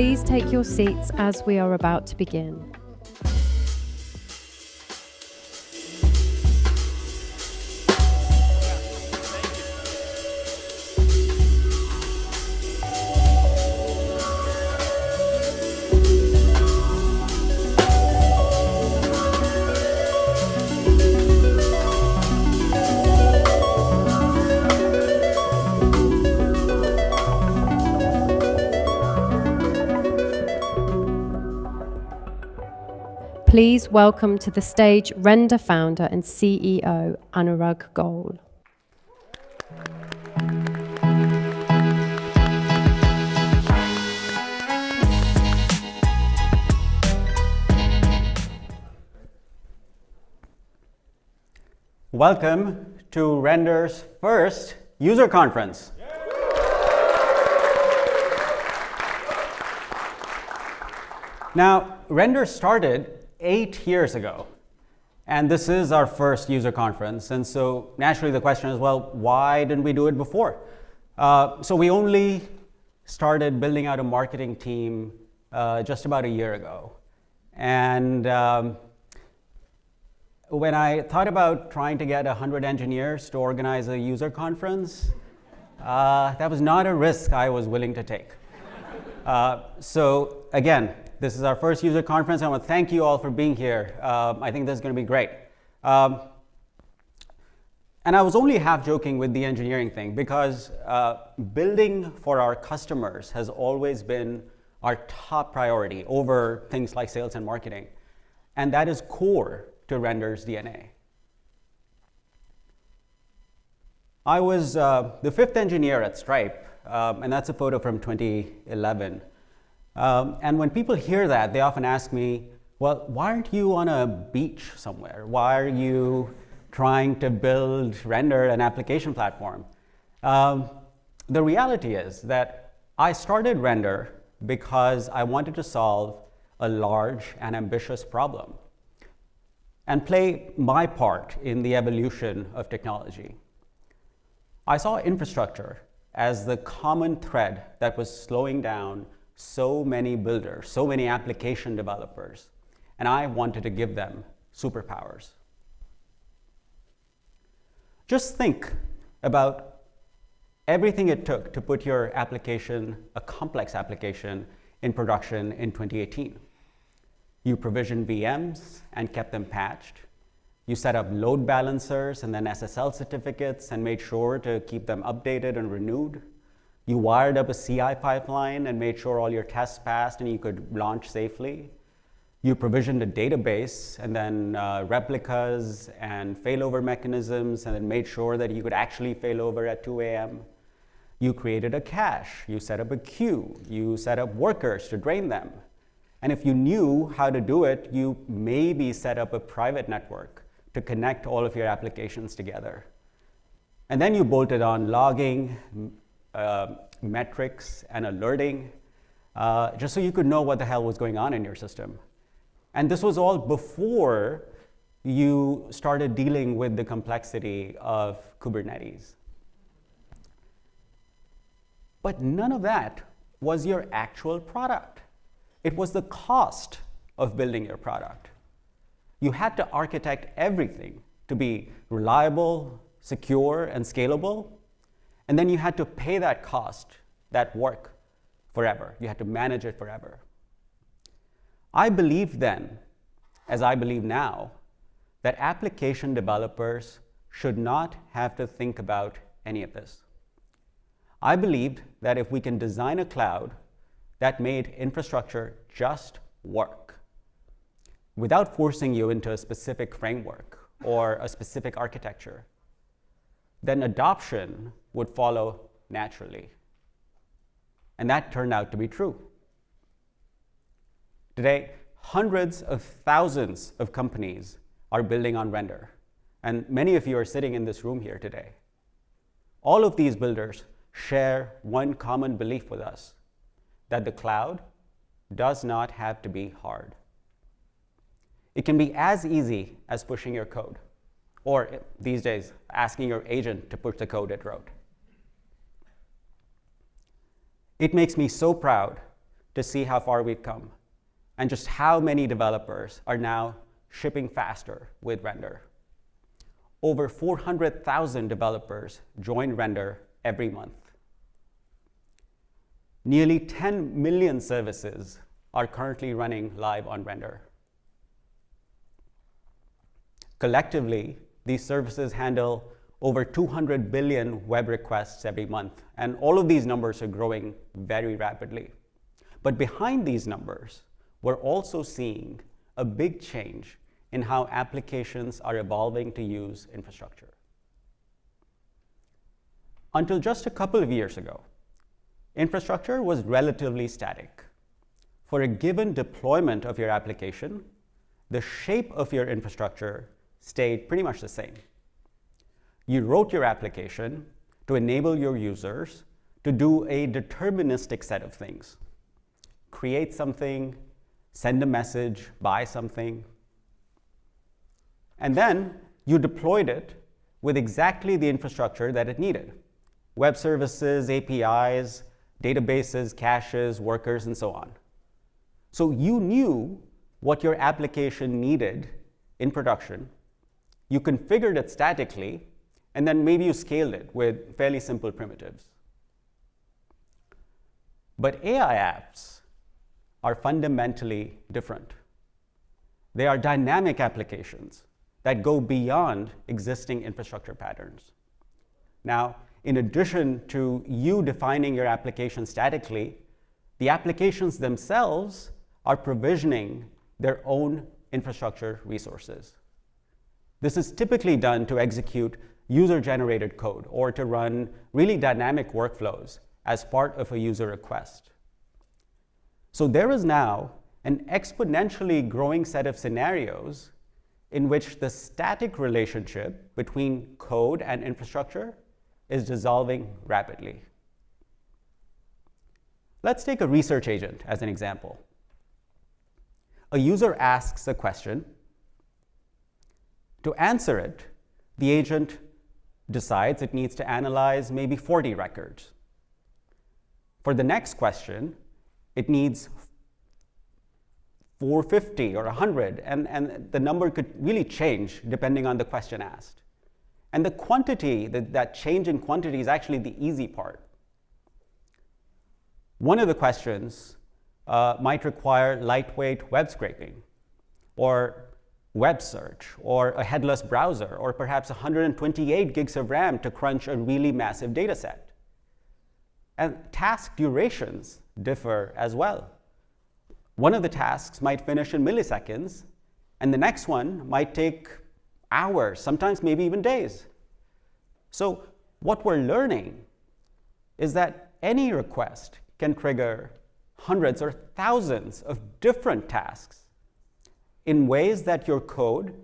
Please take your seats as we are about to begin. Please welcome to the stage Render founder and CEO, Anurag Goel. Welcome to Render's first user conference. Now, Render started 8 years ago, and this is our first user conference. And so naturally the question is, well, why didn't we do it before? So we only started building out a marketing team just about a year ago. And when I thought about trying to get 100 engineers to organize a user conference, that was not a risk I was willing to take. So again, this is our first user conference. I want to thank you all for being here. I think this is going to be great. And I was only half joking with the engineering thing because building for our customers has always been our top priority over things like sales and marketing. And that is core to Render's DNA. I was the 5th engineer at Stripe, and that's a photo from 2011. And when people hear that, they often ask me, well, why aren't you on a beach somewhere? Why are you trying to build Render, an application platform? The reality is that I started Render because I wanted to solve a large and ambitious problem and play my part in the evolution of technology. I saw infrastructure as the common thread that was slowing down so many builders, so many application developers, and I wanted to give them superpowers. Just think about everything it took to put your application, a complex application, in production in 2018. You provisioned VMs and kept them patched. You set up load balancers and then SSL certificates and made sure to keep them updated and renewed. You wired up a CI pipeline and made sure all your tests passed and you could launch safely. You provisioned a database and then replicas and failover mechanisms and then made sure that you could actually failover at 2 a.m. You created a cache. You set up a queue. You set up workers to drain them. And if you knew how to do it, you maybe set up a private network to connect all of your applications together. And then you bolted on logging, metrics, and alerting, just so you could know what the hell was going on in your system. And this was all before you started dealing with the complexity of Kubernetes. But none of that was your actual product. It was the cost of building your product. You had to architect everything to be reliable, secure, and scalable. And then you had to pay that cost, that work, forever. You had to manage it forever. I believed then, as I believe now, that application developers should not have to think about any of this. I believed that if we can design a cloud that made infrastructure just work, without forcing you into a specific framework or a specific architecture, then adoption would follow naturally. And that turned out to be true. Today, hundreds of thousands of companies are building on Render, and many of you are sitting in this room here today. All of these builders share one common belief with us, that the cloud does not have to be hard. It can be as easy as pushing your code, or these days, asking your agent to push the code it wrote. It makes me so proud to see how far we've come and just how many developers are now shipping faster with Render. Over 400,000 developers join Render every month. Nearly 10 million services are currently running live on Render. Collectively, these services handle over 200 billion web requests every month, and all of these numbers are growing very rapidly. But behind these numbers, we're also seeing a big change in how applications are evolving to use infrastructure. Until just a couple of years ago, infrastructure was relatively static. For a given deployment of your application, the shape of your infrastructure stayed pretty much the same. You wrote your application to enable your users to do a deterministic set of things. Create something, send a message, buy something. And then you deployed it with exactly the infrastructure that it needed. Web services, APIs, databases, caches, workers, and so on. So you knew what your application needed in production. You configured it statically, and then maybe you scaled it with fairly simple primitives. But AI apps are fundamentally different. They are dynamic applications that go beyond existing infrastructure patterns. Now, in addition to you defining your application statically, the applications themselves are provisioning their own infrastructure resources. This is typically done to execute user-generated code or to run really dynamic workflows as part of a user request. So there is now an exponentially growing set of scenarios in which the static relationship between code and infrastructure is dissolving rapidly. Let's take a research agent as an example. A user asks a question. To answer it, the agent decides it needs to analyze maybe 40 records. For the next question, it needs 450 or 100, and the number could really change depending on the question asked. And the quantity, that change in quantity is actually the easy part. One of the questions might require lightweight web scraping, or web search, or a headless browser, or perhaps 128 gigs of RAM to crunch a really massive data set. And task durations differ as well. One of the tasks might finish in milliseconds, and the next one might take hours, sometimes maybe even days. So what we're learning is that any request can trigger hundreds or thousands of different tasks in ways that your code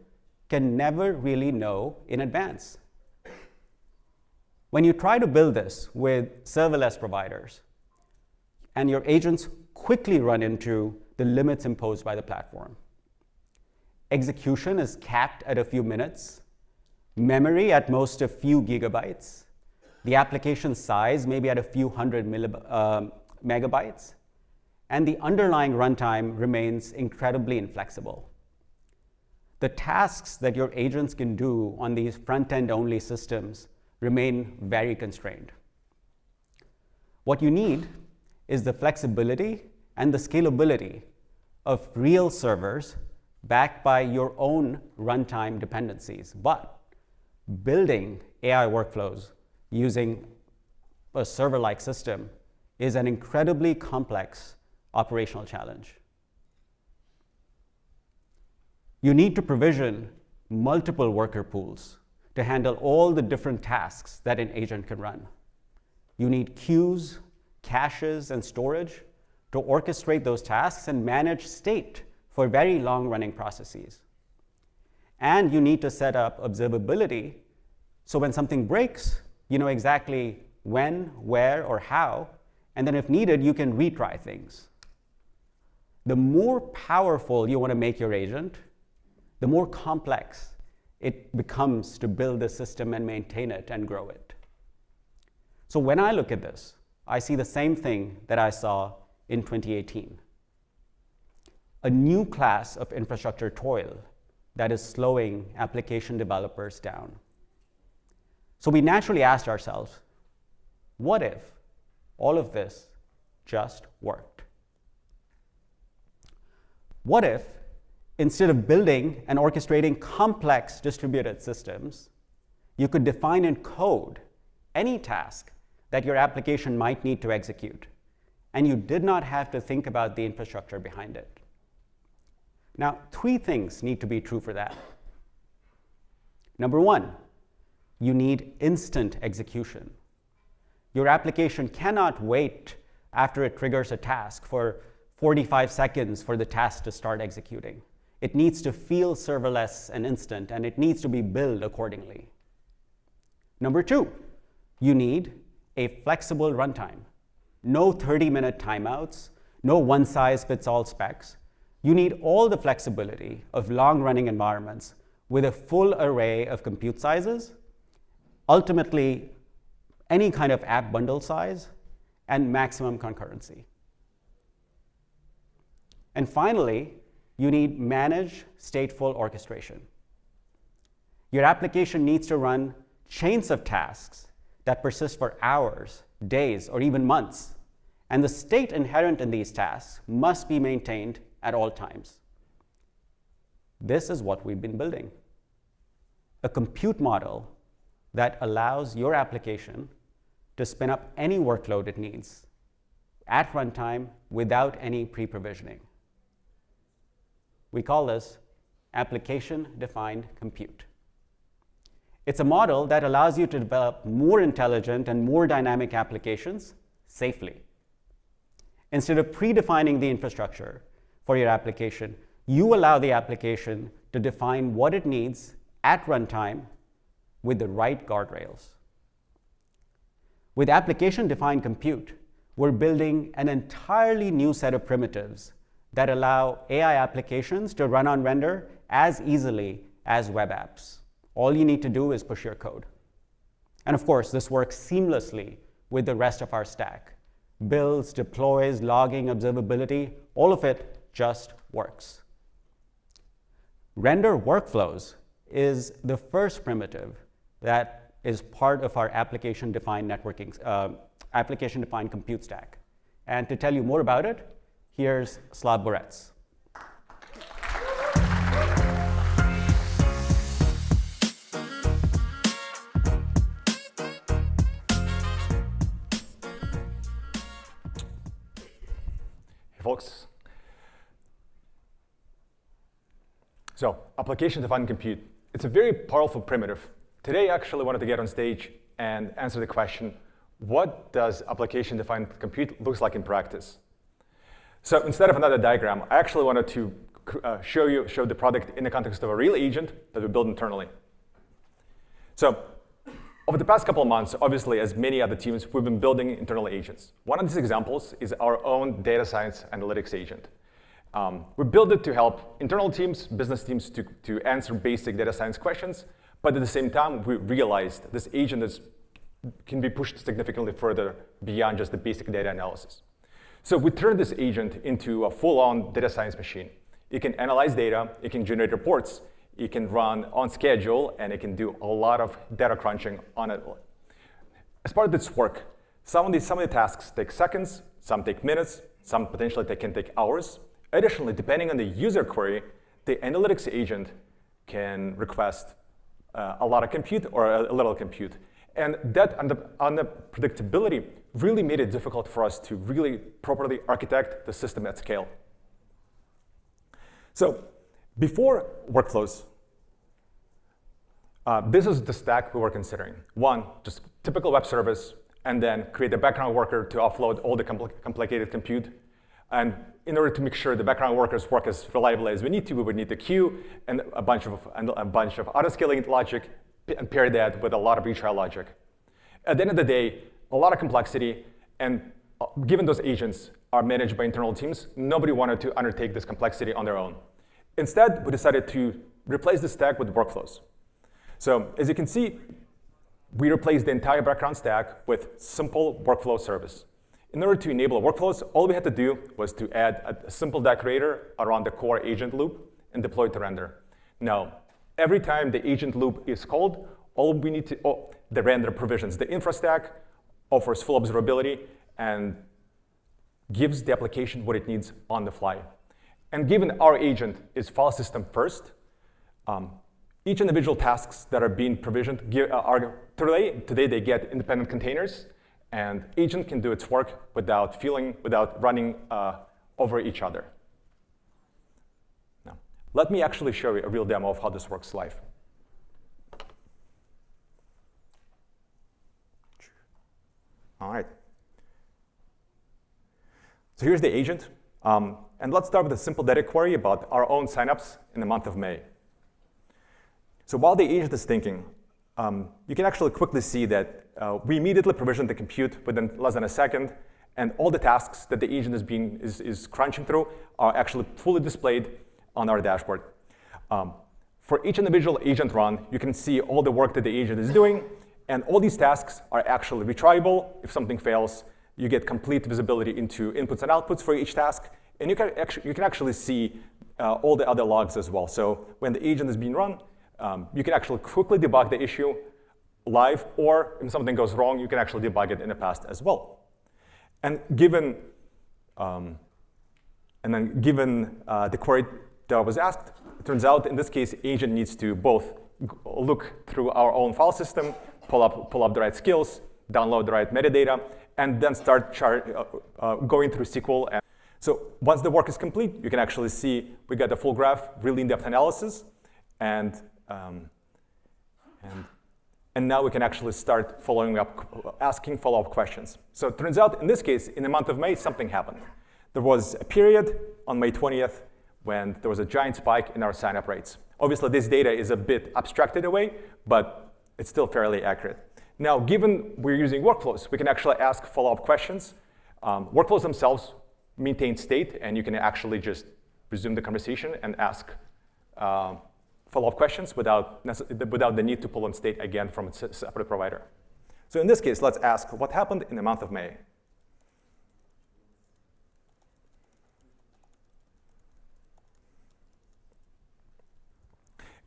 can never really know in advance. When you try to build this with serverless providers, and your agents quickly run into the limits imposed by the platform. Execution is capped at a few minutes, memory at most a few gigabytes, the application size maybe at a few hundred megabytes, and the underlying runtime remains incredibly inflexible. The tasks that your agents can do on these front-end only systems remain very constrained. What you need is the flexibility and the scalability of real servers backed by your own runtime dependencies. But building AI workflows using a server-like system is an incredibly complex operational challenge. You need to provision multiple worker pools to handle all the different tasks that an agent can run. You need queues, caches, and storage to orchestrate those tasks and manage state for very long-running processes. And you need to set up observability so when something breaks, you know exactly when, where, or how, and then if needed, you can retry things. The more powerful you want to make your agent, the more complex it becomes to build the system and maintain it and grow it. So when I look at this, I see the same thing that I saw in 2018. A new class of infrastructure toil that is slowing application developers down. So we naturally asked ourselves, what if all of this just worked? What if, instead of building and orchestrating complex distributed systems, you could define in code any task that your application might need to execute, and you did not have to think about the infrastructure behind it? Now, 3 things need to be true for that. Number 1, you need instant execution. Your application cannot wait after it triggers a task for 45 seconds for the task to start executing. It needs to feel serverless and instant, and it needs to be built accordingly. Number 2, you need a flexible runtime. No 30-minute timeouts, no one-size-fits-all specs. You need all the flexibility of long-running environments with a full array of compute sizes, ultimately any kind of app bundle size, and maximum concurrency. And finally, you need managed stateful orchestration. Your application needs to run chains of tasks that persist for hours, days, or even months. And the state inherent in these tasks must be maintained at all times. This is what we've been building: a compute model that allows your application to spin up any workload it needs at runtime without any pre-provisioning. We call this application-defined compute. It's a model that allows you to develop more intelligent and more dynamic applications safely. Instead of predefining the infrastructure for your application, you allow the application to define what it needs at runtime with the right guardrails. With application-defined compute, we're building an entirely new set of primitives that allow AI applications to run on Render as easily as web apps. All you need to do is push your code. And of course, this works seamlessly with the rest of our stack. Builds, deploys, logging, observability, all of it just works. Render workflows is the first primitive that is part of our application-defined application-defined compute stack. And to tell you more about it, here's Slav Borets. Hey, folks. So, application-defined compute. It's a very powerful primitive. Today, I actually wanted to get on stage and answer the question, what does application-defined compute looks like in practice? So instead of another diagram, I actually wanted to show the product in the context of a real agent that we built internally. So over the past couple of months, obviously, as many other teams, we've been building internal agents. One of these examples is our own data science analytics agent. We built it to help internal teams, business teams to answer basic data science questions, but at the same time, we realized this agent can be pushed significantly further beyond just the basic data analysis. So we turned this agent into a full-on data science machine. It can analyze data, it can generate reports, it can run on schedule, and it can do a lot of data crunching on it. As part of this work, some of the tasks take seconds, some take minutes, some potentially can take hours. Additionally, depending on the user query, the analytics agent can request a lot of compute or a little compute. And that on the predictability really made it difficult for us to really properly architect the system at scale. So before workflows, this is the stack we were considering. One, just typical web service, and then create a background worker to offload all the complicated compute. And in order to make sure the background workers work as reliably as we need to, we would need the queue and a bunch of auto-scaling logic, and pair that with a lot of retry logic. At the end of the day, a lot of complexity, and given those agents are managed by internal teams, nobody wanted to undertake this complexity on their own. Instead, we decided to replace the stack with workflows. So as you can see, we replaced the entire background stack with simple workflow service. in order to enable workflows, all we had to do was to add a simple decorator around the core agent loop and deploy it to render. Now, every time the agent loop is called, all we need to, the render provisions the infra stack, offers full observability, and gives the application what it needs on the fly. And given our agent is file system first, each individual tasks that are being provisioned today they get independent containers, and agent can do its work without running over each other. Now, let me actually show you a real demo of how this works live. All right. So here's the agent. And let's start with a simple data query about our own signups in the month of May. So while the agent is thinking, you can actually quickly see that we immediately provisioned the compute within less than a second, and all the tasks that the agent is crunching through are actually fully displayed on our dashboard. For each individual agent run, you can see all the work that the agent is doing, and all these tasks are actually retryable. If something fails, you get complete visibility into inputs and outputs for each task, and you can actually see all the other logs as well. So when the agent is being run, you can actually quickly debug the issue live, or if something goes wrong, you can actually debug it in the past as well. And given the query that was asked, it turns out in this case, agent needs to both look through our own file system, pull up the right skills, download the right metadata, and then start going through SQL. And so once the work is complete, you can actually see we got the full graph, really in-depth analysis, and now we can actually start asking follow-up questions. So it turns out, in this case, in the month of May, something happened. There was a period on May 20th when there was a giant spike in our sign-up rates. Obviously, this data is a bit abstracted away, but it's still fairly accurate. Now, given we're using workflows, we can actually ask follow-up questions. Workflows themselves maintain state, and you can actually just resume the conversation and ask follow-up questions without the need to pull in state again from a separate provider. So in this case, let's ask what happened in the month of May.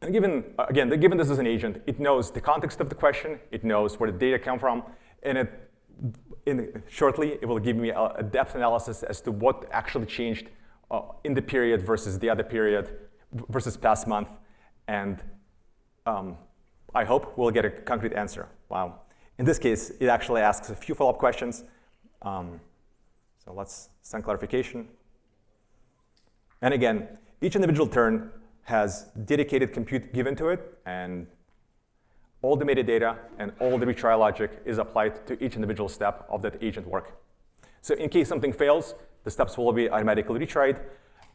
And given this is an agent, it knows the context of the question, it knows where the data come from, and shortly it will give me a depth analysis as to what actually changed in the period versus the other period versus past month. And I hope we'll get a concrete answer. Wow. In this case, it actually asks a few follow-up questions. So let's send clarification. And again, each individual turn has dedicated compute given to it, and all the metadata and all the retry logic is applied to each individual step of that agent work. So in case something fails, the steps will be automatically retried.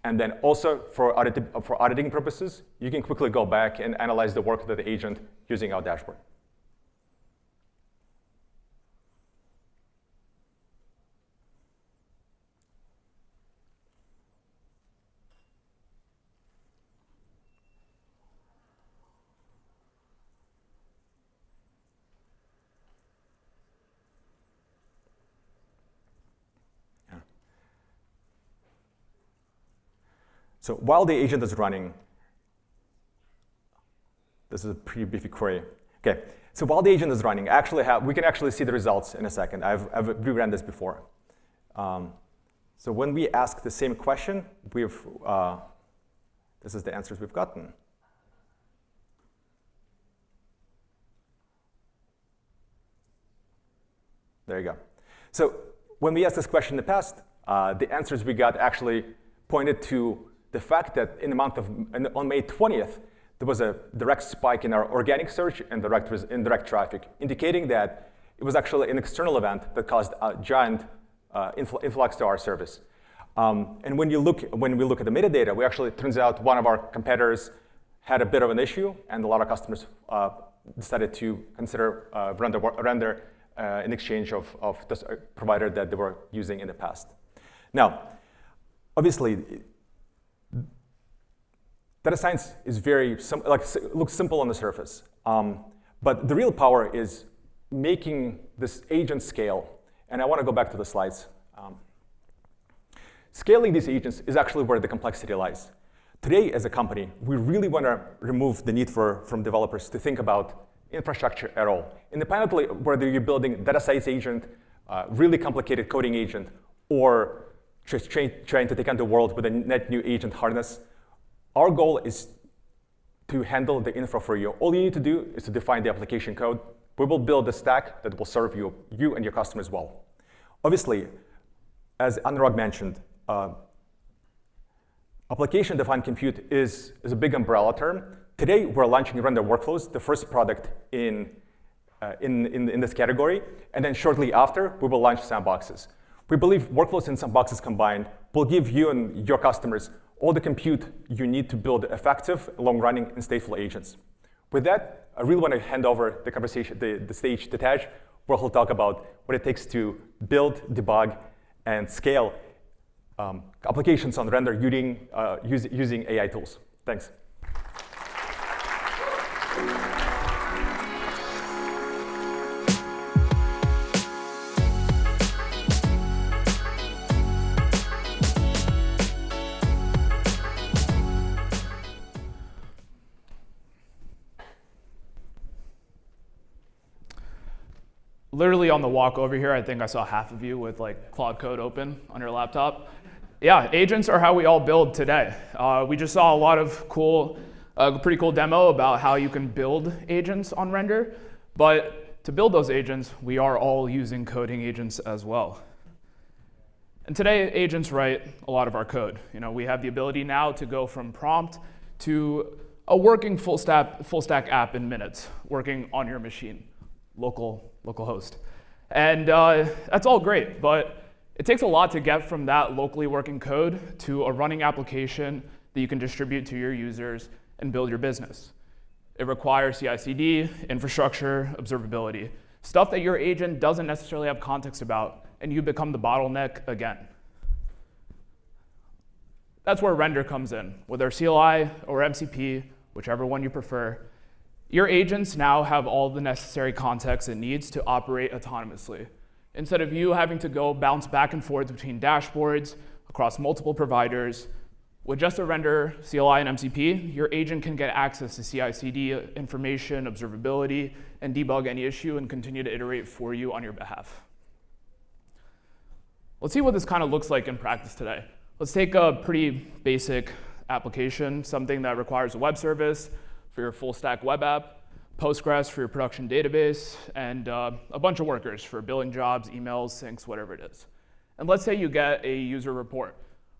And then also for auditing purposes, you can quickly go back and analyze the work of the agent using our dashboard. So while the agent is running, this is a pretty beefy query. Okay, so while the agent is running, we can actually see the results in a second. I've reran this before. So when we ask the same question, this is the answers we've gotten. There you go. So when we asked this question in the past, the answers we got actually pointed to the fact that on May 20th, there was a direct spike in our organic search and direct traffic, indicating that it was actually an external event that caused a giant influx to our service. And when we look at the metadata, it turns out one of our competitors had a bit of an issue, and a lot of customers decided to consider render in exchange of this provider that they were using in the past. Now, obviously, data science is looks simple on the surface, but the real power is making this agent scale. And I want to go back to the slides Scaling these agents is actually where the complexity lies. Today, as a company, we really want to remove the need from developers to think about infrastructure at all. Independently, whether you're building data science agent, really complicated coding agent, or just trying to take on the world with a net new agent harness, our goal is to handle the infra for you. All you need to do is to define the application code. We will build a stack that will serve you and your customers well. Obviously, as Anurag mentioned, application-defined compute is a big umbrella term. Today, we're launching Render Workflows, the first product in this category. And then shortly after, we will launch sandboxes. We believe workflows and sandboxes combined will give you and your customers all the compute you need to build effective, long-running, and stateful agents. With that, I really want to hand over the conversation, the stage to Taj, where he'll talk about what it takes to build, debug, and scale applications on Render using AI tools. Thanks. Literally on the walk over here, I think I saw half of you with like Claude Code open on your laptop. Yeah, agents are how we all build today. We just saw a lot of pretty cool demo about how you can build agents on Render. But to build those agents, we are all using coding agents as well. And today, agents write a lot of our code. We have the ability now to go from prompt to a working full stack app in minutes, working on your machine, localhost. And that's all great, but it takes a lot to get from that locally working code to a running application that you can distribute to your users and build your business. It requires CI/CD, infrastructure, observability, stuff that your agent doesn't necessarily have context about, and you become the bottleneck again. That's where Render comes in. With our CLI or MCP, whichever one you prefer, your agents now have all the necessary context it needs to operate autonomously. Instead of you having to go bounce back and forth between dashboards across multiple providers, with just a Render CLI and MCP, your agent can get access to CI/CD information, observability, and debug any issue and continue to iterate for you on your behalf. Let's see what this kind of looks like in practice today. Let's take a pretty basic application, something that requires a web service for your full stack web app, Postgres for your production database, and a bunch of workers for billing jobs, emails, syncs, whatever it is. And let's say you get a user report,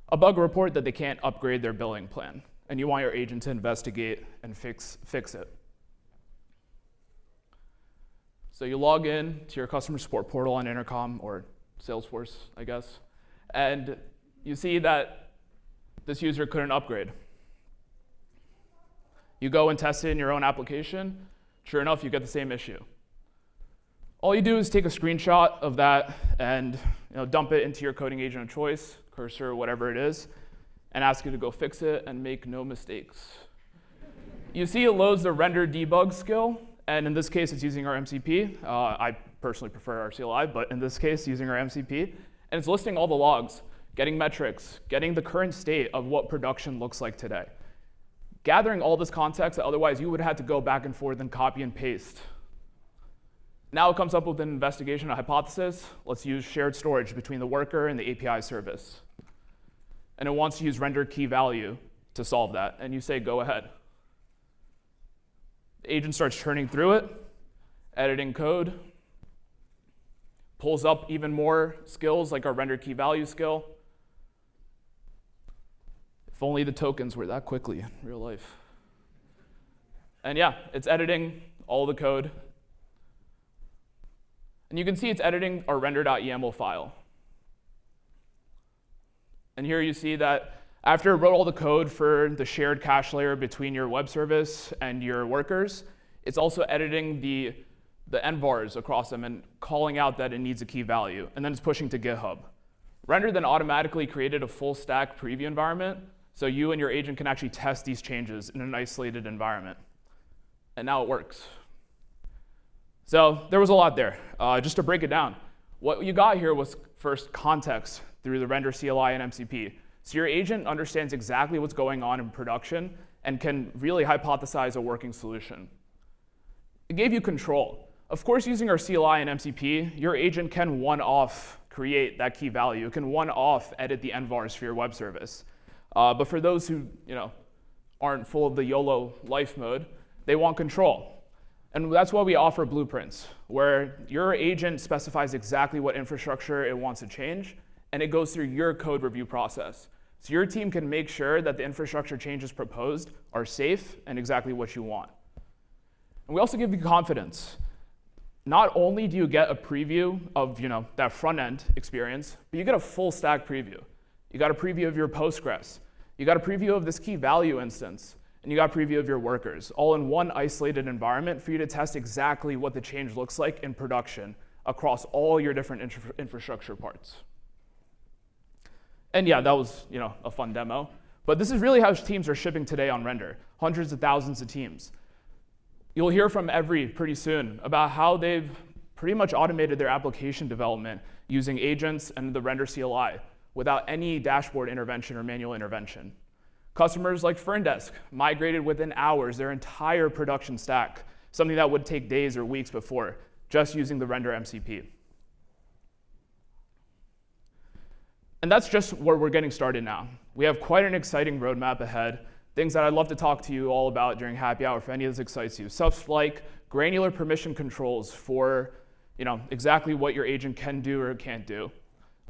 a bug report that they can't upgrade their billing plan, and you want your agent to investigate and fix it. So you log in to your customer support portal on Intercom, or Salesforce, I guess, and you see that this user couldn't upgrade. You go and test it in your own application. Sure enough, you get the same issue. All you do is take a screenshot of that and dump it into your coding agent of choice, Cursor, whatever it is, and ask it to go fix it and make no mistakes. You see it loads the render debug skill, and in this case, it's using our MCP. I personally prefer our CLI, but in this case, using our MCP. And it's listing all the logs, getting metrics, getting the current state of what production looks like today. Gathering all this context that otherwise you would have had to go back and forth and copy and paste. Now it comes up with an investigation, a hypothesis. Let's use shared storage between the worker and the API service. And it wants to use render key value to solve that. And you say, go ahead. The agent starts churning through it, editing code, pulls up even more skills like our render key value skill. If only the tokens were that quickly in real life. And yeah, it's editing all the code. And you can see it's editing our render.yaml file. And here you see that after it wrote all the code for the shared cache layer between your web service and your workers, it's also editing the envars across them and calling out that it needs a key value. And then it's pushing to GitHub. Render then automatically created a full stack preview environment, so you and your agent can actually test these changes in an isolated environment. And now it works. So there was a lot there. Just to break it down, What you got here was first context through the render CLI and MCP. So your agent understands exactly what's going on in production and can really hypothesize a working solution. It gave you control. Of course, using our CLI and MCP, your agent can one-off create that key value. It can one-off edit the envars for your web service. But for those who aren't full of the YOLO life mode, they want control. And that's why we offer blueprints, where your agent specifies exactly what infrastructure it wants to change, and it goes through your code review process. So your team can make sure that the infrastructure changes proposed are safe and exactly what you want. And we also give you confidence. Not only do you get a preview of that front-end experience, but you get a full stack preview. You got a preview of your Postgres. You got a preview of this key value instance. And you got a preview of your workers, all in one isolated environment for you to test exactly what the change looks like in production across all your different infrastructure parts. And yeah, that was a fun demo. But this is really how teams are shipping today on Render, hundreds of thousands of teams. You'll hear from Every pretty soon about how they've pretty much automated their application development using agents and the Render CLI without any dashboard intervention or manual intervention. Customers like FernDesk migrated within hours their entire production stack, something that would take days or weeks before, just using the Render MCP. And that's just where we're getting started now. We have quite an exciting roadmap ahead, things that I'd love to talk to you all about during happy hour if any of this excites you. Stuff like granular permission controls for exactly what your agent can do or can't do.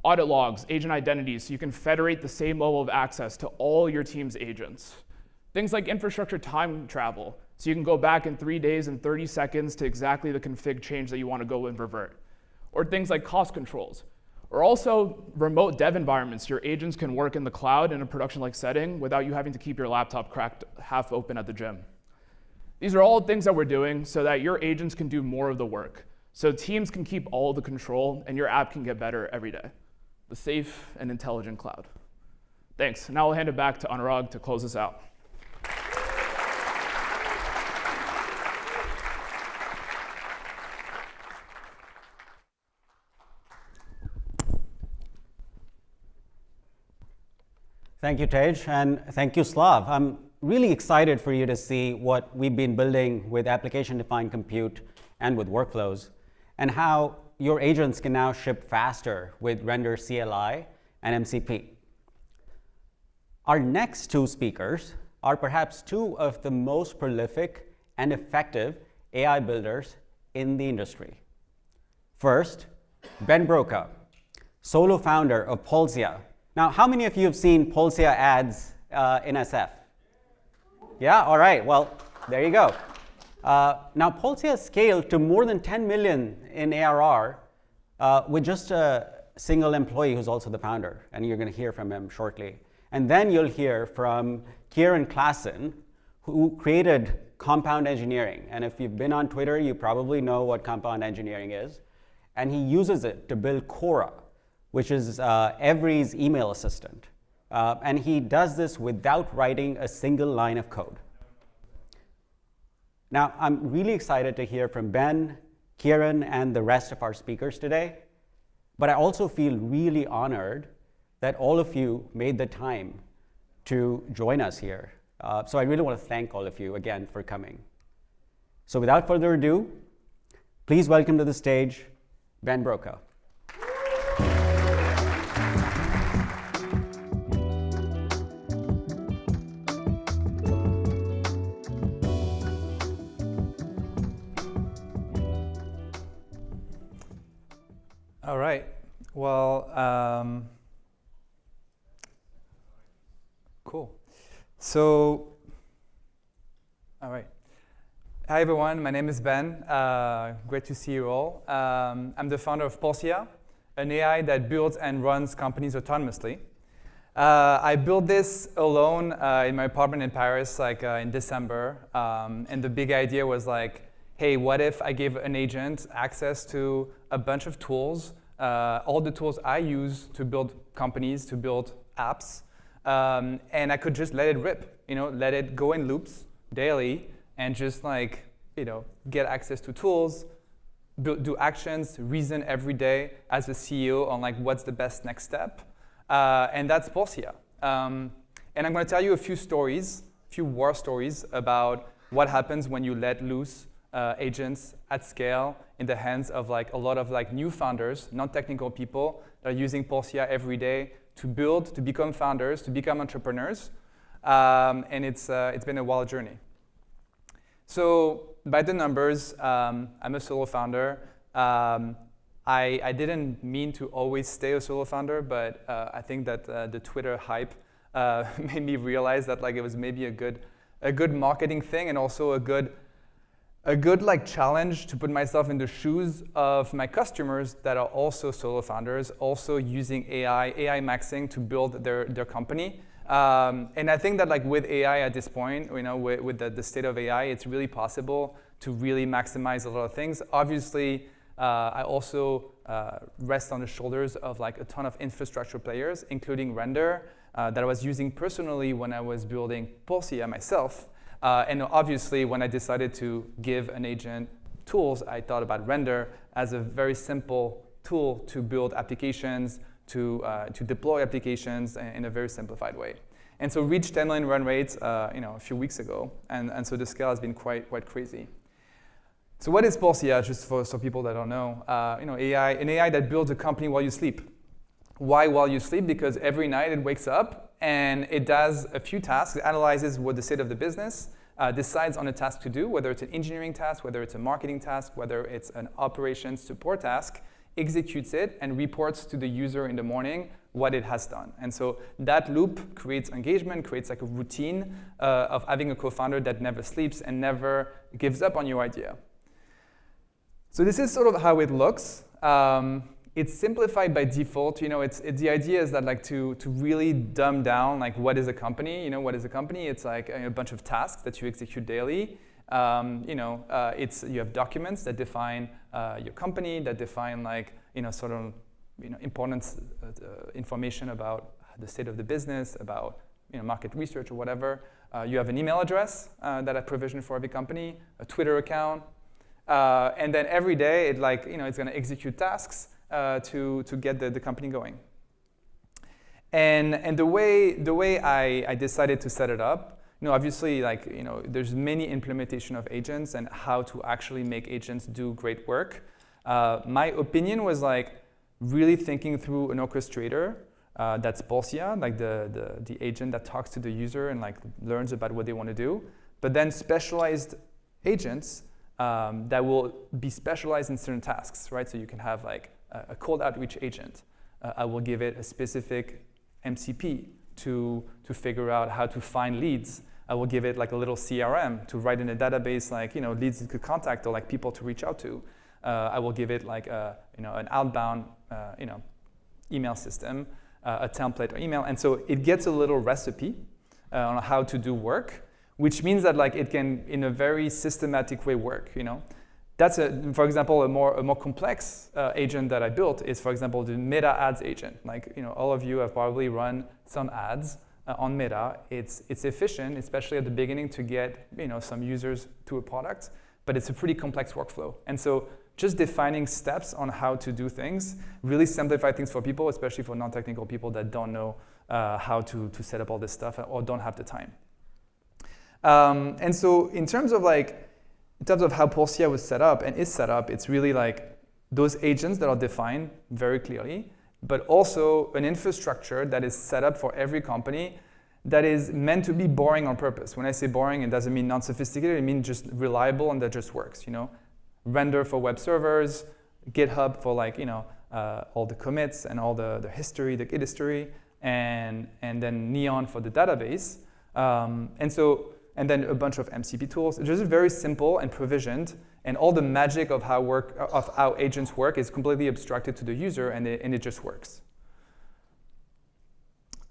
Audit logs, agent identities, so you can federate the same level of access to all your team's agents. Things like infrastructure time travel, so you can go back in 3 days and 30 seconds to exactly the config change that you want to go and revert. Or things like cost controls. Or also remote dev environments. Your agents can work in the cloud in a production-like setting without you having to keep your laptop cracked half open at the gym. These are all things that we're doing so that your agents can do more of the work. So teams can keep all of the control and your app can get better every day. The safe and intelligent cloud. Thanks. Now I'll hand it back to Anurag to close us out. Thank you, Tej, and thank you, Slav. I'm really excited for you to see what we've been building with application-defined compute and with workflows, and how your agents can now ship faster with Render CLI and MCP. Our next two speakers are perhaps two of the most prolific and effective AI builders in the industry. First, Ben Broca, solo founder of Polsia. Now, how many of you have seen Polsia ads in SF? Yeah, all right, well, there you go. Now, Polsia scaled to more than 10 million in ARR with just a single employee who's also the founder, and you're going to hear from him shortly. And then you'll hear from Kieran Klassen, who created Compound Engineering. And if you've been on Twitter, you probably know what Compound Engineering is. And he uses it to build Cora, which is Every's email assistant. And he does this without writing a single line of code. Now, I'm really excited to hear from Ben, Kieran, and the rest of our speakers today. But I also feel really honored that all of you made the time to join us here. So I really want to thank all of you again for coming. So without further ado, please welcome to the stage, Ben Broca. All right. Well, cool. So, all right. Hi, everyone. My name is Ben. Great to see you all. I'm the founder of Polsia, an AI that builds and runs companies autonomously. I built this alone in my apartment in Paris, in December. And the big idea was hey, what if I gave an agent access to a bunch of tools, all the tools I use to build companies, to build apps, and I could just let it rip, let it go in loops daily, and just get access to tools, do actions, reason every day as a CEO on like what's the best next step, and that's Portia. And I'm going to tell you a few stories, a few war stories about what happens when you let loose agents at scale in the hands of like a lot of like new founders, non-technical people that are using Portia every day to build, to become founders, to become entrepreneurs, and it's been a wild journey. So by the numbers, I'm a solo founder. I didn't mean to always stay a solo founder, but I think that the Twitter hype made me realize that like it was maybe a good marketing thing, and also a good like challenge to put myself in the shoes of my customers that are also solo founders, also using AI maxing to build their company. And I think that like with AI at this point, you know, with the state of AI, it's really possible to really maximize a lot of things. Obviously, I also rest on the shoulders of like a ton of infrastructure players, including Render, that I was using personally when I was building Portia myself. And obviously, when I decided to give an agent tools, I thought about Render as a very simple tool to build applications, to deploy applications in a very simplified way. And so reached 10 million run rates a few weeks ago, and so the scale has been quite crazy. So what is Portia, just for people that don't know? An AI that builds a company while you sleep. Why while you sleep? Because every night it wakes up and it does a few tasks. It analyzes what the state of the business, decides on a task to do, whether it's an engineering task, whether it's a marketing task, whether it's an operations support task, executes it, and reports to the user in the morning what it has done. And so that loop creates engagement, creates like a routine of having a co-founder that never sleeps and never gives up on your idea. So this is sort of how it looks. It's simplified by default. You know, the idea is that like to really dumb down like what is a company. You know, what is a company? It's like a bunch of tasks that you execute daily. You have documents that define your company, that define like important information about the state of the business, about market research or whatever. You have an email address that I provision for every company, a Twitter account, and then every day it's going to execute tasks to get the company going. And the way I decided to set it up, obviously, there's many implementation of agents and how to actually make agents do great work. My opinion was like really thinking through an orchestrator that's Portia, like the agent that talks to the user and like learns about what they want to do, but then specialized agents that will be specialized in certain tasks, right? So you can have like a cold outreach agent. I will give it a specific MCP to figure out how to find leads. I will give it like a little CRM to write in a database like leads it could contact or like people to reach out to. I will give it like an outbound email system, a template or email, and so it gets a little recipe on how to do work, which means that like it can in a very systematic way work. That's for example a more complex agent that I built is, for example, the Meta ads agent. Like all of you have probably run some ads on Meta. It's efficient, especially at the beginning, to get some users to a product, but it's a pretty complex workflow. And so just defining steps on how to do things really simplify things for people, especially for non-technical people that don't know how to set up all this stuff or don't have the time. And so in terms of how Portia was set up and is set up, it's really like those agents that are defined very clearly, but also an infrastructure that is set up for every company that is meant to be boring on purpose. When I say boring, it doesn't mean non-sophisticated, it means just reliable and that just works. Render for web servers, GitHub for all the commits and all the history, the Git history, and then Neon for the database. And then a bunch of MCP tools. It's just very simple and provisioned, and all the magic of how agents work is completely abstracted to the user, and it just works.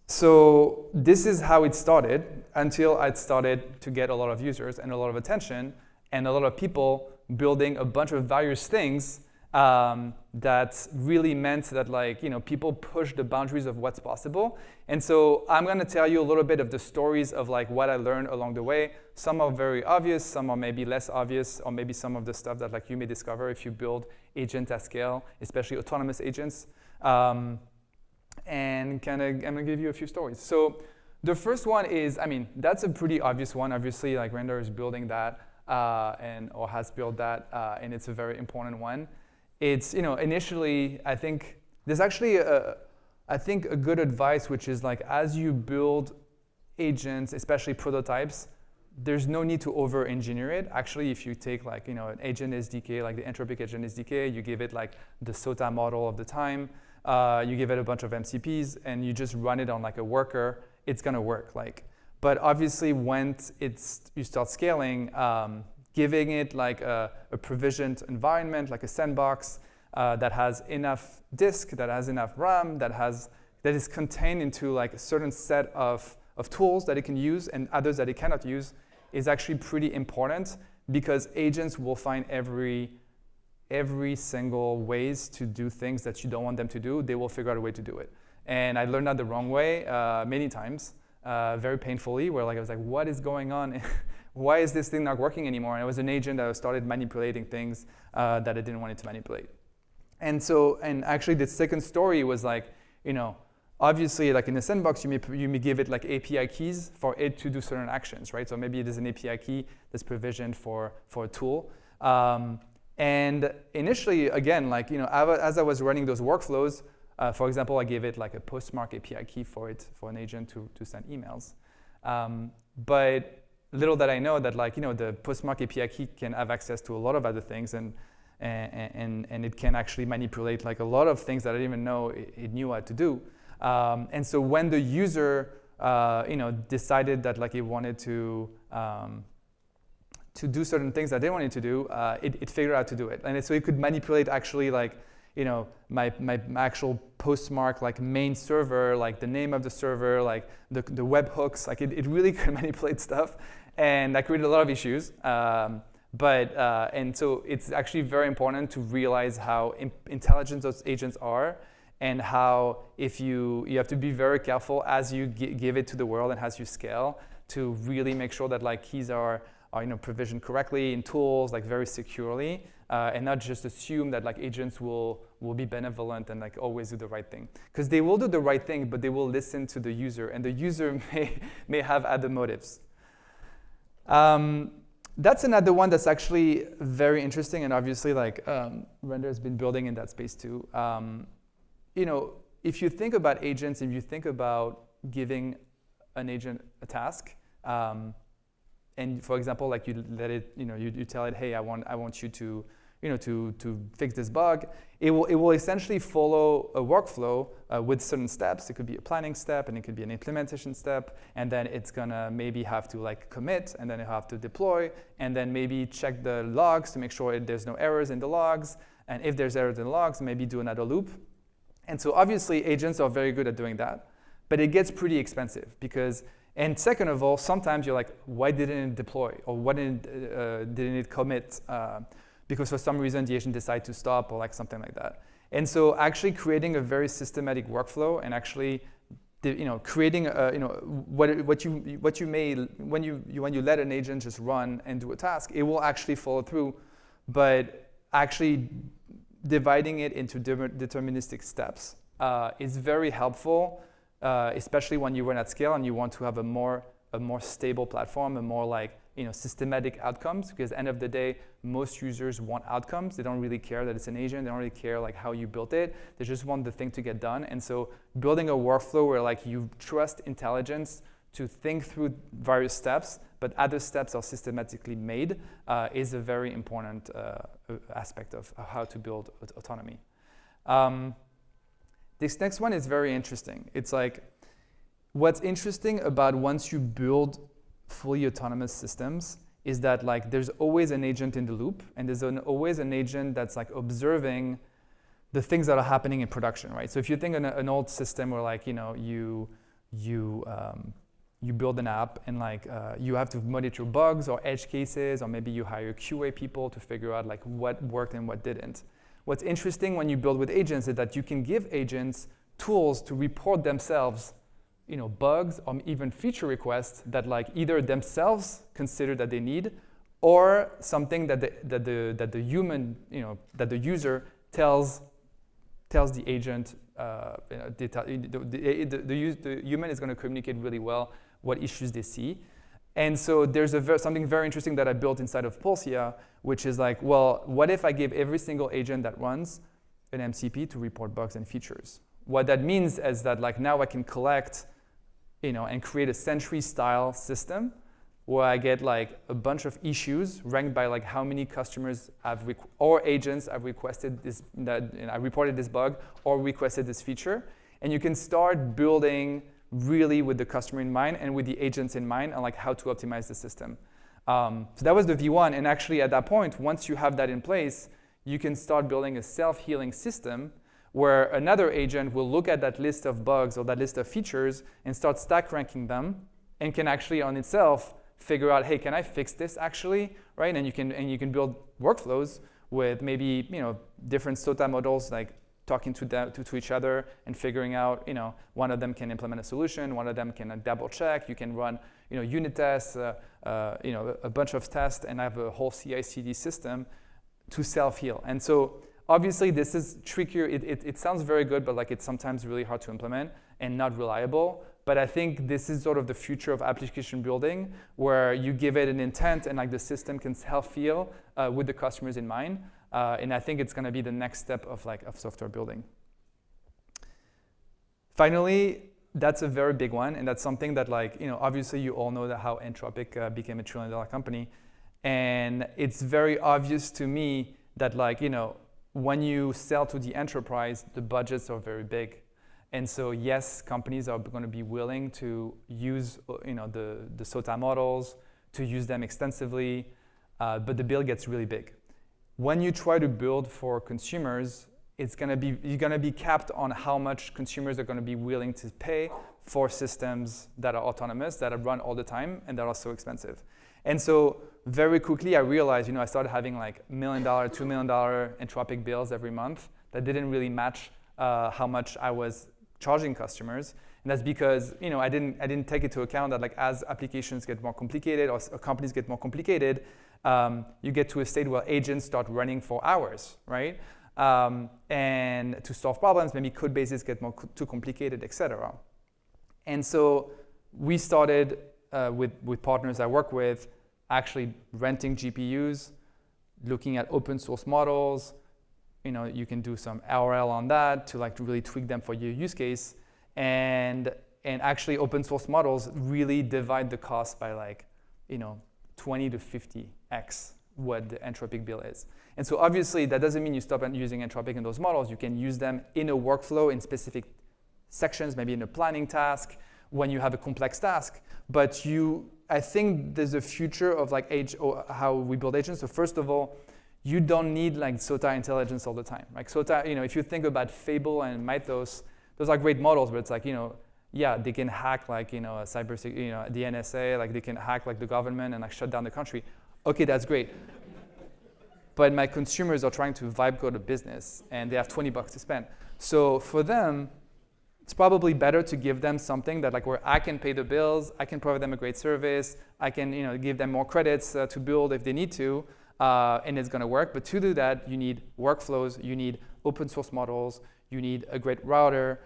So this is how it started until I started to get a lot of users and a lot of attention and a lot of people building a bunch of various things that really meant that people push the boundaries of what's possible. And so I'm going to tell you a little bit of the stories of what I learned along the way. Some are very obvious, some are maybe less obvious, or maybe some of the stuff that you may discover if you build agents at scale, especially autonomous agents. And I'm going to give you a few stories. So the first one is, that's a pretty obvious one. Obviously, Render is building that or has built that, and it's a very important one. It's, initially, I think there's actually a good advice, which is as you build agents, especially prototypes, there's no need to over-engineer it. Actually, if you take an agent SDK, like the Entropic Agent SDK, you give it the SOTA model of the time, you give it a bunch of MCPs, and you just run it on a worker, it's gonna work. But obviously, once you start scaling, giving it a provisioned environment, like a sandbox that has enough disk, that has enough RAM, that is contained into a certain set of tools that it can use and others that it cannot use, is actually pretty important, because agents will find every single ways to do things that you don't want them to do. They will figure out a way to do it. And I learned that the wrong way many times, very painfully, where I was like, what is going on? Why is this thing not working anymore? And it was an agent that started manipulating things that I didn't want it to manipulate. And actually the second story was obviously in the sandbox, you may give it API keys for it to do certain actions, right? So maybe it is an API key that's provisioned for a tool. And initially, again, as I was running those workflows, for example, I gave it a postmark API key for an agent to send emails. But little that I know that the postmark API key can have access to a lot of other things, and it can actually manipulate a lot of things that I didn't even know it knew how to do. And so when the user decided that it wanted to do certain things that they wanted to do, it figured out to do it. And so it could manipulate actually my actual postmark main server, the name of the server, the webhooks, it really could manipulate stuff. And that created a lot of issues. And so it's actually very important to realize how intelligent those agents are, and how you have to be very careful as you give it to the world and as you scale, to really make sure that keys are provisioned correctly in tools, very securely, and not just assume that agents will be benevolent and always do the right thing. Because they will do the right thing, but they will listen to the user, and the user may have other motives. That's another one that's actually very interesting, and obviously Render has been building in that space too. If you think about agents, if you think about giving an agent a task, and for example, you let it, you tell it, hey, I want you to fix this bug. It will essentially follow a workflow with certain steps. It could be a planning step, and it could be an implementation step, and then it's gonna maybe have to commit, and then you have to deploy, and then maybe check the logs to make sure there's no errors in the logs, and if there's errors in the logs, maybe do another loop. And so obviously agents are very good at doing that, but it gets pretty expensive because. And second of all, sometimes you're why didn't it deploy? Or why didn't it commit? Because for some reason the agent decided to stop, or something like that. And so actually creating a very systematic workflow, and actually creating what you may, when you let an agent just run and do a task, it will actually follow through. But actually dividing it into deterministic steps is very helpful. Especially when you run at scale and you want to have a more stable platform, a more systematic outcomes, because at the end of the day, most users want outcomes. They don't really care that it's an agent. They don't really care how you built it. They just want the thing to get done. And so building a workflow where you trust intelligence to think through various steps, but other steps are systematically made, is a very important aspect of how to build autonomy. This next one is very interesting. It's what's interesting about once you build fully autonomous systems is that there's always an agent in the loop, and there's always an agent that's observing the things that are happening in production, right? So if you think an old system where you build an app and you have to monitor bugs or edge cases, or maybe you hire QA people to figure out what worked and what didn't. What's interesting when you build with agents is that you can give agents tools to report themselves, bugs or even feature requests that like either themselves consider that they need, or something that the human, that the user tells the agent. The human is going to communicate really well what issues they see. And so there's something very interesting that I built inside of Pulsia, which is like, well, what if I give every single agent that runs an MCP to report bugs and features? What that means is that like now I can collect, and create a Sentry-style system where I get like a bunch of issues ranked by like how many customers or agents have requested this, I reported this bug or requested this feature. And you can start building really with the customer in mind and with the agents in mind on like how to optimize the system. So that was the V1. And actually at that point, once you have that in place, you can start building a self-healing system where another agent will look at that list of bugs or that list of features and start stack ranking them and can actually on itself figure out, hey, can I fix this actually, right? And you can build workflows with maybe different SOTA models like talking to each other and figuring out, one of them can implement a solution, one of them can double check. You can run, unit tests, a bunch of tests, and have a whole CI/CD system to self-heal. And so obviously this is trickier. It sounds very good, but like it's sometimes really hard to implement and not reliable. But I think this is sort of the future of application building, where you give it an intent and like the system can self-heal with the customers in mind. And I think it's going to be the next step of software building. Finally, that's a very big one, and that's something that obviously you all know that how Anthropic became a $1 trillion company, and it's very obvious to me that when you sell to the enterprise, the budgets are very big. And so yes, companies are going to be willing to use the SOTA models, to use them extensively, but the bill gets really big. When you try to build for consumers, you're going to be capped on how much consumers are going to be willing to pay for systems that are autonomous, that are run all the time, and that are so expensive. And so very quickly I realized, I started having like $1 million, $2 million Anthropic bills every month that didn't really match how much I was charging customers. And that's because I didn't take into account that as applications get more complicated or companies get more complicated, you get to a state where agents start running for hours, right? And to solve problems, maybe code bases get too complicated, etc. And so we started with partners I work with, actually renting GPUs, looking at open source models. You can do some RL on that to really tweak them for your use case. And actually open source models really divide the cost by 20 to 50x what the Anthropic bill is. And so obviously that doesn't mean you stop using Anthropic in those models. You can use them in a workflow in specific sections, maybe in a planning task when you have a complex task. But I think there's a future of how we build agents. So first of all, you don't need SOTA intelligence all the time. SOTA, if you think about Fable and Mythos, those are great models, but it's yeah, they can hack the NSA, they can hack the government and shut down the country. Okay, that's great. But my consumers are trying to vibe code a business and they have $20 to spend. So for them, it's probably better to give them something that where I can pay the bills, I can provide them a great service, I can give them more credits to build if they need to, and it's going to work. But to do that, you need workflows, you need open source models, you need a great router,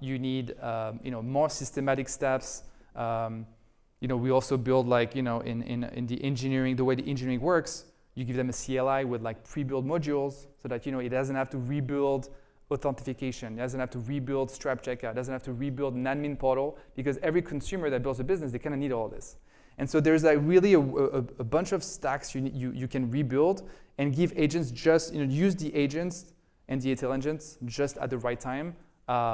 you need more systematic steps. We also build in the engineering, the way the engineering works, you give them a CLI with pre-built modules so that it doesn't have to rebuild authentication, it doesn't have to rebuild Stripe checkout, it doesn't have to rebuild an admin portal, because every consumer that builds a business, they kind of need all this. And so there's really a bunch of stacks you can rebuild and give agents just, use the agents and the intelligence just at the right time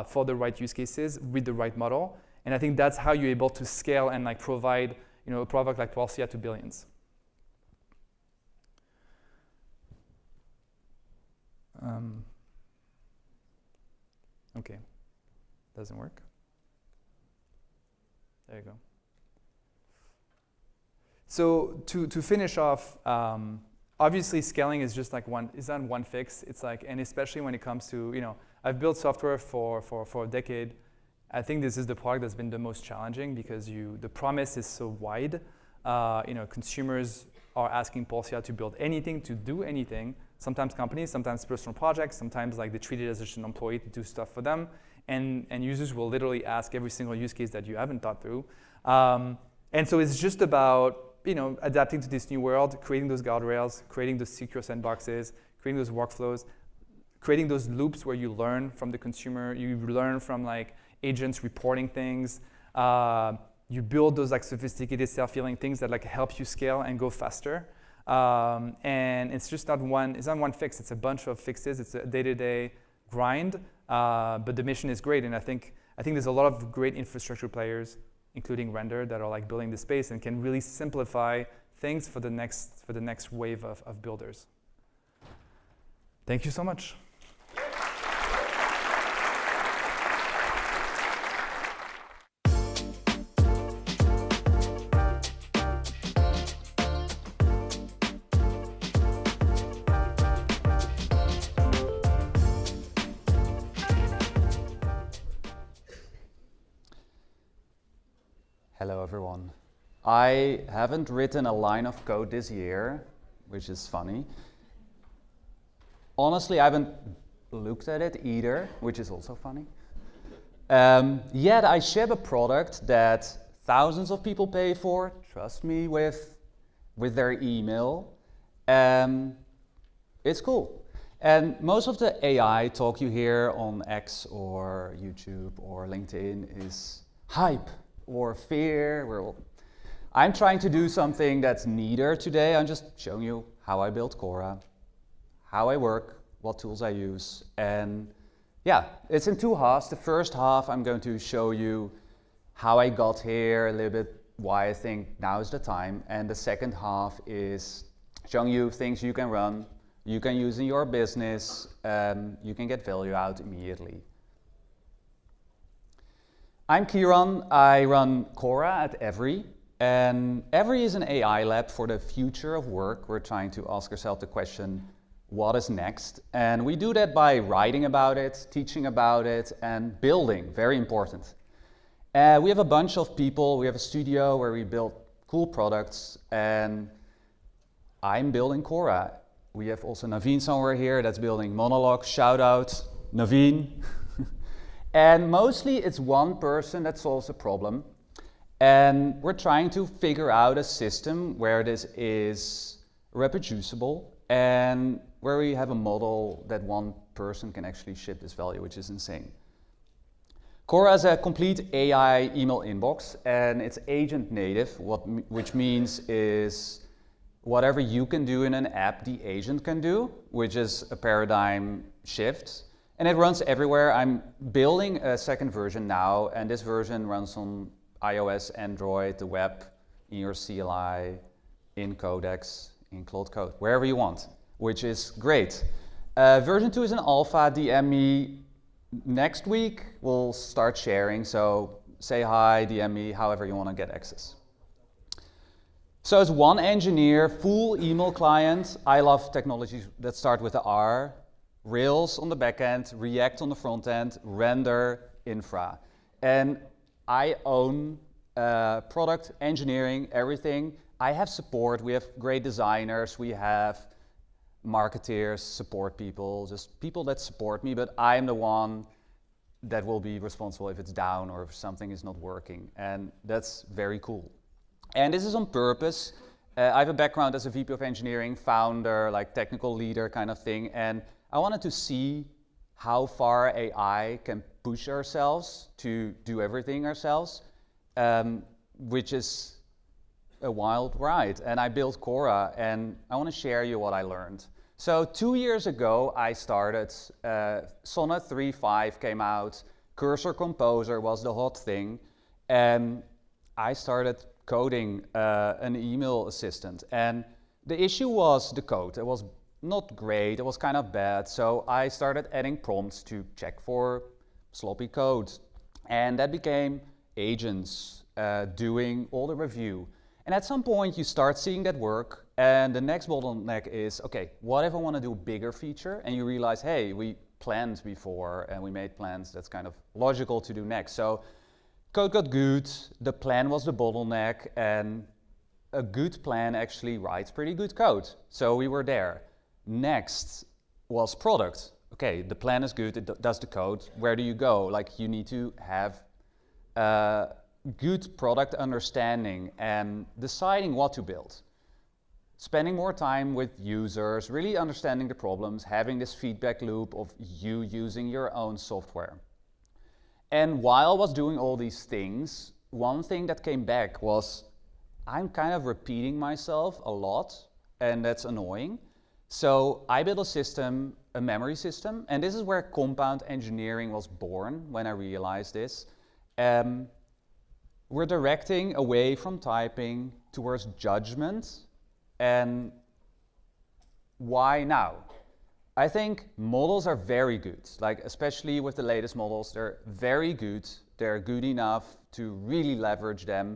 for the right use cases with the right model. And I think that's how you're able to scale and provide a product like Pulsia to billions. Okay, doesn't work. There you go. So to finish off, obviously scaling is just like it's not one fix. It's like, and especially when it comes to, I've built software for a decade. I think this is the product that's been the most challenging because the promise is so wide. Consumers are asking Polcia to build anything, to do anything. Sometimes companies, sometimes personal projects, sometimes like they treat it as just an employee to do stuff for them. And users will literally ask every single use case that you haven't thought through. And so it's just about adapting to this new world, creating those guardrails, creating those secure sandboxes, creating those workflows, creating those loops where you learn from the consumer, you learn from like agents reporting things, you build those like sophisticated self-healing things that like help you scale and go faster. And it's just not one fix, it's a bunch of fixes, it's a day-to-day grind, but the mission is great, and I think there's a lot of great infrastructure players, including Render, that are like building the space and can really simplify things for the next wave of builders. Thank you so much. Hello everyone. I haven't written a line of code this year, which is funny. Honestly, I haven't looked at it either, which is also funny. Yet I ship a product that thousands of people pay for, trust me, with their email. It's cool. And most of the AI talk you hear on X or YouTube or LinkedIn is hype or fear. I'm trying to do something that's neither today. I'm just showing you how I build Cora, how I work, what tools I use. And yeah, it's in two halves. The first half, I'm going to show you how I got here, a little bit why I think now is the time. And the second half is showing you things you can run, you can use in your business, you can get value out immediately. I'm Kieran, I run Cora at Every, and Every is an AI lab for the future of work. We're trying to ask ourselves the question, what is next? And we do that by writing about it, teaching about it, and building, very important. We have a bunch of people, we have a studio where we build cool products, and I'm building Cora. We have also Naveen somewhere here that's building Monologue, shout out, Naveen. And mostly it's one person that solves a problem. And we're trying to figure out a system where this is reproducible and where we have a model that one person can actually ship this value, which is insane. Cora is a complete AI email inbox, and it's agent native, which means is whatever you can do in an app, the agent can do, which is a paradigm shift. And it runs everywhere. I'm building a second version now, and this version runs on iOS, Android, the web, in your CLI, in Codex, in Cloud Code, wherever you want, which is great. Version 2 is an alpha. DM me next week. We'll start sharing, so say hi, DM me, however you want to get access. So it's one engineer, full email client. I love technologies that start with the R. Rails on the back end, React on the front end, render, infra. And I own product, engineering, everything. I have support, we have great designers, we have marketeers, support people, just people that support me, but I'm the one that will be responsible if it's down or if something is not working. And that's very cool. And this is on purpose. I have a background as a VP of engineering, founder, like technical leader kind of thing. And I wanted to see how far AI can push ourselves to do everything ourselves, which is a wild ride. And I built Cora, and I want to share you what I learned. So 2 years ago, I started, Sonnet 3.5 came out, Cursor Composer was the hot thing, and I started coding an email assistant. And the issue was the code. It was not great, it was kind of bad, so I started adding prompts to check for sloppy code. And that became agents doing all the review. And at some point you start seeing that work, And the next bottleneck is, okay, what if I want to do a bigger feature? And you realize, hey, we planned before and we made plans that's kind of logical to do next. So code got good, the plan was the bottleneck, and a good plan actually writes pretty good code. So we were there. Next was product. Okay, the plan is good, it does the code. Where do you go? Like, you need to have good product understanding and deciding what to build. Spending more time with users, really understanding the problems, having this feedback loop of you using your own software. And while I was doing all these things, one thing that came back was I'm kind of repeating myself a lot, and that's annoying. So I built a system, a memory system, and this is where compound engineering was born when I realized this. We're directing away from typing towards judgment. And why now? I think models are very good, like especially with the latest models, they're very good. They're good enough to really leverage them.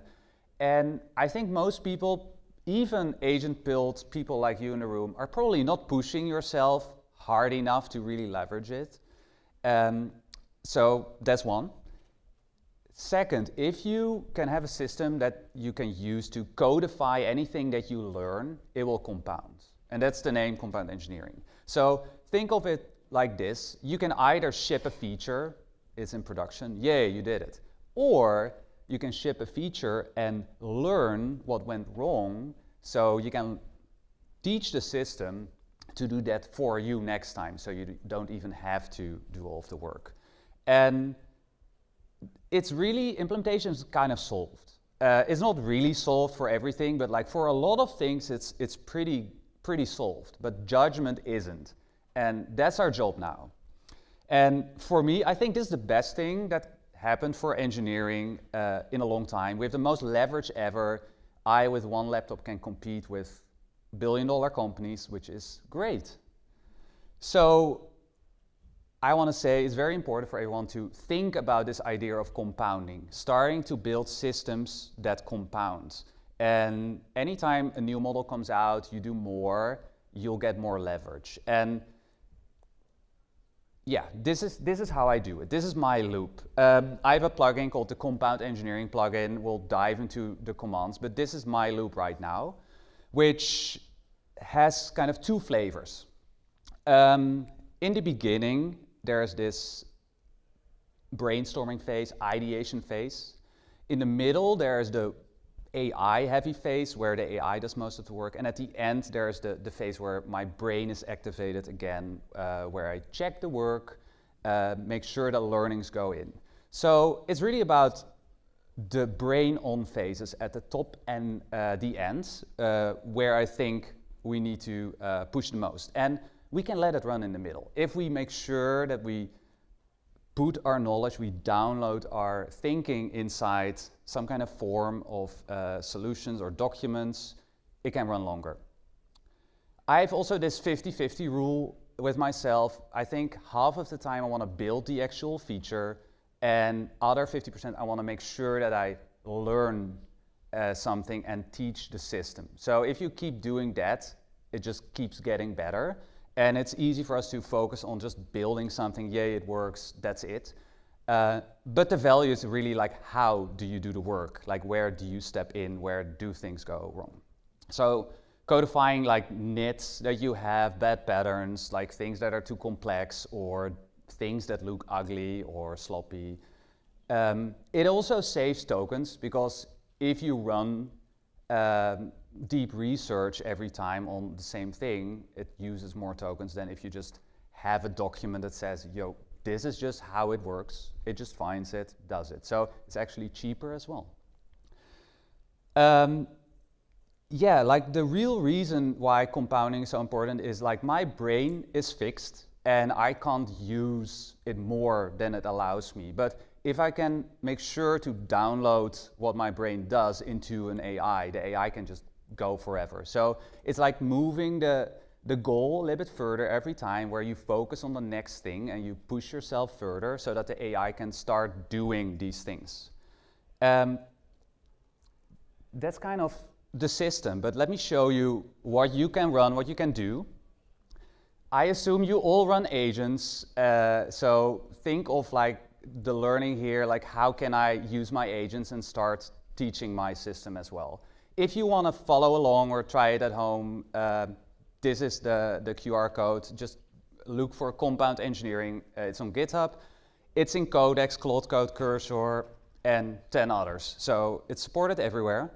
And I think most people, even agent-built people like you in the room, are probably not pushing yourself hard enough to really leverage it. So that's one. Second, if you can have a system that you can use to codify anything that you learn, it will compound. And that's the name compound engineering. So think of it like this. You can either ship a feature, it's in production, yay, you did it. Or you can ship a feature and learn what went wrong, so you can teach the system to do that for you next time, so you don't even have to do all of the work. And it's really, implementation is kind of solved. It's not really solved for everything, but like for a lot of things, it's pretty solved, but judgment isn't. And that's our job now. And for me, I think this is the best thing that happened for engineering in a long time. We have the most leverage ever. I, with one laptop, can compete with billion-dollar companies, which is great. So I want to say it's very important for everyone to think about this idea of compounding, starting to build systems that compound. And anytime a new model comes out, you do more, you'll get more leverage. And yeah, this is how I do it. This is my loop. I have a plugin called the Compound Engineering plugin. We'll dive into the commands, but this is my loop right now, which has kind of two flavors. In the beginning, there's this brainstorming phase, ideation phase. In the middle, there's the AI heavy phase where the AI does most of the work. And at the end, there's the phase where my brain is activated again, where I check the work, make sure that learnings go in. So it's really about the brain on phases at the top and the end, where I think we need to push the most. And we can let it run in the middle. If we make sure that we put our knowledge, we download our thinking inside some kind of form of solutions or documents, it can run longer. I have also this 50-50 rule with myself. I think half of the time I want to build the actual feature, and other 50% I want to make sure that I learn something and teach the system. So if you keep doing that, it just keeps getting better. And it's easy for us to focus on just building something, yay, it works, that's it. But the value is really like, how do you do the work? Like, where do you step in? Where do things go wrong? So codifying like nits that you have, bad patterns, like things that are too complex or things that look ugly or sloppy. It also saves tokens, because if you run deep research every time on the same thing, it uses more tokens than if you just have a document that says, yo, this is just how it works. It just finds it, does it. So it's actually cheaper as well. Yeah, like the real reason why compounding is so important is like my brain is fixed and I can't use it more than it allows me. But if I can make sure to download what my brain does into an AI, the AI can just go forever. So it's like moving the goal a little bit further every time, where you focus on the next thing and you push yourself further so that the AI can start doing these things. That's kind of the system, but let me show you what you can run, what you can do. I assume you all run agents, so think of like the learning here, like how can I use my agents and start teaching my system as well. If you want to follow along or try it at home, this is the QR code. Just look for Compound Engineering. It's on GitHub. It's in Codex, Cloud Code, Cursor, and 10 others. So it's supported everywhere.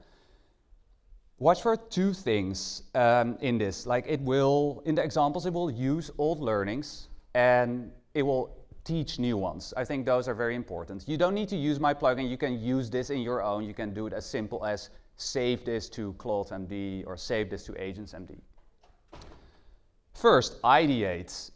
Watch for two things in this. Like it will, in the examples, it will use old learnings and it will teach new ones. I think those are very important. You don't need to use my plugin. You can use this in your own. You can do it as simple as save this to CloudMD or save this to AgentsMD. First, ideate.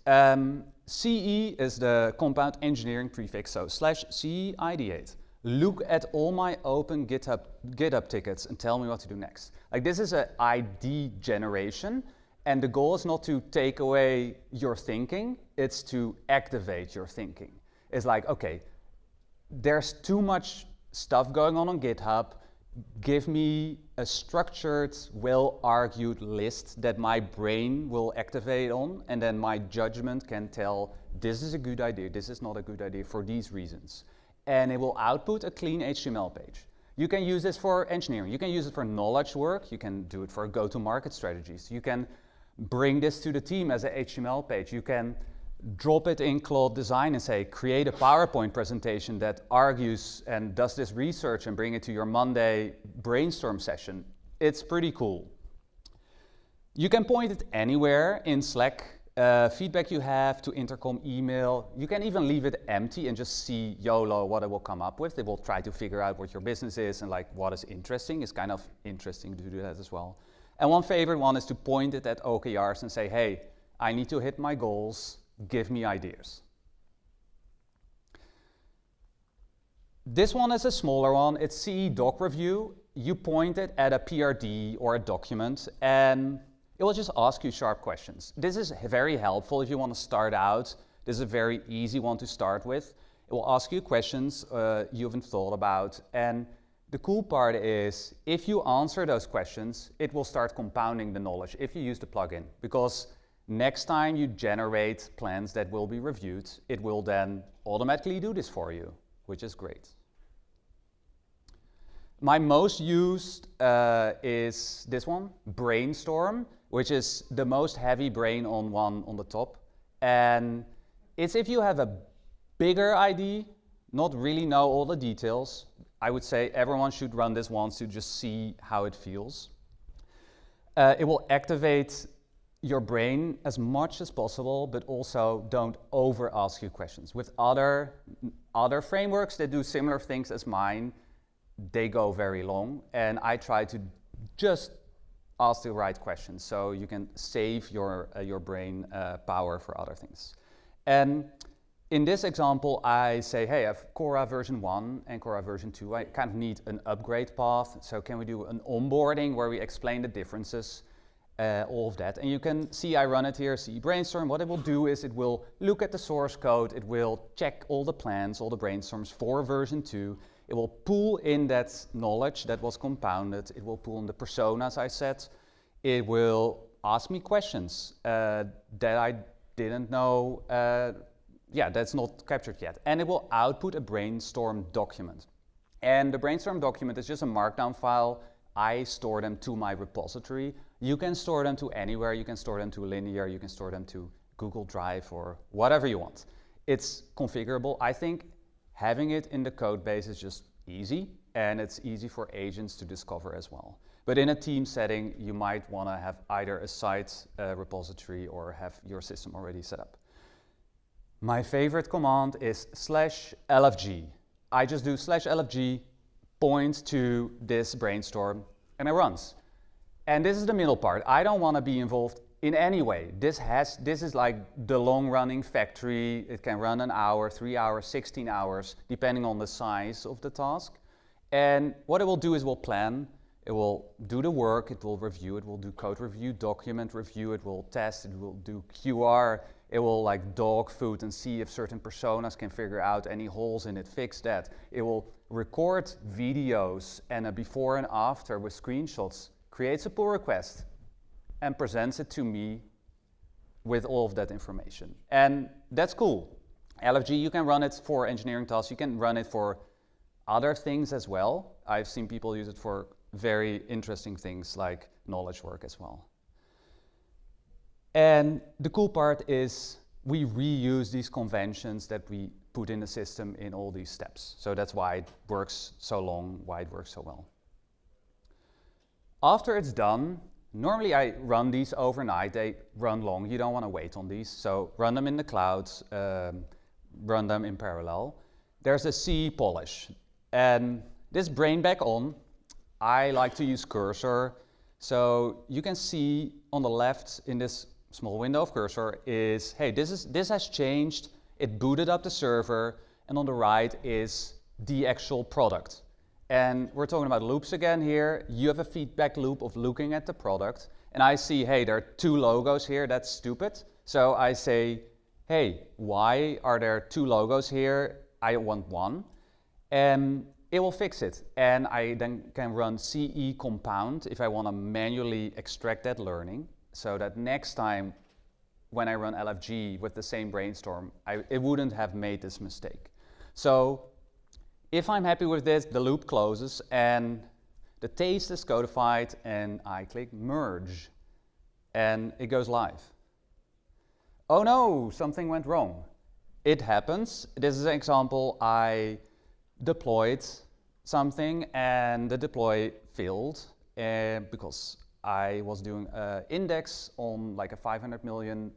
CE is the Compound Engineering prefix, so /CE ideate. Look at all my open GitHub tickets and tell me what to do next. Like this is an ID generation, and the goal is not to take away your thinking, it's to activate your thinking. It's like, okay, there's too much stuff going on GitHub. Give me a structured, well-argued list that my brain will activate on, and then my judgment can tell this is a good idea, this is not a good idea for these reasons. And it will output a clean HTML page. You can use this for engineering, you can use it for knowledge work, you can do it for go-to-market strategies, you can bring this to the team as an HTML page, you can drop it in Claude Design and say, create a PowerPoint presentation that argues and does this research and bring it to your Monday brainstorm session. It's pretty cool. You can point it anywhere in Slack, feedback you have to intercom, email. You can even leave it empty and just see YOLO what it will come up with. It will try to figure out what your business is and like what is interesting. It's kind of interesting to do that as well. And one favorite one is to point it at OKRs and say, hey, I need to hit my goals. Give me ideas. This one is a smaller one. It's CE doc review. You point it at a PRD or a document and it will just ask you sharp questions. This is very helpful if you want to start out. This is a very easy one to start with. It will ask you questions you haven't thought about. And the cool part is if you answer those questions, it will start compounding the knowledge if you use the plugin. Because next time you generate plans that will be reviewed, it will then automatically do this for you, which is great. My most used is this one, Brainstorm, which is the most heavy brain on the top. And it's if you have a bigger idea, not really know all the details. I would say everyone should run this once to just see how it feels. It will activate your brain as much as possible, but also don't over ask you questions. With other frameworks that do similar things as mine, they go very long, and I try to just ask the right questions so you can save your brain power for other things. And in this example, I say, hey, I have Cora version 1 and Cora version 2. I kind of need an upgrade path, so can we do an onboarding where we explain the differences? All of that. And you can see I run it here, CE Brainstorm. What it will do is it will look at the source code, it will check all the plans, all the brainstorms for version 2. It will pull in that knowledge that was compounded. It will pull in the personas I said. It will ask me questions that I didn't know, that's not captured yet. And it will output a brainstorm document. And the brainstorm document is just a markdown file. I store them to my repository. You can store them to anywhere. You can store them to Linear. You can store them to Google Drive or whatever you want. It's configurable. I think having it in the code base is just easy, and it's easy for agents to discover as well. But in a team setting, you might want to have either a site repository or have your system already set up. My favorite command is /lfg. I just do /lfg, point to this brainstorm, and it runs. And this is the middle part. I don't want to be involved in any way. This is like the long-running factory. It can run an hour, 3 hours, 16 hours, depending on the size of the task. And what it will do is it will plan, it will do the work, it will review, it will do code review, document review, it will test, it will do QR, it will like dog food and see if certain personas can figure out any holes in it, fix that. It will record videos and a before and after with screenshots creates a pull request, and presents it to me with all of that information. And that's cool. LFG, you can run it for engineering tasks. You can run it for other things as well. I've seen people use it for very interesting things like knowledge work as well. And the cool part is we reuse these conventions that we put in the system in all these steps. So that's why it works so long, why it works so well. After it's done, normally I run these overnight. They run long. You don't want to wait on these. So run them in the clouds, run them in parallel. There's a CE polish. And this brain back on, I like to use cursor. So you can see on the left in this small window of cursor is, hey, this has changed. It booted up the server. And on the right is the actual product. And we're talking about loops again here. You have a feedback loop of looking at the product. And I see, hey, there are 2 logos here. That's stupid. So I say, hey, why are there 2 logos here? I want 1. And it will fix it. And I then can run CE compound if I want to manually extract that learning, so that next time when I run LFG with the same brainstorm, it wouldn't have made this mistake. So if I'm happy with this, the loop closes and the taste is codified, and I click merge and it goes live. Oh no, something went wrong. It happens. This is an example. I deployed something and the deploy failed because I was doing an index on like a 500 million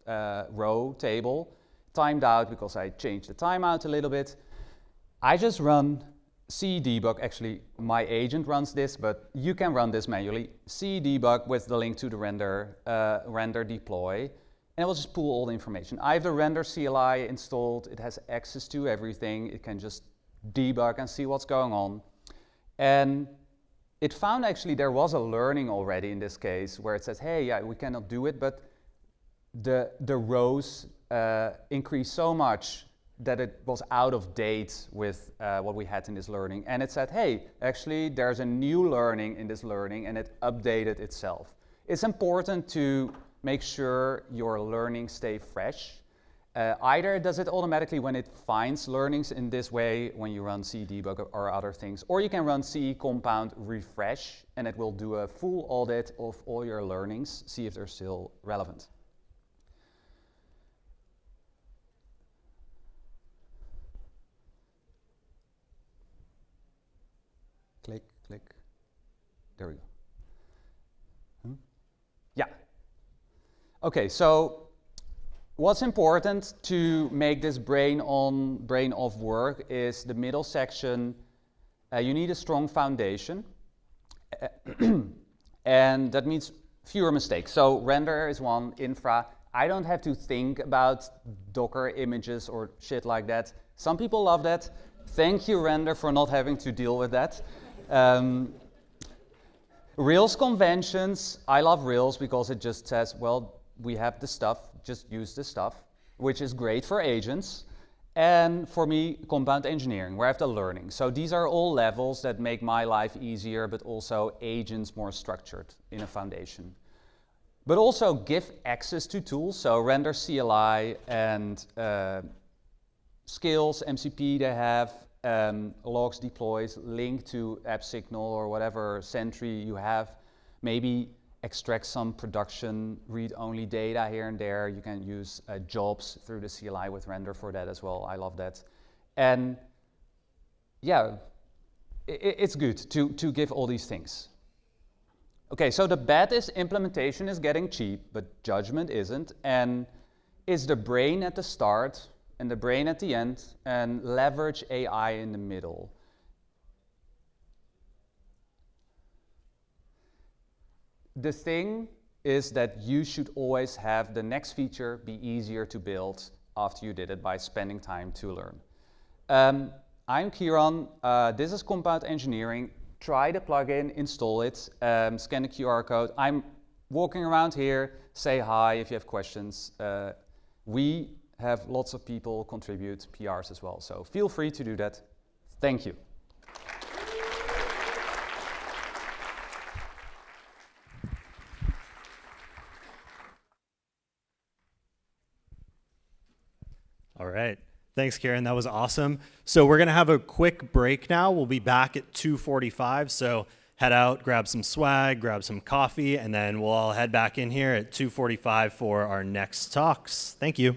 row table, timed out because I changed the timeout a little bit. I just run C debug. Actually, my agent runs this, but you can run this manually. C debug with the link to the render deploy, and it will just pull all the information. I have the render CLI installed. It has access to everything. It can just debug and see what's going on. And it found actually there was a learning already in this case where it says, hey, yeah, we cannot do it, but the rows increased so much that it was out of date with what we had in this learning. And it said, hey, actually there's a new learning in this learning, and it updated itself. It's important to make sure your learnings stay fresh. Either it does it automatically when it finds learnings in this way when you run C debug or other things, or you can run CE compound refresh, and it will do a full audit of all your learnings, see if they're still relevant. Click, click. There we go. Yeah. Okay, so what's important to make this brain on, brain off work is the middle section. You need a strong foundation. And that means fewer mistakes. So render is one, infra. I don't have to think about Docker images or shit like that. Some people love that. Thank you, render, for not having to deal with that. Rails conventions, I love Rails because it just says, well, we have the stuff, just use the stuff, which is great for agents. And for me, compound engineering, where I have the learning. So these are all levels that make my life easier, but also agents more structured in a foundation. But also give access to tools, so render CLI and skills, MCP they have, logs, deploys, link to AppSignal or whatever Sentry you have. Maybe extract some production read-only data here and there. You can use jobs through the CLI with render for that as well. I love that. And yeah, it's good to give all these things. Okay, so the bet is implementation is getting cheap, but judgment isn't. And it's the brain at the start and the brain at the end, and leverage AI in the middle. The thing is that you should always have the next feature be easier to build after you did it by spending time to learn. I'm Kieran. This is Compound Engineering. Try the plugin, install it, scan the QR code. I'm walking around here. Say hi if you have questions. We have lots of people contribute PRs as well, so feel free to do that. Thank you. All right. Thanks, Karen. That was awesome. So we're going to have a quick break now. We'll be back at 2:45. So head out, grab some swag, grab some coffee, and then we'll all head back in here at 2:45 for our next talks. Thank you.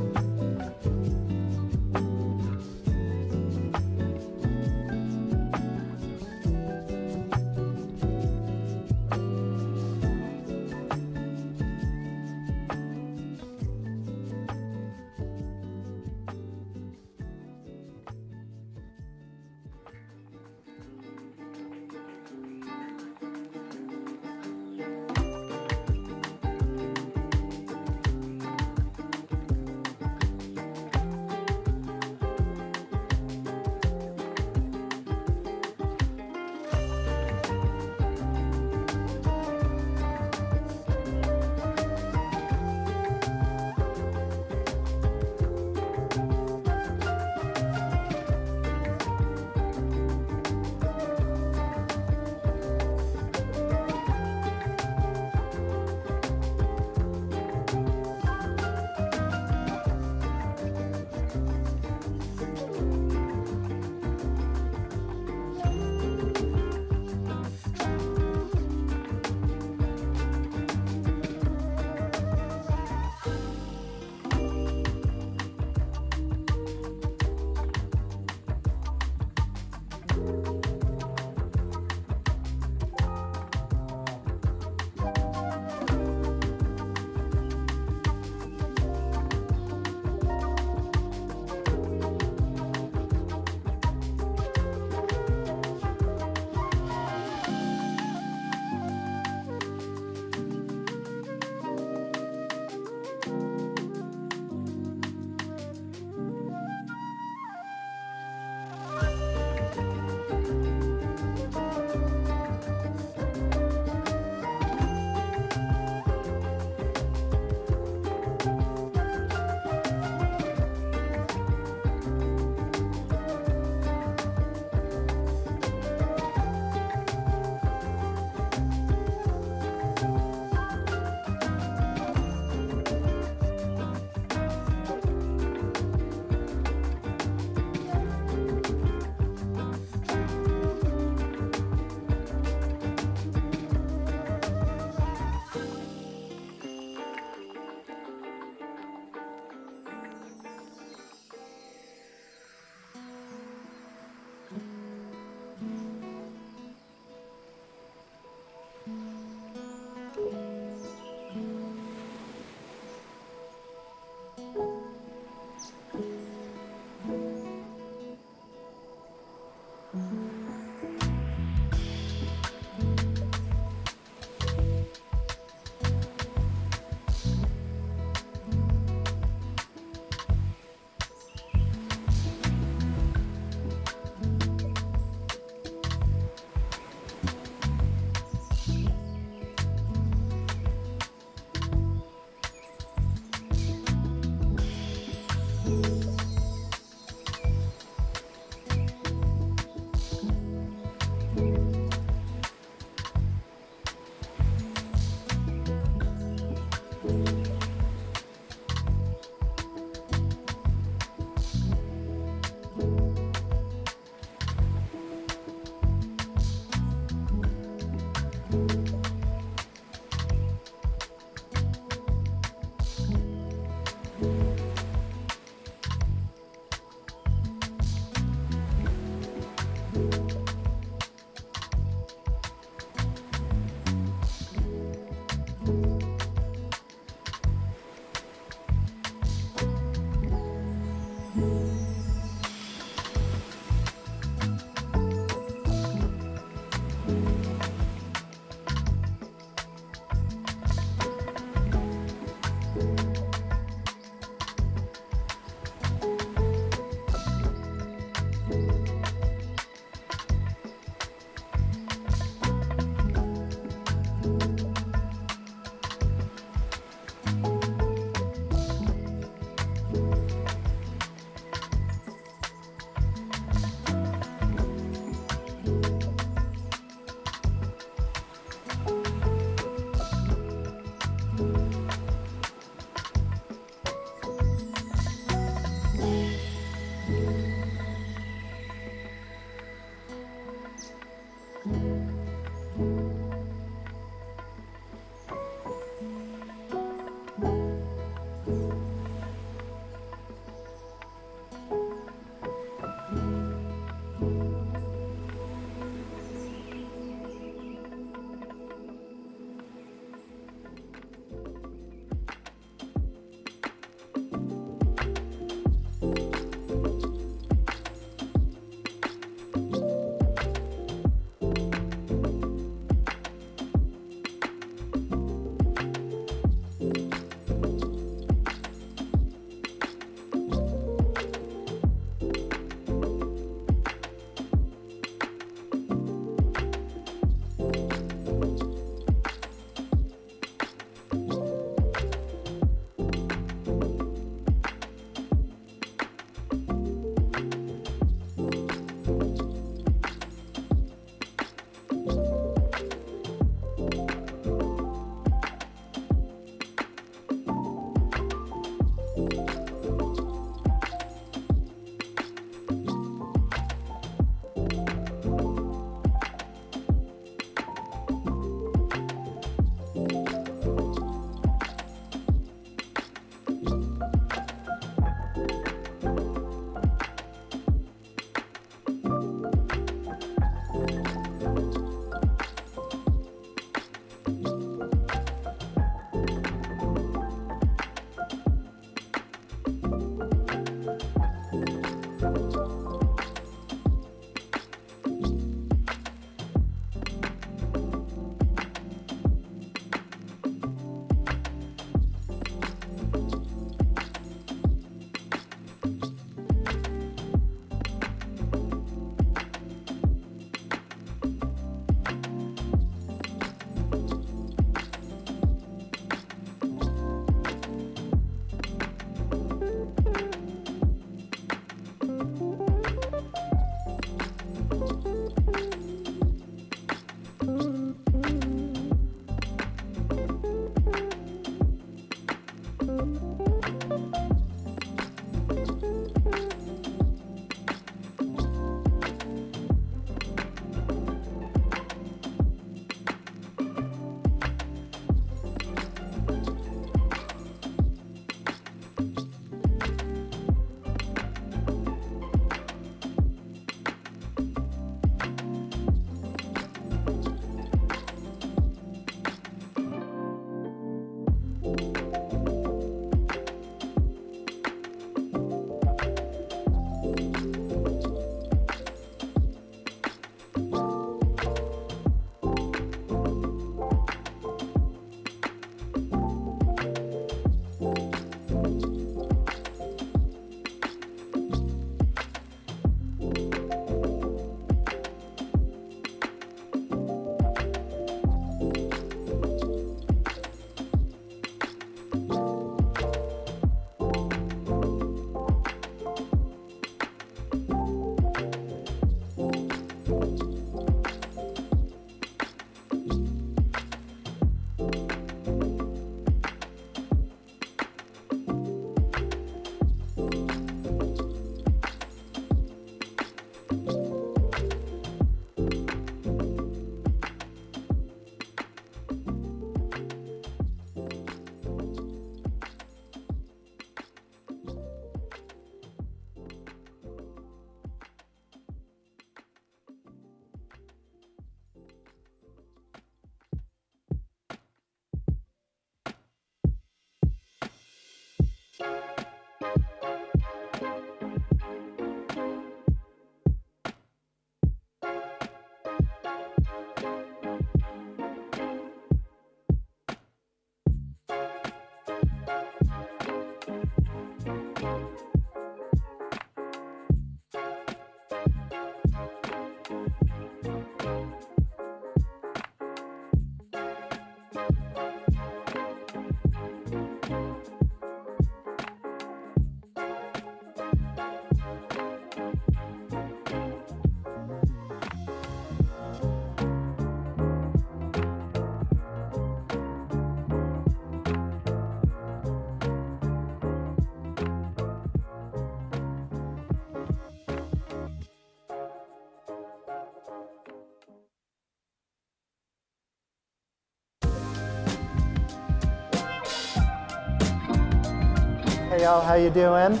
y'all. How you doing?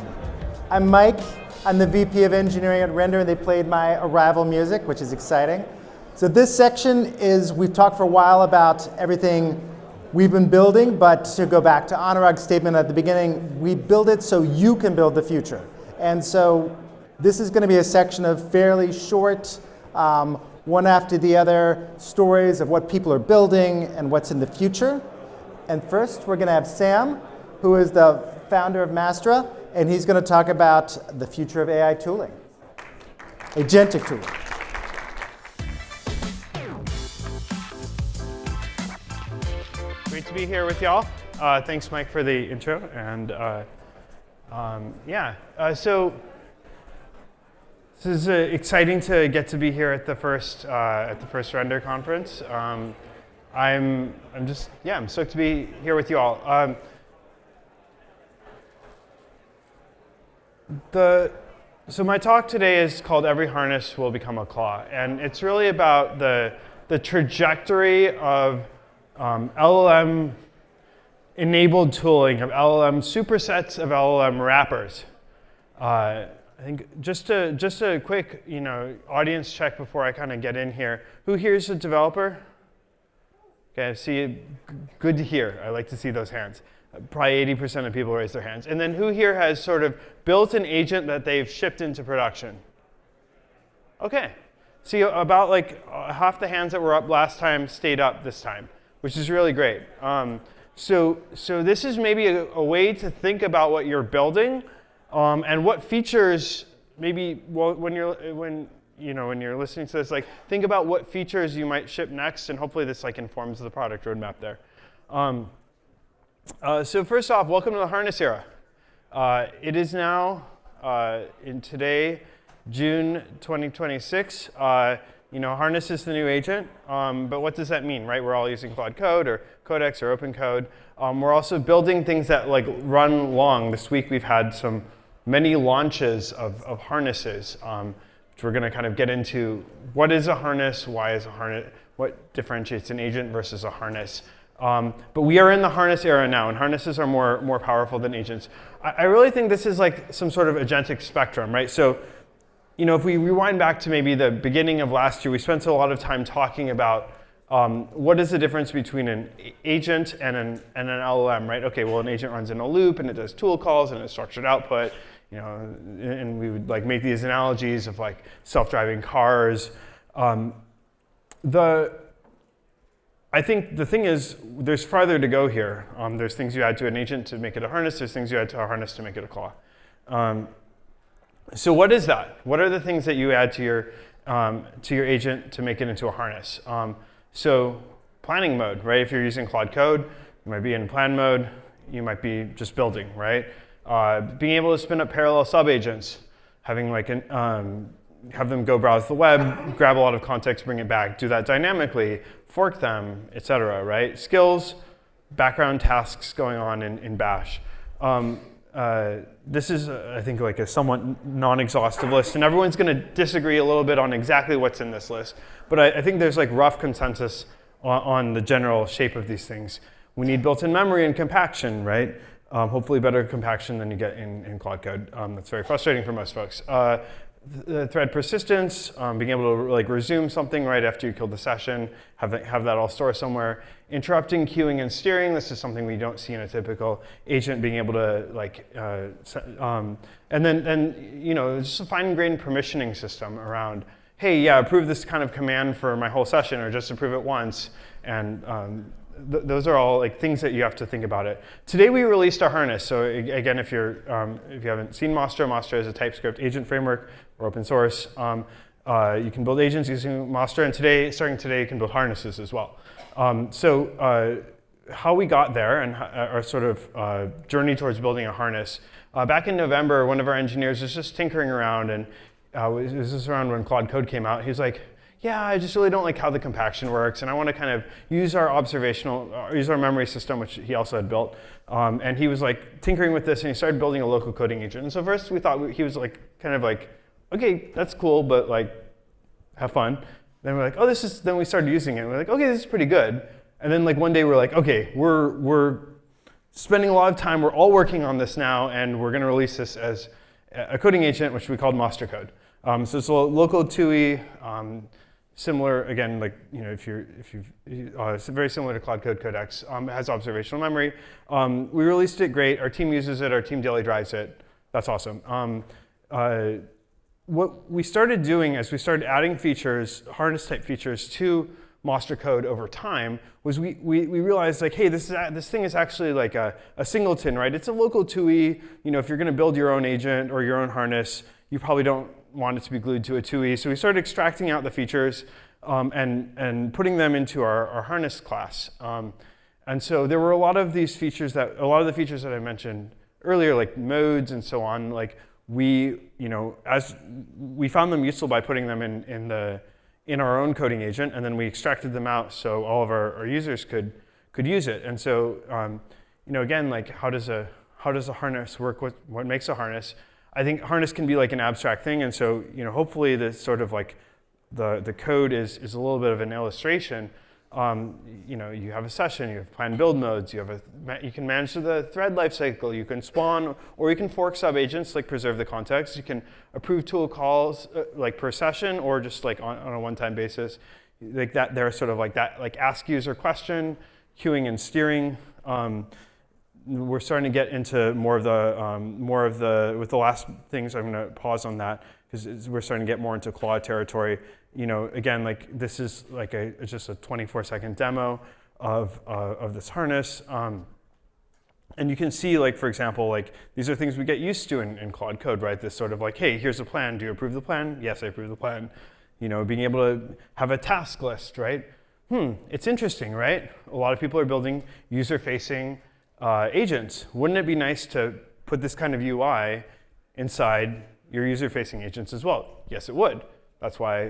I'm Mike. I'm the VP of Engineering at Render. They played my arrival music, which is exciting. So this section is, we've talked for a while about everything we've been building, but to go back to Anurag's statement at the beginning, we build it so you can build the future. And so this is going to be a section of fairly short, one after the other, stories of what people are building and what's in the future. And first, we're going to have Sam, who is the founder of Mastra, and he's going to talk about the future of AI tooling, agentic tooling. Great to be here with y'all. Thanks, Mike, for the intro. And so this is exciting to get to be here at the first Render conference. I'm stoked to be here with you all. So my talk today is called "Every Harness Will Become a Claw," and it's really about the trajectory of LLM-enabled tooling, of LLM supersets, of LLM wrappers. I think just a quick audience check before I kind of get in here. Who here is a developer? Okay, I see. Good to hear. I like to see those hands. Probably 80% of people raise their hands. And then who here has sort of built an agent that they've shipped into production? Okay. See, about like half the hands that were up last time stayed up this time, which is really great. So this is maybe a way to think about what you're building and what features maybe when you're listening to this, like think about what features you might ship next, and hopefully this like informs the product roadmap there. So first off, welcome to the harness era. It is now in today, June 2026. Harness is the new agent, but what does that mean, right? We're all using Cloud Code or Codex or Open Code. We're also building things that like run long. This week we've had many launches of harnesses, which we're going to kind of get into. What is a harness? Why is a harness? What differentiates an agent versus a harness? But we are in the harness era now, and harnesses are more powerful than agents. I really think this is like some sort of agentic spectrum, right? So, if we rewind back to maybe the beginning of last year, we spent a lot of time talking about what is the difference between an agent and an LLM, right? Okay, well, an agent runs in a loop, and it does tool calls, and it's structured output, and we would like make these analogies of like self-driving cars. I think the thing is, there's farther to go here. There's things you add to an agent to make it a harness. There's things you add to a harness to make it a claw. So what is that? What are the things that you add to your agent to make it into a harness? So planning mode, right? If you're using Cloud Code, you might be in plan mode. You might be just building, right? Being able to spin up parallel sub-agents, having like have them go browse the web, grab a lot of context, bring it back, do that dynamically, fork them, etc. Right? Skills, background tasks going on in Bash. This is, I think, like a somewhat non-exhaustive list, and everyone's going to disagree a little bit on exactly what's in this list. But I think there's like rough consensus on the general shape of these things. We need built-in memory and compaction, right? Hopefully better compaction than you get in Cloud Code. That's very frustrating for most folks. The thread persistence, being able to like resume something right after you kill the session, have that all store somewhere. Interrupting, queuing, and steering. This is something we don't see in a typical agent. Being able to like, and then just a fine-grained permissioning system around. Hey, yeah, approve this kind of command for my whole session, or just approve it once. And those are all like things that you have to think about it. Today we released our harness. So again, if you haven't seen Mastra is a TypeScript agent framework. We're open source. You can build agents using Mastra, and starting today, you can build harnesses as well. How we got there and our sort of journey towards building a harness. Back in November, one of our engineers was just tinkering around, and it was just around when Cloud Code came out. He was like, yeah, I just really don't like how the compaction works, and I want to kind of use our memory system, which he also had built. And he was like tinkering with this, and he started building a local coding agent. And so first we thought he was like kind of like, okay, that's cool, but like, have fun. Then we're like, oh, then we started using it. And we're like, okay, this is pretty good. And then like one day we're like, okay, we're spending a lot of time. We're all working on this now, and we're going to release this as a coding agent, which we called Master Code. So it's a local TUI, similar again, like it's very similar to Cloud Code Codex. It has observational memory. We released it, great. Our team uses it. Our team daily drives it. That's awesome. What we started doing as we started adding features, harness type features to Master Code over time was we realized like, hey, this thing is actually like a singleton, right? It's a local TUI. If you're going to build your own agent or your own harness, you probably don't want it to be glued to a TUI. So we started extracting out the features and putting them into our harness class. And so there were a lot of the features that I mentioned earlier, like modes and so on, like as we found them useful by putting them in our own coding agent, and then we extracted them out so all of our users could use it. And so, again, like how does a harness work? What makes a harness? I think harness can be like an abstract thing, and so hopefully the sort of like the code is a little bit of an illustration. You have a session, you have planned build modes, you can manage the thread lifecycle, you can spawn or you can fork sub-agents, like preserve the context. You can approve tool calls like per session or just like on a one-time basis. Like that, they're sort of like that, like ask user question, queuing and steering. We're starting to get into more of the with the last things. I'm going to pause on that because we're starting to get more into Claude territory. Again, like this is like just a 24-second demo of this harness. And you can see, like, for example, like these are things we get used to in Claude Code, right? This sort of like, hey, here's a plan. Do you approve the plan? Yes, I approve the plan. Being able to have a task list, right? It's interesting, right? A lot of people are building user-facing agents. Wouldn't it be nice to put this kind of UI inside your user-facing agents as well? Yes, it would. That's why,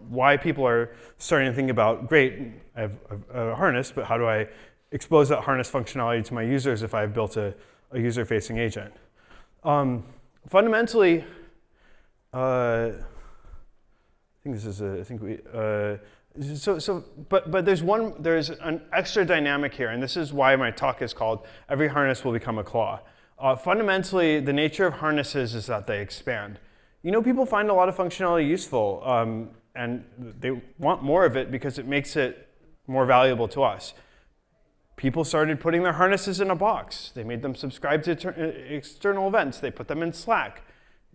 why people are starting to think about, great, I have a harness, but how do I expose that harness functionality to my users if I've built a user-facing agent? Fundamentally, but there's an extra dynamic here, and this is why my talk is called Every Harness Will Become a Claw. Fundamentally, the nature of harnesses is that they expand. People find a lot of functionality useful, and they want more of it because it makes it more valuable to us. People started putting their harnesses in a box. They made them subscribe to external events. They put them in Slack.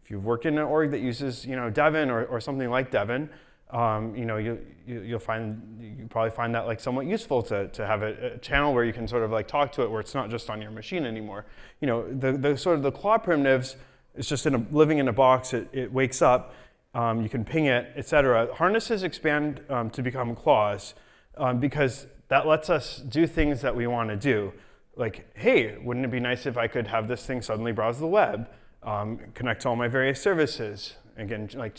If you work in an org that uses, Devin or something like Devin, you'll probably find that like somewhat useful to have a channel where you can sort of like talk to it, where it's not just on your machine anymore. The sort of the claw primitives is just living in a box. It wakes up. You can ping it, etc. Harnesses expand to become claws because that lets us do things that we want to do. Like, hey, wouldn't it be nice if I could have this thing suddenly browse the web, connect to all my various services? Again, like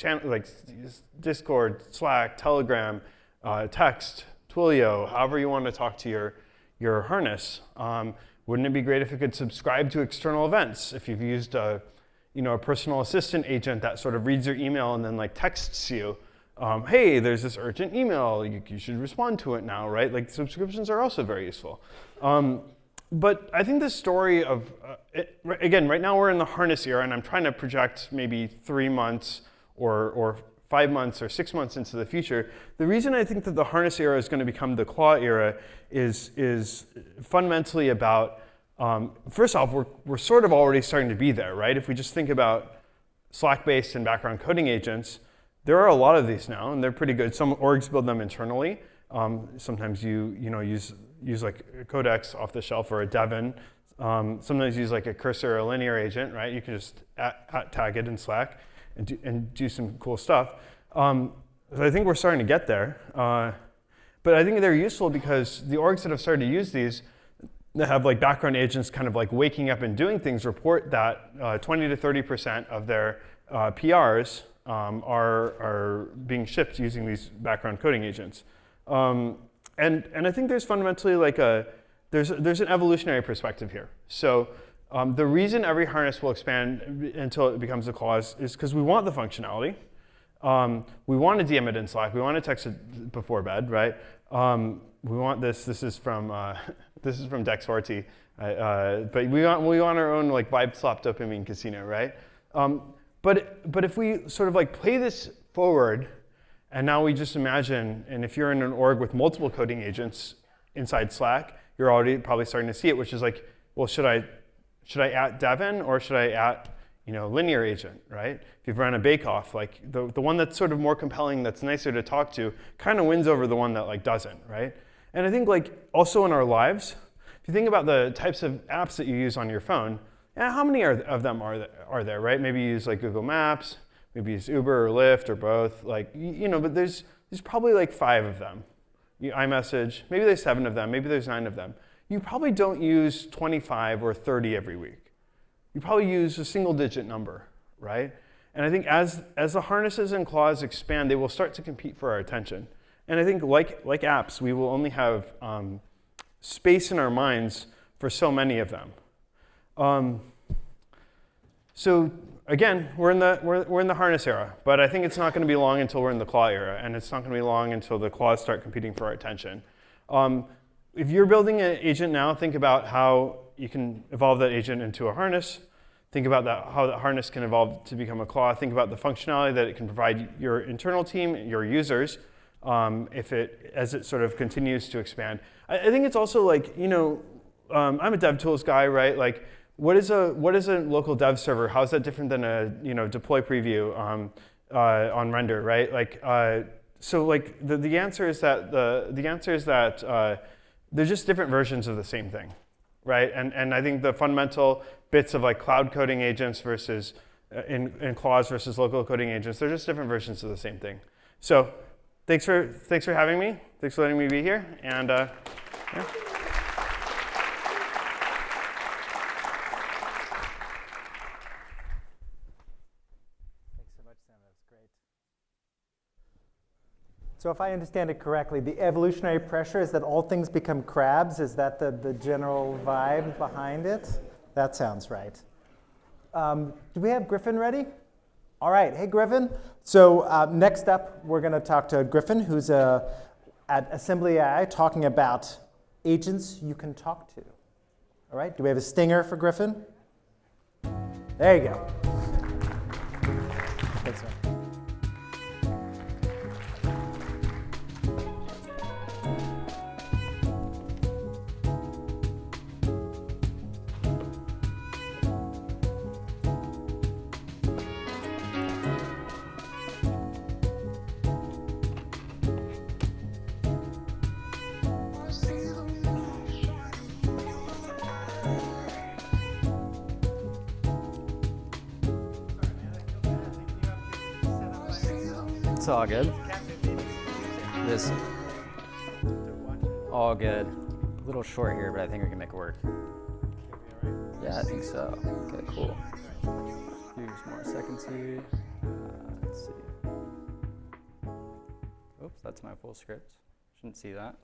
Discord, Slack, Telegram, text, Twilio, however you want to talk to your harness. Wouldn't it be great if it could subscribe to external events? If you've used a personal assistant agent that sort of reads your email and then like texts you, hey, there's this urgent email, you should respond to it now, right? Like subscriptions are also very useful. But I think the story of, again, right now we're in the harness era, and I'm trying to project maybe 3 months or 5 months or 6 months into the future. The reason I think that the harness era is going to become the claw era is fundamentally about, first off, we're sort of already starting to be there, right? If we just think about Slack-based and background coding agents, there are a lot of these now, and they're pretty good. Some orgs build them internally. Sometimes you use like Codex off the shelf or a Devin. Sometimes use like a cursor or a linear agent, right? You can just tag it in Slack and do some cool stuff. So I think we're starting to get there. But I think they're useful because the orgs that have started to use these that have like background agents kind of like waking up and doing things report that 20 to 30% of their PRs are being shipped using these background coding agents. And I think there's fundamentally like there's an evolutionary perspective here. So the reason every harness will expand until it becomes a clause is because we want the functionality. We want to DM it in Slack. We want to text it before bed, right? we want this. This is from this is from Dex Horty. But we want our own like vibe slop dopamine casino, right? But if we sort of like play this forward, and now we just imagine, and if you're in an org with multiple coding agents inside Slack, you're already probably starting to see it, which is like, well, should I at Devin or should I at linear agent, right? If you've run a bake-off, like the one that's sort of more compelling, that's nicer to talk to, kind of wins over the one that like doesn't, right? And I think like also in our lives, if you think about the types of apps that you use on your phone, how many of them are there, right? Maybe you use like Google Maps, maybe you use Uber or Lyft or both, like but there's probably like 5 of them. iMessage, maybe there's 7 of them, maybe there's 9 of them. You probably don't use 25 or 30 every week. You probably use a single-digit number, right? And I think as the harnesses and claws expand, they will start to compete for our attention. And I think like apps, we will only have space in our minds for so many of them. So again, we're in the harness era, but I think it's not going to be long until we're in the claw era, and it's not going to be long until the claws start competing for our attention. If you're building an agent now, think about how you can evolve that agent into a harness. Think about how that harness can evolve to become a claw. Think about the functionality that it can provide your internal team, your users, as it sort of continues to expand. I think it's also like, I'm a DevTools guy, right? Like, what is a local dev server? How is that different than a deploy preview on render, right? Like, so like the answer is that they're just different versions of the same thing, right? And I think the fundamental bits of like cloud coding agents versus in claws versus local coding agents, they're just different versions of the same thing. So thanks for having me. Thanks for letting me be here. And yeah. So if I understand it correctly, the evolutionary pressure is that all things become crabs? Is that the general vibe behind it? That sounds right. Do we have Griffin ready? All right. Hey, Griffin. So next up, we're going to talk to Griffin, who's at Assembly AI, talking about agents you can talk to. All right. Do we have a stinger for Griffin? There you go. Thanks, sir. It's all good. This all good. A little short here, but I think we can make it work. Yeah, I think so. Okay, cool. A few more seconds here. Let's see. Oops, that's my full script. Shouldn't see that.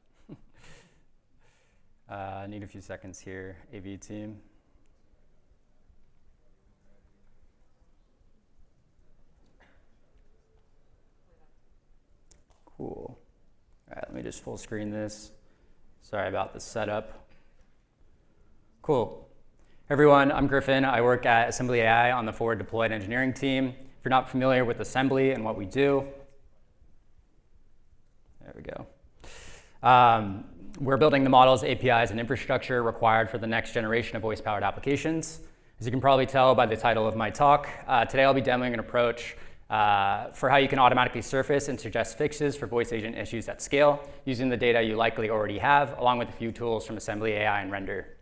I need a few seconds here, AV team. Cool. All right, let me just full screen this. Sorry about the setup. Cool. Hey everyone, I'm Griffin. I work at Assembly AI on the forward deployed engineering team. If you're not familiar with Assembly and what we do, there we go. We're building the models, APIs, and infrastructure required for the next generation of voice-powered applications. As you can probably tell by the title of my talk, today I'll be demoing an approach for how you can automatically surface and suggest fixes for voice agent issues at scale using the data you likely already have, along with a few tools from Assembly AI and Render.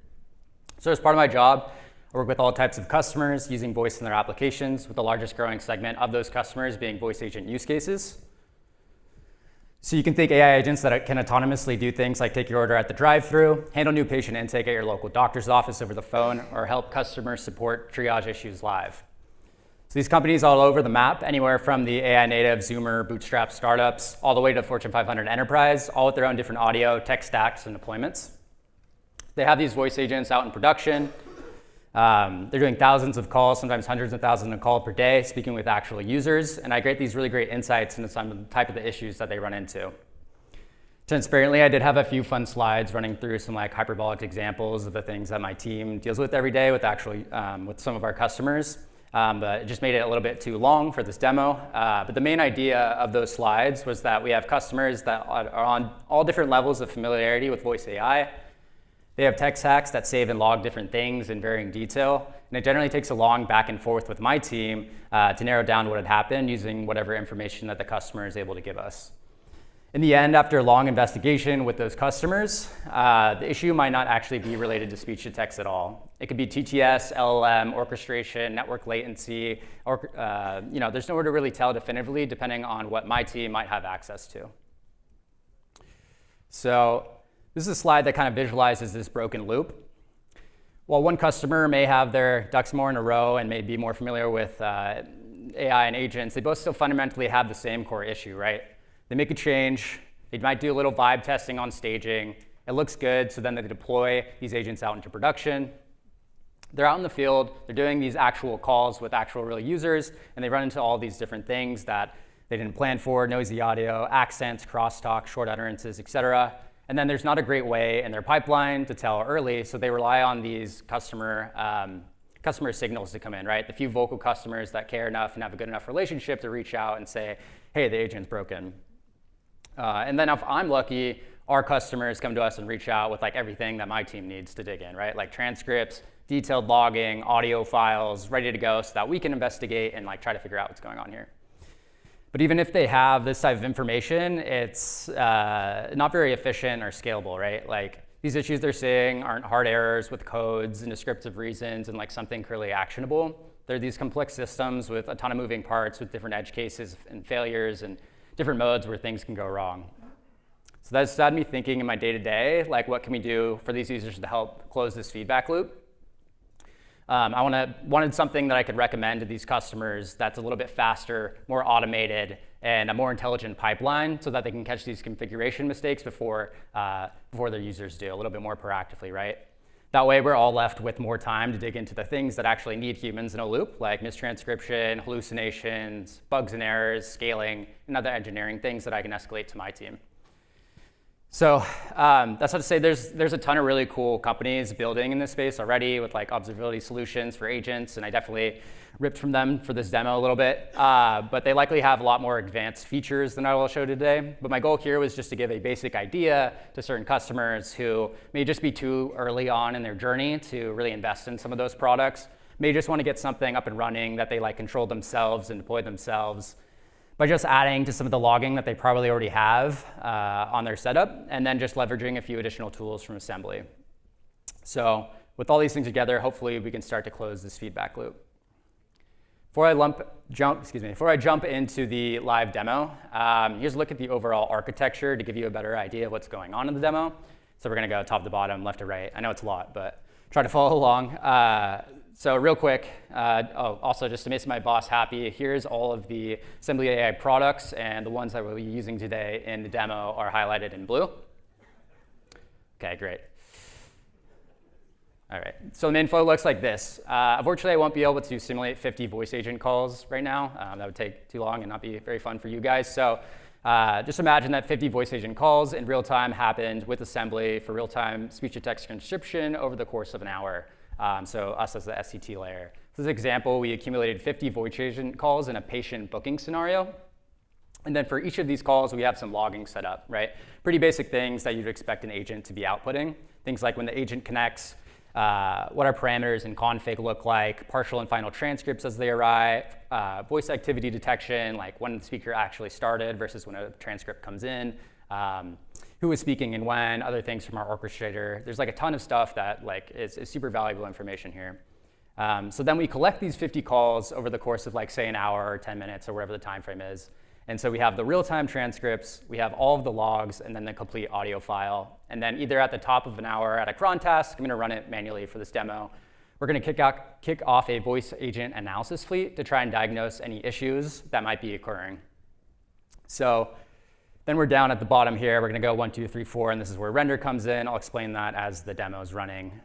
So as part of my job, I work with all types of customers using voice in their applications, with the largest growing segment of those customers being voice agent use cases. So you can think AI agents that can autonomously do things like take your order at the drive-thru, handle new patient intake at your local doctor's office over the phone, or help customer support triage issues live. So these companies all over the map, anywhere from the AI native Zoomer bootstrap startups, all the way to Fortune 500 enterprise, all with their own different audio, tech stacks, and deployments. They have these voice agents out in production. They're doing thousands of calls, sometimes hundreds of thousands of calls per day, speaking with actual users, and I get these really great insights into some of the type of the issues that they run into. Transparently, I did have a few fun slides running through some like hyperbolic examples of the things that my team deals with every day with actually with some of our customers. But it just made it a little bit too long for this demo. But the main idea of those slides was that we have customers that are on all different levels of familiarity with voice AI. They have tech stacks that save and log different things in varying detail. And it generally takes a long back and forth with my team to narrow down what had happened using whatever information that the customer is able to give us. In the end, after a long investigation with those customers, the issue might not actually be related to speech to text at all. It could be TTS, LLM, orchestration, network latency, or there's nowhere to really tell definitively depending on what my team might have access to. So this is a slide that kind of visualizes this broken loop. While one customer may have their ducks more in a row and may be more familiar with AI and agents, they both still fundamentally have the same core issue, right? They make a change, they might do a little vibe testing on staging, it looks good, so then they deploy these agents out into production. They're out in the field, they're doing these actual calls with actual real users, and they run into all these different things that they didn't plan for, noisy audio, accents, crosstalk, short utterances, etc. And then there's not a great way in their pipeline to tell early, so they rely on these customer signals to come in, right? The few vocal customers that care enough and have a good enough relationship to reach out and say, hey, the agent's broken. And then if I'm lucky, our customers come to us and reach out with like everything that my team needs to dig in, right? Like transcripts, detailed logging, audio files, ready to go so that we can investigate and like try to figure out what's going on here. But even if they have this type of information, it's not very efficient or scalable, right? Like these issues they're seeing aren't hard errors with codes and descriptive reasons and like something clearly actionable. They're these complex systems with a ton of moving parts with different edge cases and failures and different modes where things can go wrong. So that's had me thinking in my day-to-day, like what can we do for these users to help close this feedback loop? I wanted something that I could recommend to these customers that's a little bit faster, more automated, and a more intelligent pipeline so that they can catch these configuration mistakes before their users do, a little bit more proactively, right? That way we're all left with more time to dig into the things that actually need humans in a loop, like mistranscription, hallucinations, bugs and errors, scaling, and other engineering things that I can escalate to my team. So that's not to say there's a ton of really cool companies building in this space already with like observability solutions for agents, and I definitely ripped from them for this demo a little bit. But they likely have a lot more advanced features than I will show today. But my goal here was just to give a basic idea to certain customers who may just be too early on in their journey to really invest in some of those products, may just want to get something up and running that they like control themselves and deploy themselves by just adding to some of the logging that they probably already have on their setup, and then just leveraging a few additional tools from assembly. So with all these things together, hopefully we can start to close this feedback loop. Before I jump into the live demo, here's a look at the overall architecture to give you a better idea of what's going on in the demo. So we're going to go top to bottom, left to right. I know it's a lot, but try to follow along. So real quick, also just to make my boss happy, here's all of the Assembly AI products, and the ones that we'll be using today in the demo are highlighted in blue. Okay, great. All right, so the main flow looks like this. Unfortunately, I won't be able to simulate 50 voice agent calls right now. That would take too long and not be very fun for you guys. So just imagine that 50 voice agent calls in real time happened with assembly for real-time speech-to-text transcription over the course of an hour. So us as the SCT layer. For this example, we accumulated 50 voice agent calls in a patient booking scenario. And then for each of these calls, we have some logging set up, right? Pretty basic things that you'd expect an agent to be outputting. Things like when the agent connects, what our parameters and config look like, partial and final transcripts as they arrive, voice activity detection, like when the speaker actually started versus when a transcript comes in, who was speaking and when, other things from our orchestrator. There's like a ton of stuff that like is super valuable information here. So then we collect these 50 calls over the course of like say an hour or 10 minutes or whatever the time frame is. And so we have the real-time transcripts, we have all of the logs, and then the complete audio file. And then either at the top of an hour at a cron task, I'm going to run it manually for this demo. We're going to kick off a voice agent analysis fleet to try and diagnose any issues that might be occurring. So then we're down at the bottom here. We're going to go 1, 2, 3, 4, and this is where render comes in. I'll explain that as the demo is running.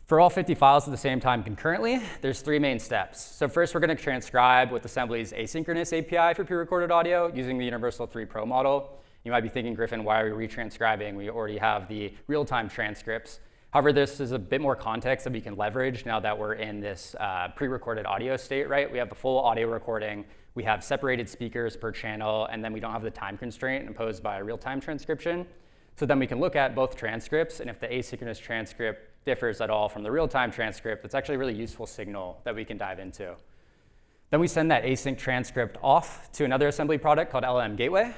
For all 50 files at the same time concurrently, there's 3 main steps. So first, we're going to transcribe with Assembly's asynchronous API for pre-recorded audio using the Universal 3 Pro model. You might be thinking, Griffin, why are we retranscribing? We already have the real-time transcripts. However, this is a bit more context that we can leverage now that we're in this pre-recorded audio state, right? We have the full audio recording, we have separated speakers per channel, and then we don't have the time constraint imposed by real-time transcription. So then we can look at both transcripts, and if the asynchronous transcript differs at all from the real-time transcript, it's actually a really useful signal that we can dive into. Then we send that async transcript off to another assembly product called LLM Gateway.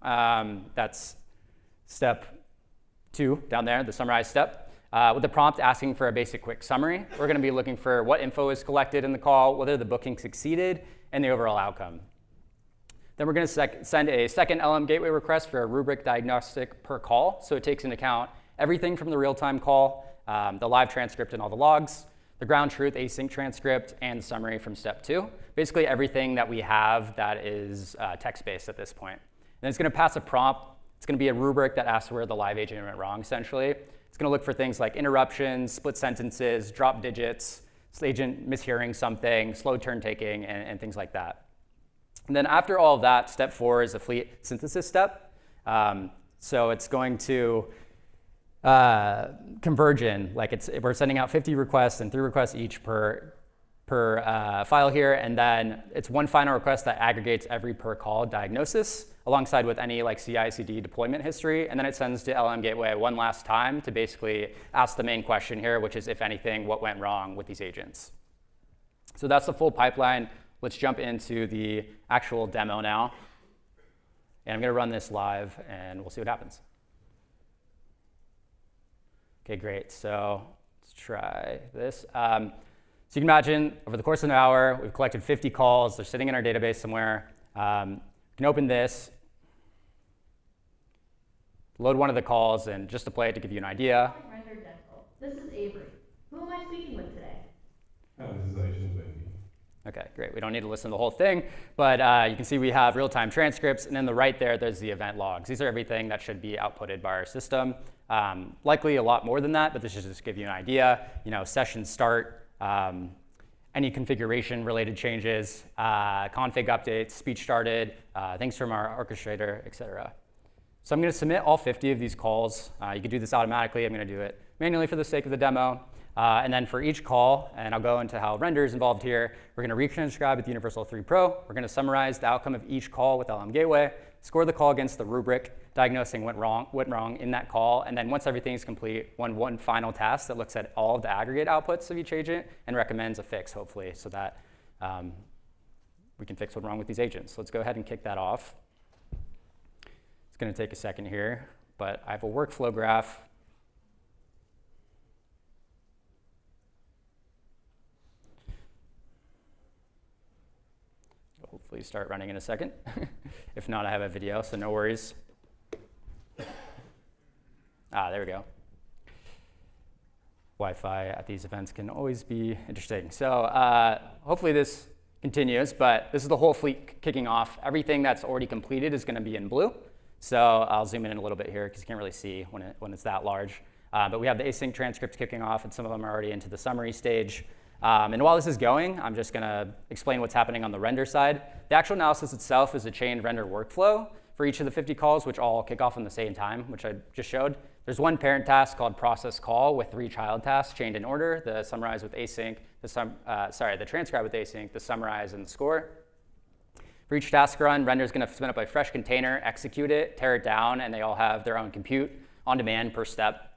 That's step 2 down there, the summarize step. With the prompt asking for a basic quick summary, we're going to be looking for what info is collected in the call, whether the booking succeeded, and the overall outcome. Then we're going to send a second LM Gateway request for a rubric diagnostic per call. So it takes into account everything from the real-time call, the live transcript and all the logs, the ground truth async transcript, and the summary from step 2. Basically everything that we have that is text-based at this point. And it's going to pass a prompt. It's going to be a rubric that asks where the live agent went wrong, essentially. It's going to look for things like interruptions, split sentences, drop digits, agent mishearing something, slow turn taking, and things like that. And then after all of that, step 4 is a fleet synthesis step. So it's going to conversion, like we're sending out 50 requests and 3 requests each per file here, and then it's one final request that aggregates every per call diagnosis alongside with any like CI/CD deployment history, and then it sends to LM Gateway one last time to basically ask the main question here, which is, if anything, what went wrong with these agents? So that's the full pipeline. Let's jump into the actual demo now. And I'm going to run this live, and we'll see what happens. OK, great. So let's try this. So you can imagine, over the course of an hour, we've collected 50 calls. They're sitting in our database somewhere. You can open this, load one of the calls, and just to play it to give you an idea. Render Dental. This is Avery. Who am I speaking with today? This is Aishan Bendy. OK, great. We don't need to listen to the whole thing. But you can see we have real-time transcripts. And then the right there's the event logs. These are everything that should be outputted by our system. Likely a lot more than that, but this should just give you an idea. Session start, any configuration-related changes, config updates, speech started, things from our orchestrator, et cetera. So I'm going to submit all 50 of these calls. You can do this automatically. I'm going to do it manually for the sake of the demo. And then for each call, and I'll go into how render is involved here, we're going to retranscribe with Universal 3 Pro. We're going to summarize the outcome of each call with LM Gateway, score the call against the rubric, diagnosing what went wrong in that call, and then once everything is complete, one final task that looks at all of the aggregate outputs of each agent and recommends a fix, hopefully, so that we can fix what's wrong with these agents. So let's go ahead and kick that off. It's going to take a second here, but I have a workflow graph. Hopefully start running in a second. If not, I have a video, so no worries. There we go. Wi-Fi at these events can always be interesting. So hopefully this continues, but this is the whole fleet kicking off. Everything that's already completed is going to be in blue. So I'll zoom in a little bit here because you can't really see when it's that large. But we have the async transcripts kicking off, and some of them are already into the summary stage. And while this is going, I'm just going to explain what's happening on the render side. The actual analysis itself is a chained render workflow for each of the 50 calls, which all kick off on the same time, which I just showed. There's one parent task called process call with 3 child tasks chained in order: the summarize with async, the transcribe with async, the summarize, and the score. For each task run, render is going to spin up a fresh container, execute it, tear it down, and they all have their own compute on demand per step.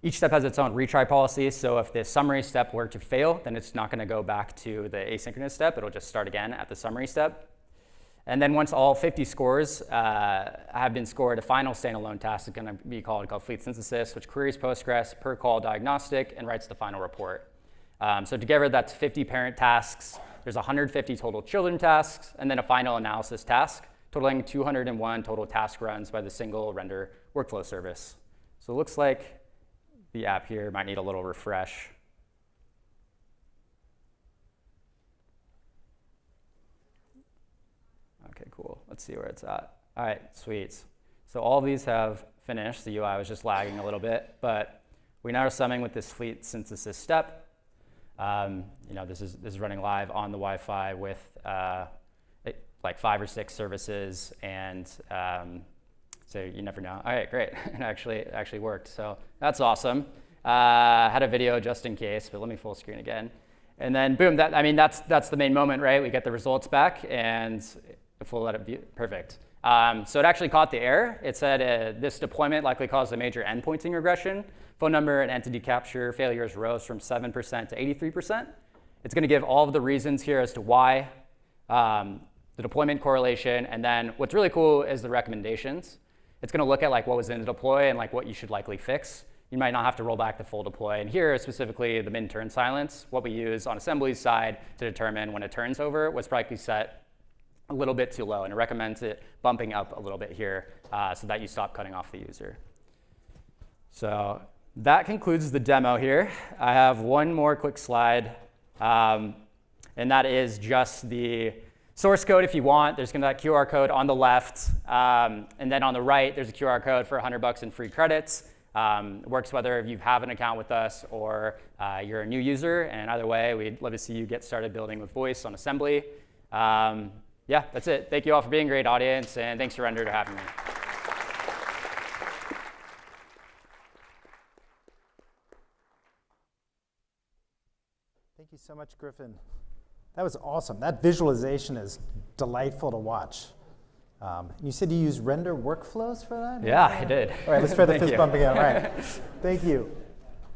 Each step has its own retry policy, so if the summary step were to fail, then it's not going to go back to the asynchronous step. It'll just start again at the summary step. And then once all 50 scores have been scored, a final standalone task is going to be called fleet synthesis, which queries Postgres per call diagnostic and writes the final report. So together, that's 50 parent tasks. There's 150 total children tasks, and then a final analysis task, totaling 201 total task runs by the single render workflow service. So it looks like the app here might need a little refresh. OK, cool. Let's see where it's at. All right, sweet. So all of these have finished. The UI was just lagging a little bit, but we now are summing with this fleet synthesis step. This is running live on the Wi-Fi with like 5 or 6 services, and so you never know. All right, great. It actually worked. So that's awesome. Had a video just in case, but let me full screen again. And then boom, that's the main moment, right? We get the results back, and if we'll let it view, perfect. So it actually caught the error. It said this deployment likely caused a major endpointing regression. Phone number and entity capture failures rose from 7% to 83%. It's going to give all of the reasons here as to why, the deployment correlation, and then what's really cool is the recommendations. It's going to look at like what was in the deploy and like what you should likely fix. You might not have to roll back the full deploy. And here, specifically, the min turn silence, what we use on assembly's side to determine when a turn's over was probably set a little bit too low, and it recommends it bumping up a little bit here so that you stop cutting off the user. So that concludes the demo here. I have one more quick slide, and that is just the source code if you want. There's going to be that QR code on the left, and then on the right, there's a QR code for $100 in free credits. It works whether you have an account with us or you're a new user, and either way, we'd love to see you get started building with voice on assembly. Yeah, that's it. Thank you all for being a great audience, and thanks to Render for having me. Thank you so much, Griffin. That was awesome. That visualization is delightful to watch. You said you used render workflows for that? Yeah, I did. All right, let's try the fist bump again. All right, thank you.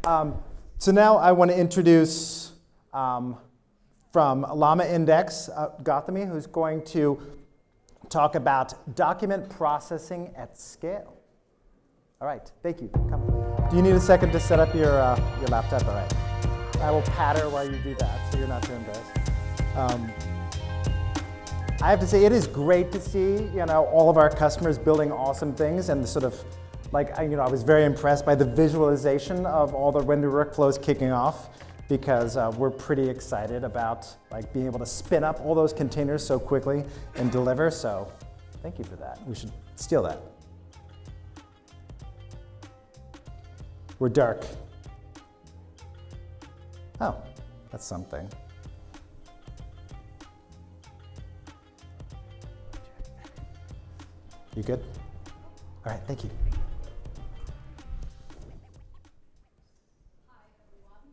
So now I want to introduce from Llama Index, Gauthami, who's going to talk about document processing at scale. All right, thank you. Come. Do you need a second to set up your laptop? All right. I will patter while you do that, so you're not too embarrassed. I have to say, it is great to see, all of our customers building awesome things, and the sort of, I was very impressed by the visualization of all the render workflows kicking off, because we're pretty excited about being able to spin up all those containers so quickly and deliver. So, thank you for that. We should steal that. We're dark. Oh, that's something. You good? All right, thank you. Hi, everyone.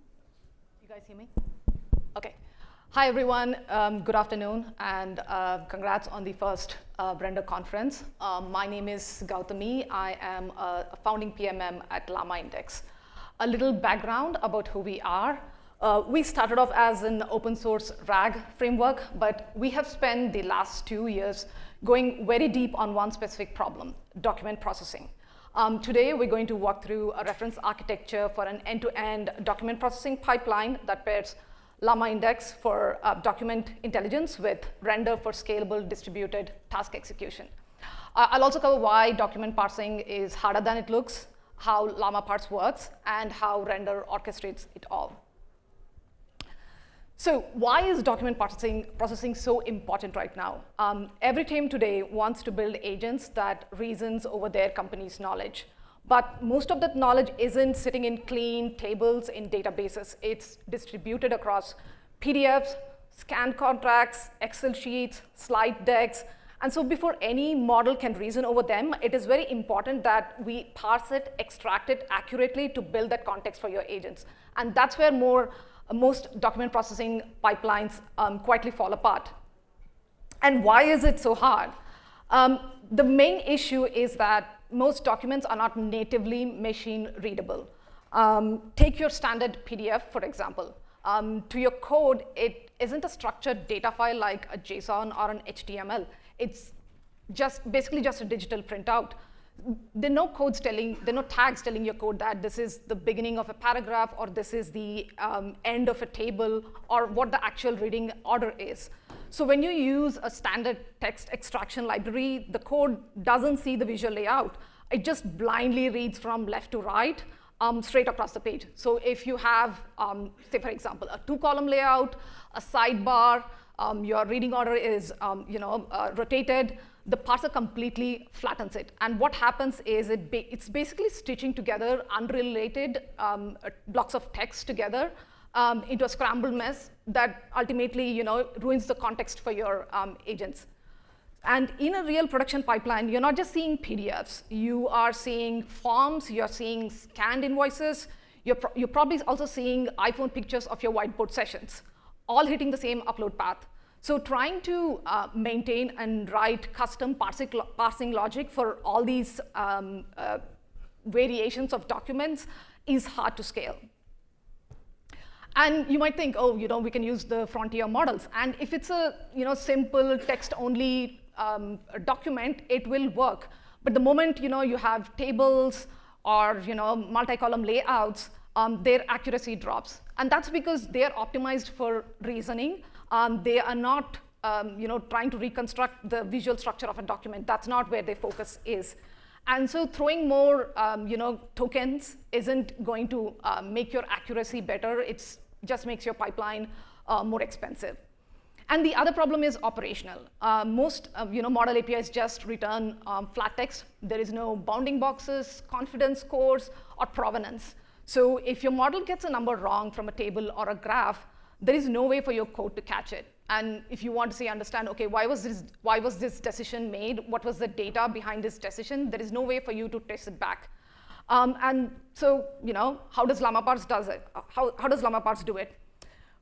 You guys hear me? OK. Hi, everyone. Good afternoon, and congrats on the first Render conference. My name is Gauthami. I am a founding PMM at Llama Index. A little background about who we are. We started off as an open source RAG framework, but we have spent the last 2 years going very deep on one specific problem, document processing. Today, we're going to walk through a reference architecture for an end-to-end document processing pipeline that pairs Llama Index for document intelligence with Render for scalable distributed task execution. I'll also cover why document parsing is harder than it looks, how Llama Parse works, and how Render orchestrates it all. So why is document processing so important right now? Every team today wants to build agents that reasons over their company's knowledge. But most of that knowledge isn't sitting in clean tables in databases. It's distributed across PDFs, scanned contracts, Excel sheets, slide decks. And so before any model can reason over them, it is very important that we parse it, extract it accurately to build that context for your agents. And that's where most document processing pipelines quietly fall apart. And why is it so hard? The main issue is that most documents are not natively machine readable. Take your standard PDF, for example. To your code, it isn't a structured data file like a JSON or an HTML. It's basically just a digital printout. There are no tags telling your code that this is the beginning of a paragraph, or this is the end of a table, or what the actual reading order is. So when you use a standard text extraction library, the code doesn't see the visual layout. It just blindly reads from left to right, straight across the page. So if you have, say for example, a 2-column layout, a sidebar, your reading order is rotated, the parser completely flattens it. And what happens is it's basically stitching together unrelated blocks of text together into a scrambled mess that ultimately ruins the context for your agents. And in a real production pipeline, you're not just seeing PDFs. You are seeing forms, you're seeing scanned invoices, you're probably also seeing iPhone pictures of your whiteboard sessions, all hitting the same upload path. So trying to maintain and write custom parsing logic for all these variations of documents is hard to scale. And you might think, oh, we can use the frontier models. And if it's a simple text-only document, it will work. But the moment you have tables or multi-column layouts, their accuracy drops. And that's because they are optimized for reasoning. They are not trying to reconstruct the visual structure of a document. That's not where their focus is. And so throwing more tokens isn't going to make your accuracy better. It just makes your pipeline more expensive. And the other problem is operational. Most model APIs just return flat text. There is no bounding boxes, confidence scores, or provenance. So if your model gets a number wrong from a table or a graph, there is no way for your code to catch it. And if you want to understand, okay, why was this decision made? What was the data behind this decision? There is no way for you to trace it back. And so, how does LlamaParse does it? How does LlamaParse do it?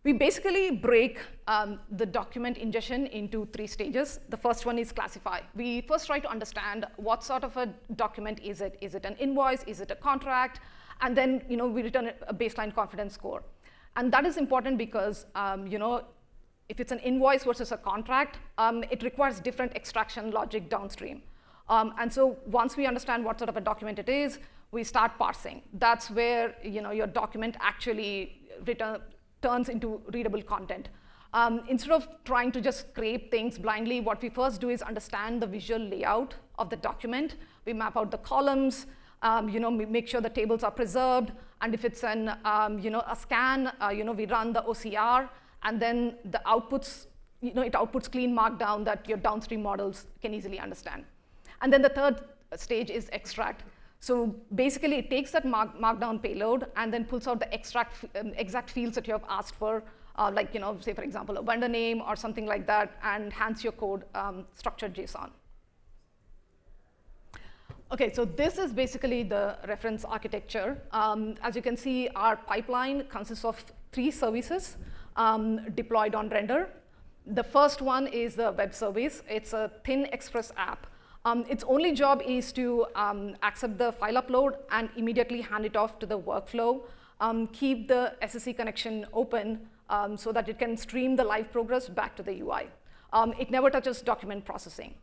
We basically break the document ingestion into 3 stages. The first one is classify. We first try to understand what sort of a document is it. Is it an invoice? Is it a contract? And then we return a baseline confidence score. And that is important because if it's an invoice versus a contract, it requires different extraction logic downstream. And so once we understand what sort of a document it is, we start parsing. That's where your document actually turns into readable content. Instead of trying to just scrape things blindly, what we first do is understand the visual layout of the document. We map out the columns, we make sure the tables are preserved, and if it's an a scan, we run the OCR, and then the outputs, it outputs clean markdown that your downstream models can easily understand. And then the third stage is extract. So basically, it takes that markdown payload and then pulls out the exact fields that you have asked for, like say for example a vendor name or something like that, and hands your code structured JSON. Okay, so this is basically the reference architecture. As you can see, our pipeline consists of 3 services deployed on render. The first one is the web service. It's a thin express app. Its only job is to accept the file upload and immediately hand it off to the workflow, keep the SSE connection open so that it can stream the live progress back to the UI. It never touches document processing.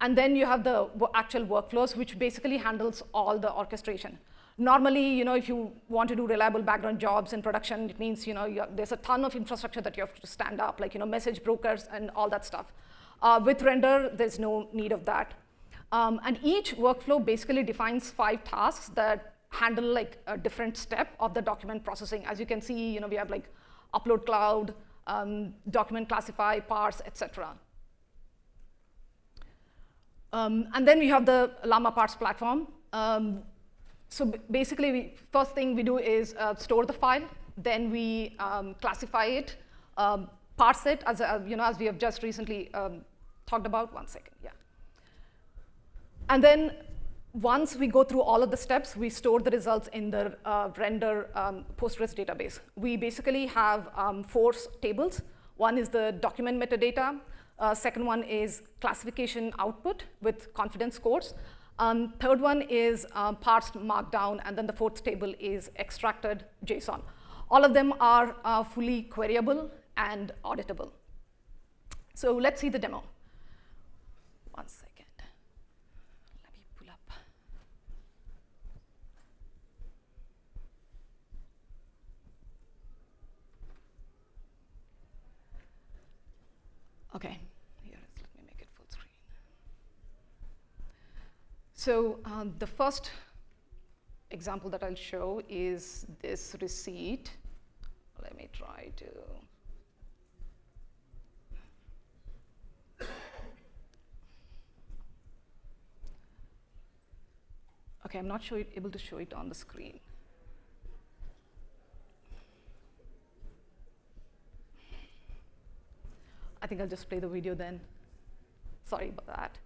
And then you have the actual workflows, which basically handles all the orchestration. Normally, if you want to do reliable background jobs in production, it means there's a ton of infrastructure that you have to stand up, like message brokers and all that stuff. With render, there's no need of that. And each workflow basically defines 5 tasks that handle like a different step of the document processing. As you can see, we have like upload cloud, document classify, parse, etc. And then we have the LlamaParse platform. So basically, first thing we do is store the file. Then we classify it, parse it, as we have just recently talked about. 1 second, yeah. And then once we go through all of the steps, we store the results in the render Postgres database. We basically have 4 tables. One is the document metadata. Second one is classification output with confidence scores. Third one is parsed markdown, and then the 4th table is extracted JSON. All of them are fully queryable and auditable. So let's see the demo. 1 second. Let me pull up. Okay, here, let me make it full screen. So the first example that I'll show is this receipt. Let me try to. Okay, I'm not able to show it on the screen. I think I'll just play the video then. Sorry about that.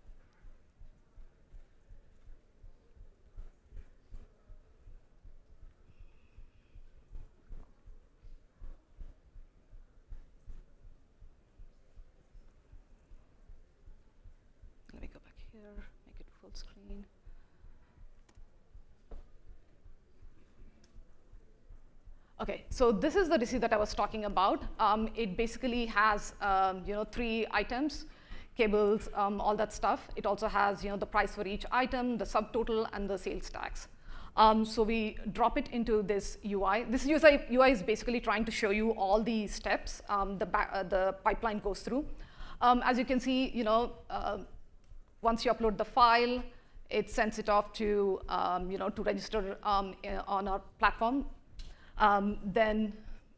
Let me go back here, make it full screen. Okay, so this is the receipt that I was talking about. It basically has 3 items, cables, all that stuff. It also has the price for each item, the subtotal, and the sales tax. So we drop it into this UI. This UI is basically trying to show you all the steps the pipeline goes through. As you can see, once you upload the file, it sends it off to to register on our platform. Then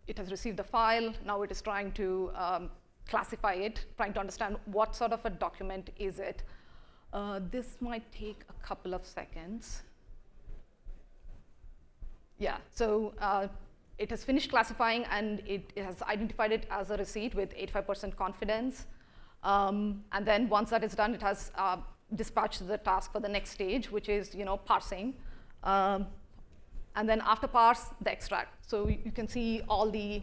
it has received the file. Now it is trying to classify it, trying to understand what sort of a document is it. This might take a couple of seconds. Yeah, so it has finished classifying, and it has identified it as a receipt with 85% confidence. And then once that is done, it has dispatched the task for the next stage, which is parsing. And then after parse, the extract. So you can see all the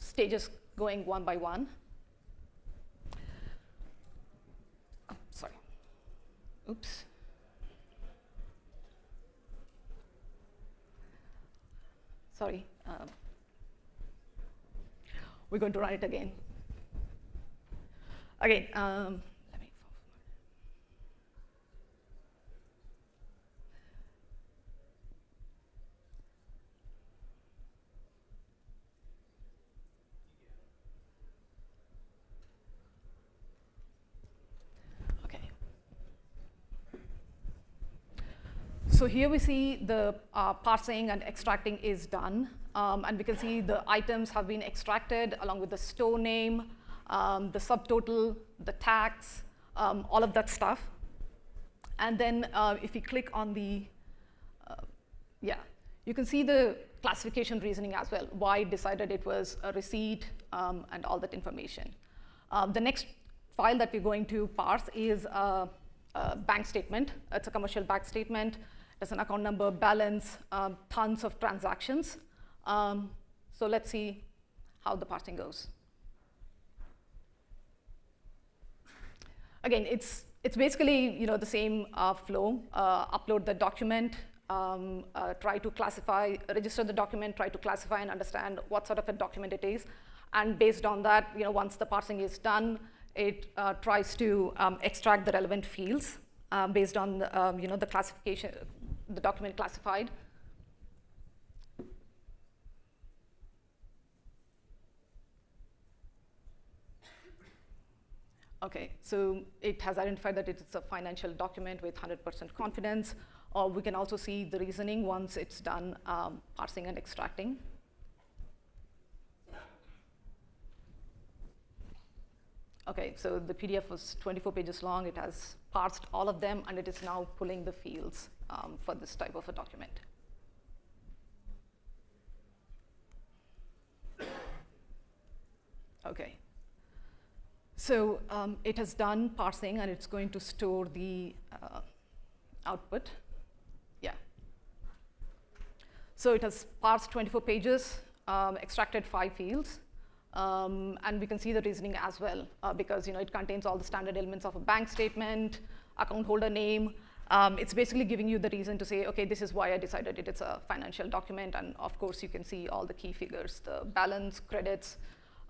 stages going one by one. Oh, sorry. Oops. Sorry. We're going to run it again. Again, let me. So here we see the parsing and extracting is done. And we can see the items have been extracted along with the store name, the subtotal, the tax, all of that stuff. And then if you click on the, you can see the classification reasoning as well, why it decided it was a receipt and all that information. The next file that we're going to parse is a bank statement. It's a commercial bank statement. There's an account number, balance, tons of transactions. So let's see how the parsing goes. Again, it's basically the same flow. Upload the document, try to classify, register the document, try to classify and understand what sort of a document it is. And based on that, once the parsing is done, it tries to extract the relevant fields based on the classification, the document classified. Okay, so it has identified that it's a financial document with 100% confidence. Or we can also see the reasoning once it's done parsing and extracting. Okay, so the PDF was 24 pages long. It has parsed all of them, and it is now pulling the fields for this type of a document. Okay. So it has done parsing, and it's going to store the output. Yeah. So it has parsed 24 pages, extracted 5 fields. And we can see the reasoning as well, because it contains all the standard elements of a bank statement, account holder name. It's basically giving you the reason to say, okay, this is why I decided it's a financial document. And of course, you can see all the key figures, the balance, credits,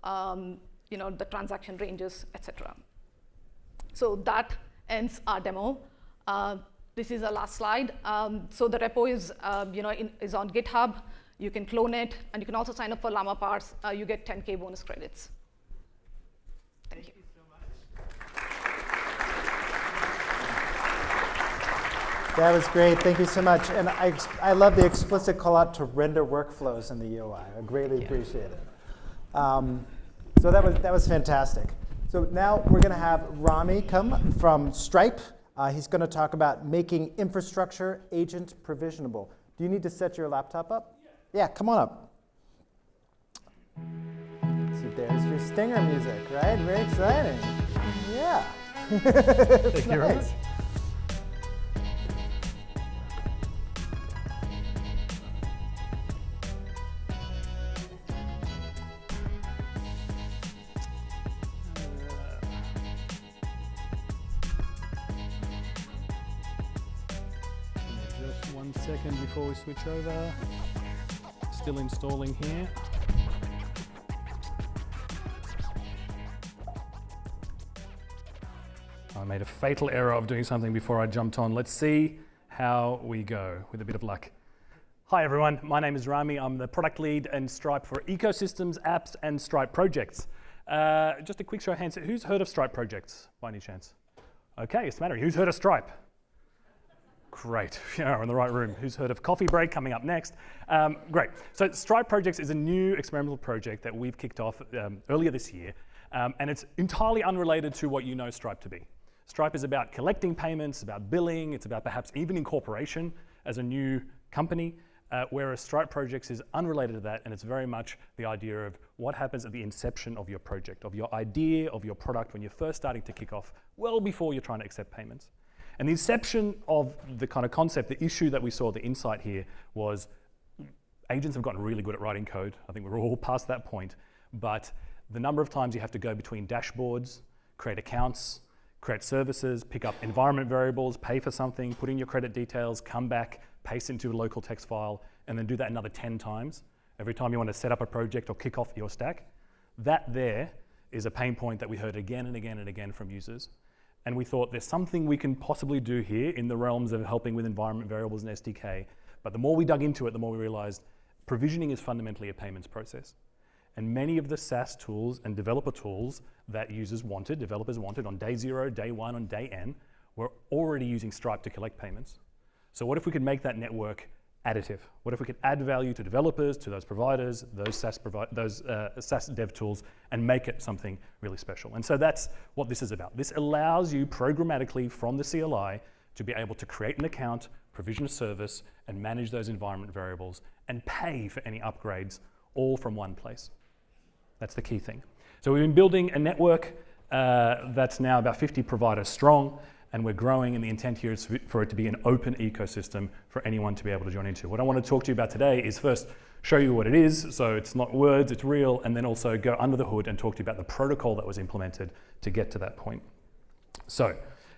the transaction ranges, etc. So that ends our demo. This is our last slide. So the repo is, is on GitHub. You can clone it, and you can also sign up for Llama Parse. You get 10K bonus credits. Thank you. So much. That was great. Thank you so much. And I love the explicit call out to render workflows in the UI. I greatly appreciate it. So that was fantastic. So now we're going to have Rami come from Stripe. He's going to talk about making infrastructure agent provisionable. Do you need to set your laptop up? Yeah, come on up. So there's your stinger music, right? Very exciting. Yeah, Thank you. Nice. Just 1 second before we switch over. Still installing here. I made a fatal error of doing something before I jumped on. Let's see how we go with a bit of luck. Hi everyone, my name is Rami. I'm the product lead in Stripe for ecosystems, apps, and Stripe projects. Just a quick show of hands. Who's heard of Stripe projects by any chance? Okay, it's mattering. Who's heard of Stripe? Great, yeah, we're in the right room. Who's heard of Coffee Break coming up next? Great. So Stripe Projects is a new experimental project that we've kicked off earlier this year, and it's entirely unrelated to what you know Stripe to be. Stripe is about collecting payments, about billing, it's about perhaps even incorporation as a new company, whereas Stripe Projects is unrelated to that, and it's very much the idea of what happens at the inception of your project, of your idea, of your product when you're first starting to kick off, well before you're trying to accept payments. And the inception of the kind of concept, the issue that we saw, the insight here was agents have gotten really good at writing code. I think we're all past that point. But the number of times you have to go between dashboards, create accounts, create services, pick up environment variables, pay for something, put in your credit details, come back, paste into a local text file, and then do that another 10 times. Every time you want to set up a project or kick off your stack. That there is a pain point that we heard again and again and again from users. And we thought there's something we can possibly do here in the realms of helping with environment variables and SDK. But the more we dug into it, the more we realized provisioning is fundamentally a payments process. And many of the SaaS tools and developer tools that users wanted, developers wanted on day 0, day 1, on day N, were already using Stripe to collect payments. So what if we could make that network additive? What if we could add value to developers, to those providers, those SaaS dev tools, and make it something really special? And so that's what this is about. This allows you programmatically from the CLI to be able to create an account, provision a service, and manage those environment variables, and pay for any upgrades, all from one place. That's the key thing. So we've been building a network that's now about 50 providers strong, and we're growing, and the intent here is for it to be an open ecosystem for anyone to be able to join into. What I want to talk to you about today is first show you what it is, so it's not words, it's real, and then also go under the hood and talk to you about the protocol that was implemented to get to that point. So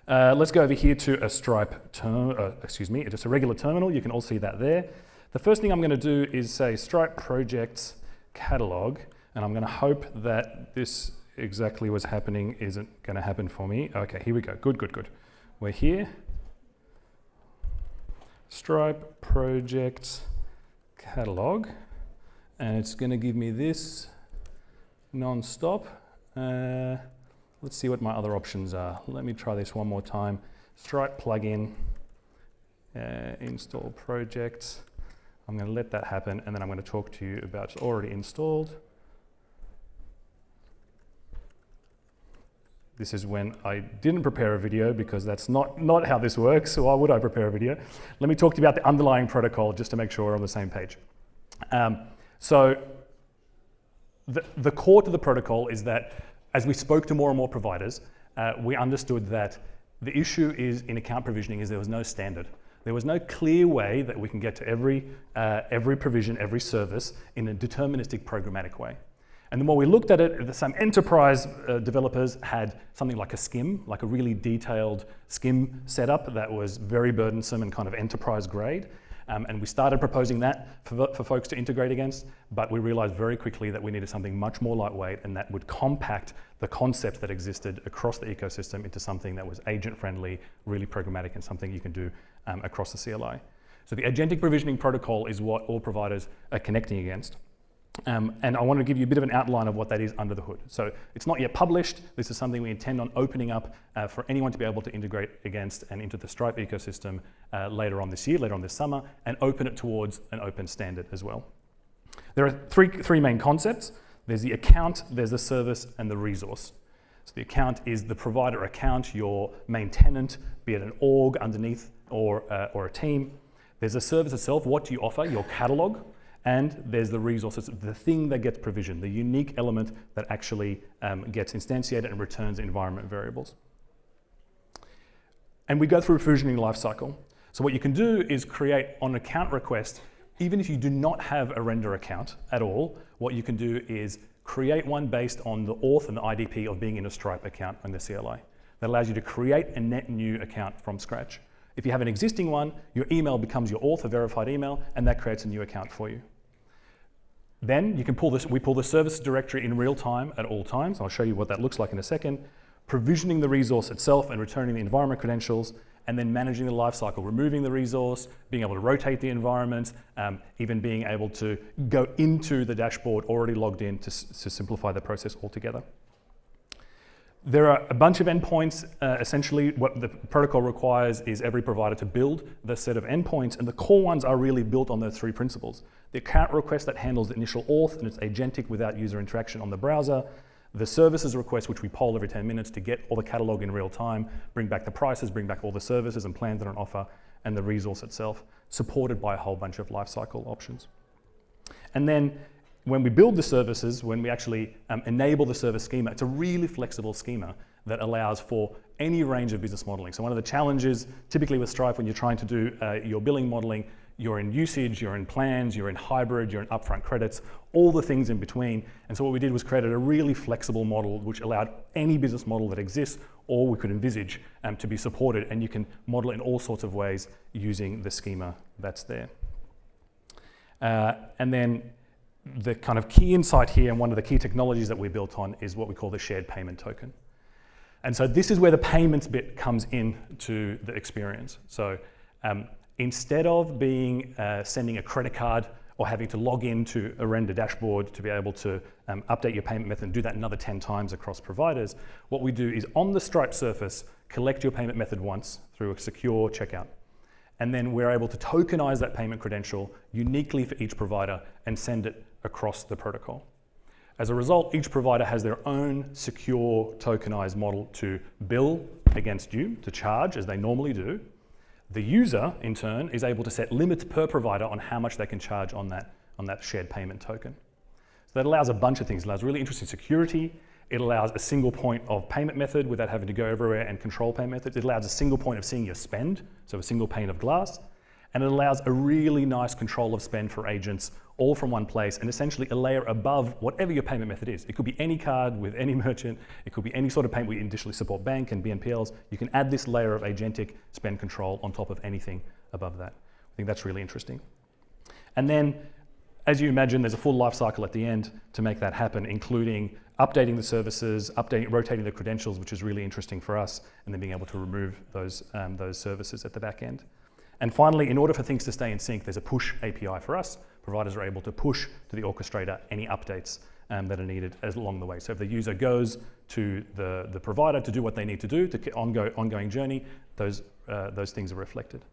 let's go over here to a Stripe just a regular terminal. You can all see that there. The first thing I'm going to do is say Stripe Projects Catalog, and I'm going to hope that this exactly what's happening isn't going to happen for me. Okay, here we go. Good, good, good. We're here. Stripe Projects Catalog, and it's going to give me this non-stop. Let's see what my other options are. Let me try this one more time. Stripe plugin, install projects. I'm going to let that happen, and then I'm going to talk to you about it's already installed. This is when I didn't prepare a video because that's not how this works, so why would I prepare a video? Let me talk to you about the underlying protocol just to make sure we're on the same page. So the core to the protocol is that as we spoke to more and more providers, we understood that the issue is in account provisioning is there was no standard. There was no clear way that we can get to every provision, every service in a deterministic programmatic way. And the more we looked at it, some enterprise developers had something like a SCIM, like a really detailed SCIM setup that was very burdensome and kind of enterprise grade. And we started proposing that for folks to integrate against, but we realized very quickly that we needed something much more lightweight and that would compact the concepts that existed across the ecosystem into something that was agent-friendly, really programmatic, and something you can do across the CLI. So the agentic provisioning protocol is what all providers are connecting against. And I want to give you a bit of an outline of what that is under the hood. So it's not yet published. This is something we intend on opening up for anyone to be able to integrate against and into the Stripe ecosystem later on this year, later on this summer, and open it towards an open standard as well. There are three main concepts. There's the account, there's the service, and the resource. So the account is the provider account, your main tenant, be it an org underneath or a team. There's the service itself, what do you offer, your catalog. And there's the resources, the thing that gets provisioned, the unique element that actually gets instantiated and returns environment variables. And we go through a provisioning lifecycle. So what you can do is create on account request, even if you do not have a render account at all, what you can do is create one based on the auth and the IDP of being in a Stripe account on the CLI. That allows you to create a net new account from scratch. If you have an existing one, your email becomes your auth, a verified email, and that creates a new account for you. Then you can pull this, we pull the service directory in real time at all times. I'll show you what that looks like in a second. Provisioning the resource itself and returning the environment credentials, and then managing the lifecycle, removing the resource, being able to rotate the environment, even being able to go into the dashboard already logged in to simplify the process altogether. There are a bunch of endpoints. Essentially, what the protocol requires is every provider to build the set of endpoints, and the core ones are really built on those three principles. The account request that handles the initial auth, and it's agentic without user interaction on the browser. The services request, which we poll every 10 minutes to get all the catalog in real time, bring back the prices, bring back all the services and plans that are on offer, and the resource itself, supported by a whole bunch of lifecycle options. And then when we build the services, when we actually enable the service schema, it's a really flexible schema that allows for any range of business modeling. So one of the challenges, typically with Stripe, when you're trying to do your billing modeling, you're in usage, you're in plans, you're in hybrid, you're in upfront credits, all the things in between. And so what we did was created a really flexible model which allowed any business model that exists or we could envisage to be supported, and you can model it in all sorts of ways using the schema that's there. And then the kind of key insight here, and one of the key technologies that we built on, is what we call the shared payment token. And so this is where the payments bit comes into the experience. So instead of sending a credit card or having to log into a render dashboard to be able to update your payment method and do that another 10 times across providers, what we do is on the Stripe surface, collect your payment method once through a secure checkout. And then we're able to tokenize that payment credential uniquely for each provider and send it across the protocol. As a result, each provider has their own secure tokenized model to bill against you, to charge as they normally do. The user, in turn, is able to set limits per provider on how much they can charge on that shared payment token. So that allows a bunch of things. It allows really interesting security. It allows a single point of payment method without having to go everywhere and control payment methods. It allows a single point of seeing your spend, so a single pane of glass. And it allows a really nice control of spend for agents, all from one place, and essentially a layer above whatever your payment method is. It could be any card with any merchant. It could be any sort of payment. We additionally support bank and BNPLs. You can add this layer of agentic spend control on top of anything above that. I think that's really interesting. And then, as you imagine, there's a full life cycle at the end to make that happen, including updating the services, rotating the credentials, which is really interesting for us, and then being able to remove those services at the back end. And finally, in order for things to stay in sync, there's a push API for us. Providers are able to push to the orchestrator any updates that are needed along the way. So if the user goes to the provider to do what they need to do, the ongoing journey, those things are reflected.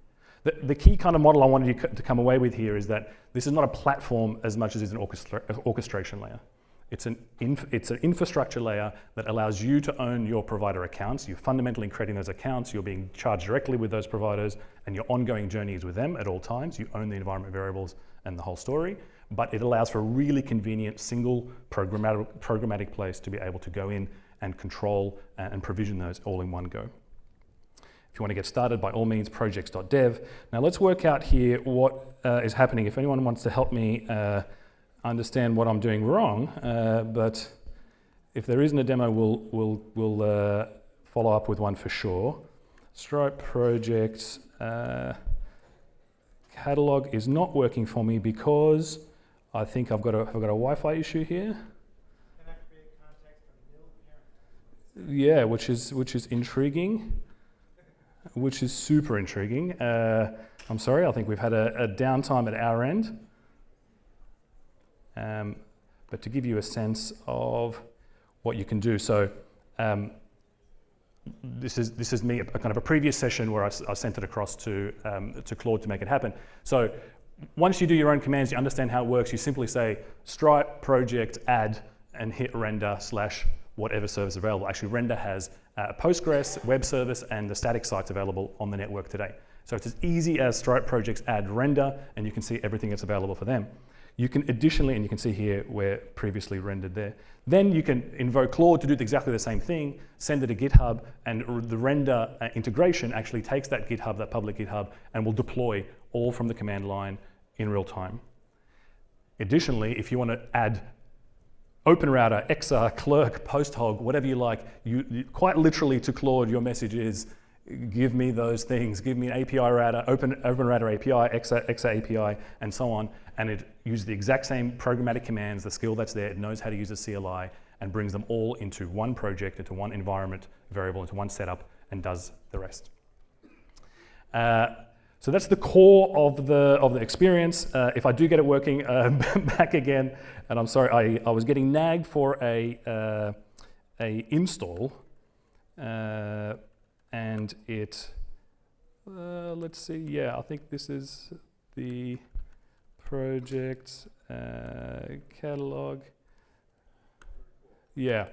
The key kind of model I wanted you to come away with here is that this is not a platform as much as it's an orchestration layer. It's an infrastructure layer that allows you to own your provider accounts. You're fundamentally creating those accounts. You're being charged directly with those providers, and your ongoing journey is with them at all times. You own the environment variables and the whole story. But it allows for a really convenient single programmatic place to be able to go in and control and provision those all in one go. If you want to get started, by all means, projects.dev. Now let's work out here what is happening. If anyone wants to help me understand what I'm doing wrong, but if there isn't a demo, we'll follow up with one for sure. Stripe projects catalog is not working for me because I think I've got a Wi-Fi issue here. Yeah, which is intriguing, which is super intriguing. I'm sorry, I think we've had a downtime at our end. But to give you a sense of what you can do, so this is me, a kind of a previous session where I sent it across to Claude to make it happen. So once you do your own commands, you understand how it works. You simply say Stripe project add and hit render / whatever service available. Actually, render has a Postgres web service and the static sites available on the network today. So it's as easy as Stripe projects add render, and you can see everything that's available for them. You can additionally, and you can see here where previously rendered there, then you can invoke Claude to do exactly the same thing, send it to GitHub, and the render integration actually takes that GitHub, that public GitHub, and will deploy all from the command line in real time. Additionally, if you want to add OpenRouter, Exa, Clerk, PostHog, whatever you like, you quite literally to Claude, your message is, give me those things, give me an API router, OpenRouter API, Exa API, and so on, and it uses the exact same programmatic commands, the skill that's there, it knows how to use a CLI, and brings them all into one project, into one environment variable, into one setup, and does the rest. So that's the core of the experience. If I do get it working back again, and I'm sorry, I was getting nagged for a install, and it, let's see, yeah, I think this is the project catalog. Yeah,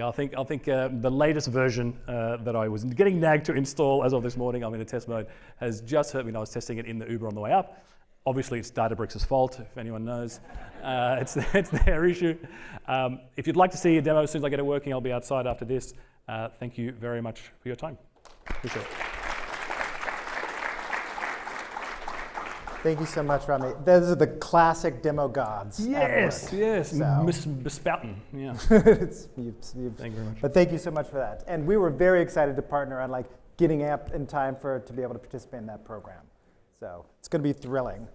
I think the latest version that I was getting nagged to install as of this morning, I'm in a test mode, has just hurt me. I was testing it in the Uber on the way up. Obviously, it's Databricks' fault, if anyone knows. It's their issue. If you'd like to see a demo as soon as I get it working, I'll be outside after this. Thank you very much for your time. Appreciate it. Thank you so much, Rami. Those are the classic demo gods. Yes, yes, So. Bespouting, yeah. Thank you very much. But thank you so much for that. And we were very excited to partner on getting up in time to be able to participate in that program. So it's going to be thrilling.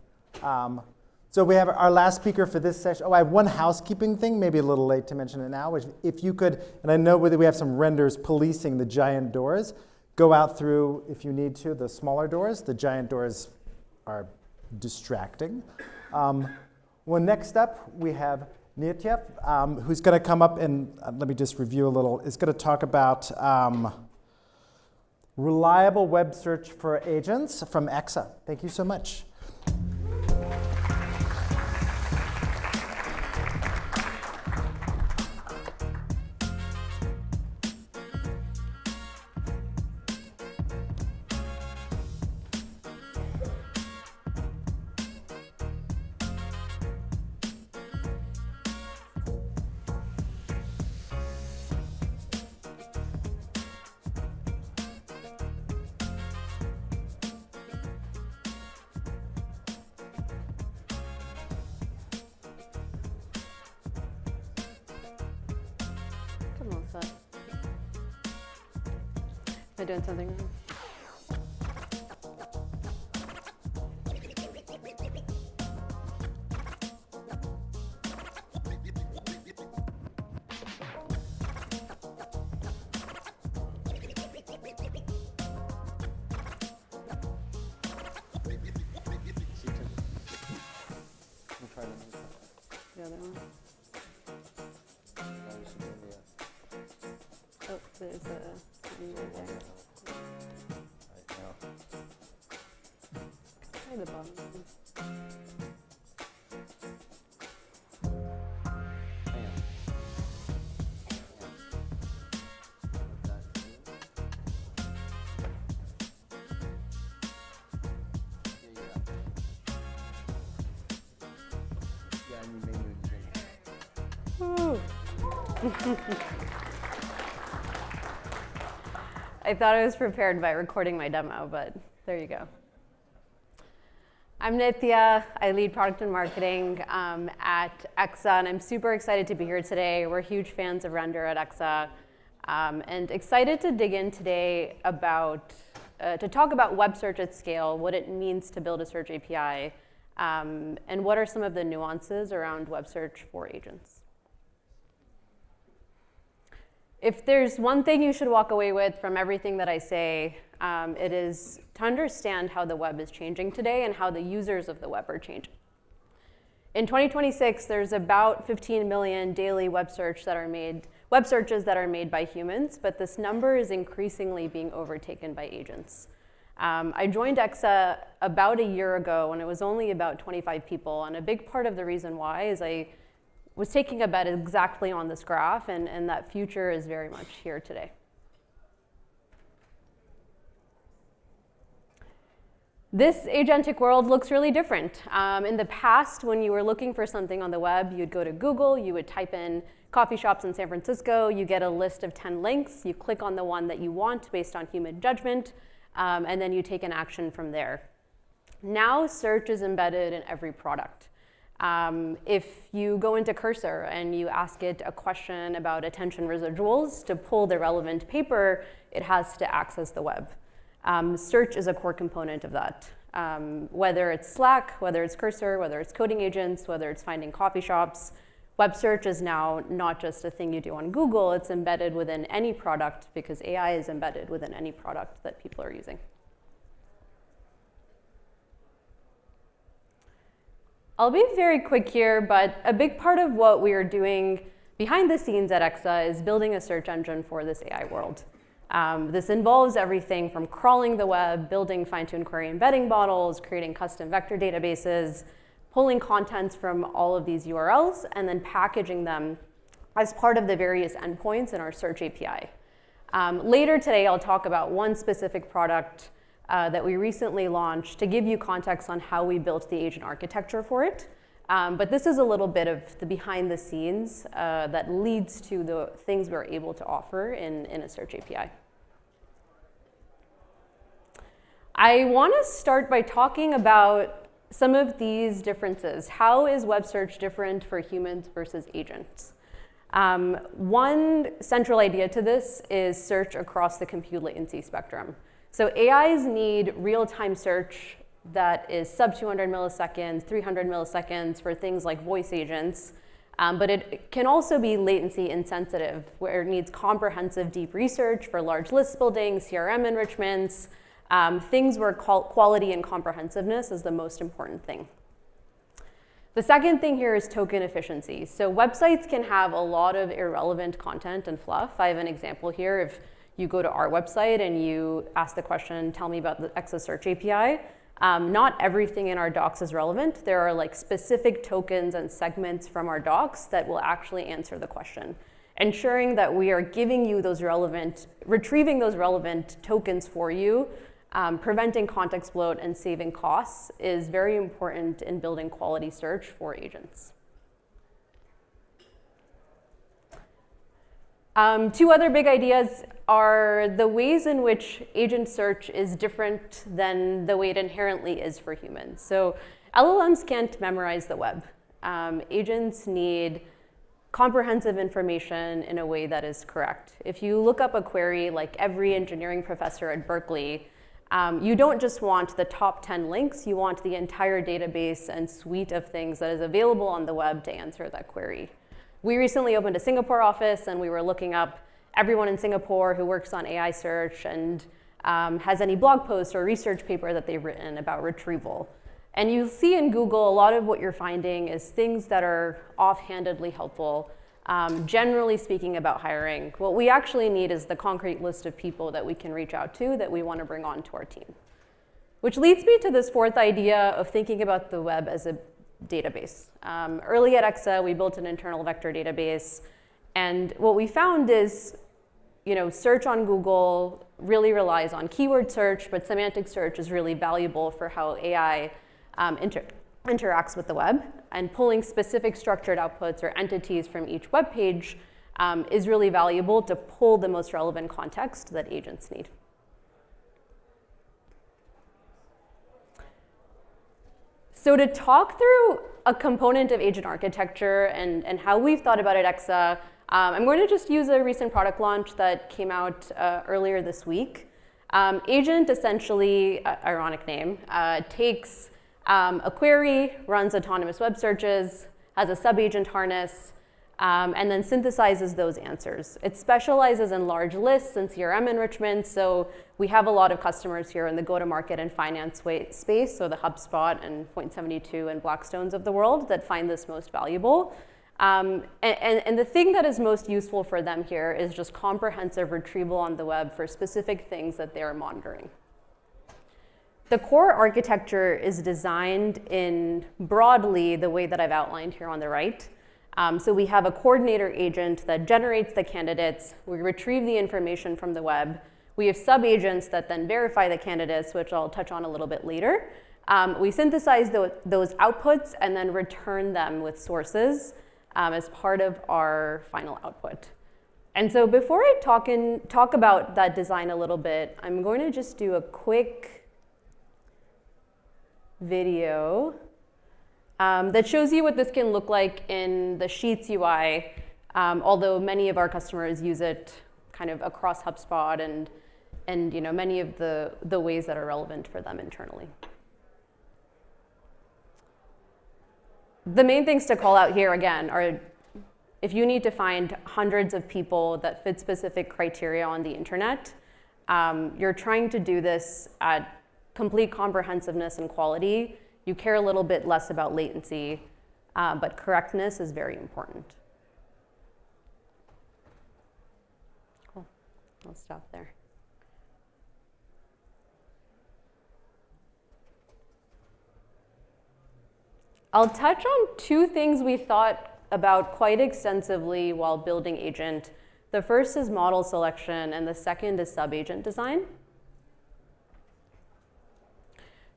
So we have our last speaker for this session. Oh, I have one housekeeping thing, maybe a little late to mention it now, which if you could, and I know that we have some renders policing the giant doors, go out through, if you need to, the smaller doors. The giant doors are distracting. Well, next up, we have Nitya, who's going to come up and, let me just review a little, is going to talk about reliable web search for agents from Exa. Thank you so much. Am I doing something wrong? The other one. Oh, there's a thing right there. Try the bottom one. I thought I was prepared by recording my demo, but there you go. I'm Nitya. I lead product and marketing at Exa, and I'm super excited to be here today. We're huge fans of Render at Exa, and excited to dig in today about, to talk about web search at scale, what it means to build a search API, and what are some of the nuances around web search for agents. If there's one thing you should walk away with from everything that I say, it is to understand how the web is changing today and how the users of the web are changing. In 2026, there's about 15 million daily web searches that are made by humans, but this number is increasingly being overtaken by agents. I joined Exa about a year ago when it was only about 25 people, and a big part of the reason why is I was taking a bet exactly on this graph, and that future is very much here today. This agentic world looks really different. In the past, when you were looking for something on the web, you'd go to Google, you would type in coffee shops in San Francisco, you get a list of 10 links, you click on the one that you want based on human judgment, and then you take an action from there. Now search is embedded in every product. If you go into Cursor and you ask it a question about attention residuals to pull the relevant paper, it has to access the web. Search is a core component of that. Whether it's Slack, whether it's Cursor, whether it's coding agents, whether it's finding coffee shops, web search is now not just a thing you do on Google, it's embedded within any product because AI is embedded within any product that people are using. I'll be very quick here, but a big part of what we are doing behind the scenes at Exa is building a search engine for this AI world. This involves everything from crawling the web, building fine-tuned query embedding models, creating custom vector databases, pulling contents from all of these URLs, and then packaging them as part of the various endpoints in our search API. Later today, I'll talk about one specific product that we recently launched to give you context on how we built the agent architecture for it. But this is a little bit of the behind the scenes that leads to the things we're able to offer in a search API. I want to start by talking about some of these differences. How is web search different for humans versus agents? One central idea to this is search across the compute latency spectrum. So AIs need real-time search that is sub 200 milliseconds, 300 milliseconds for things like voice agents. But it can also be latency insensitive, where it needs comprehensive deep research for large list building, CRM enrichments, things where quality and comprehensiveness is the most important thing. The second thing here is token efficiency. So websites can have a lot of irrelevant content and fluff. I have an example here. If you go to our website and you ask the question, tell me about the Exa Search API, not everything in our docs is relevant. There are like specific tokens and segments from our docs that will actually answer the question. Ensuring that we are giving you those relevant, retrieving those relevant tokens for you, preventing context bloat and saving costs is very important in building quality search for agents. Two other big ideas are the ways in which agent search is different than the way it inherently is for humans. So LLMs can't memorize the web. Agents need comprehensive information in a way that is correct. If you look up a query like every engineering professor at Berkeley, you don't just want the top 10 links, you want the entire database and suite of things that is available on the web to answer that query. We recently opened a Singapore office and we were looking up everyone in Singapore who works on AI search and has any blog post or research paper that they've written about retrieval. And you see in Google, a lot of what you're finding is things that are offhandedly helpful, generally speaking about hiring. What we actually need is the concrete list of people that we can reach out to that we want to bring onto our team. Which leads me to this fourth idea of thinking about the web as a database. Early at Exa, we built an internal vector database. And what we found is, search on Google really relies on keyword search, but semantic search is really valuable for how AI interacts with the web. And pulling specific structured outputs or entities from each web page is really valuable to pull the most relevant context that agents need. So to talk through a component of agent architecture and how we've thought about it at Exa, I'm going to just use a recent product launch that came out earlier this week. Agent essentially, ironic name, takes a query, runs autonomous web searches, has a sub-agent harness, and then synthesizes those answers. It specializes in large lists and CRM enrichment, so we have a lot of customers here in the go-to-market and finance space, so the HubSpot and Point72 and Blackstones of the world that find this most valuable. And the thing that is most useful for them here is just comprehensive retrieval on the web for specific things that they are monitoring. The core architecture is designed in broadly the way that I've outlined here on the right. So we have a coordinator agent that generates the candidates. We retrieve the information from the web. We have sub-agents that then verify the candidates, which I'll touch on a little bit later. We synthesize those outputs and then return them with sources as part of our final output. And so before I talk about that design a little bit, I'm going to just do a quick video that shows you what this can look like in the Sheets UI, although many of our customers use it kind of across HubSpot and many of the ways that are relevant for them internally. The main things to call out here again are if you need to find hundreds of people that fit specific criteria on the internet, you're trying to do this at complete comprehensiveness and quality. You care a little bit less about latency, but correctness is very important. Cool. I'll stop there. I'll touch on two things we thought about quite extensively while building agent. The first is model selection, and the second is sub-agent design.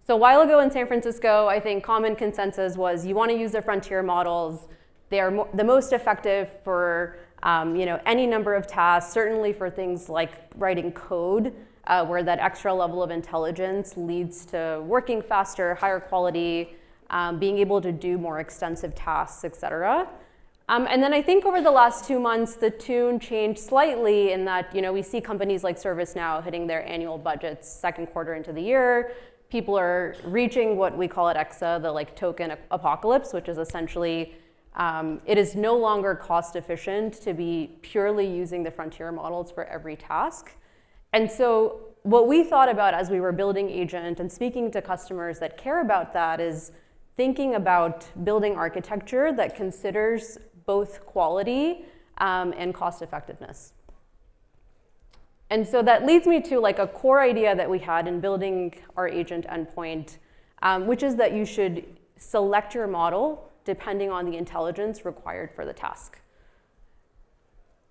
So a while ago in San Francisco, I think common consensus was you want to use the frontier models. They are the most effective for any number of tasks, certainly for things like writing code, where that extra level of intelligence leads to working faster, higher quality, being able to do more extensive tasks, et cetera. And then I think over the last 2 months, the tune changed slightly in that we see companies like ServiceNow hitting their annual budgets second quarter into the year. People are reaching what we call at EXA the token apocalypse, which is essentially it is no longer cost efficient to be purely using the frontier models for every task. And so what we thought about as we were building agent and speaking to customers that care about that is thinking about building architecture that considers both quality and cost effectiveness. And so that leads me to a core idea that we had in building our agent endpoint, which is that you should select your model depending on the intelligence required for the task.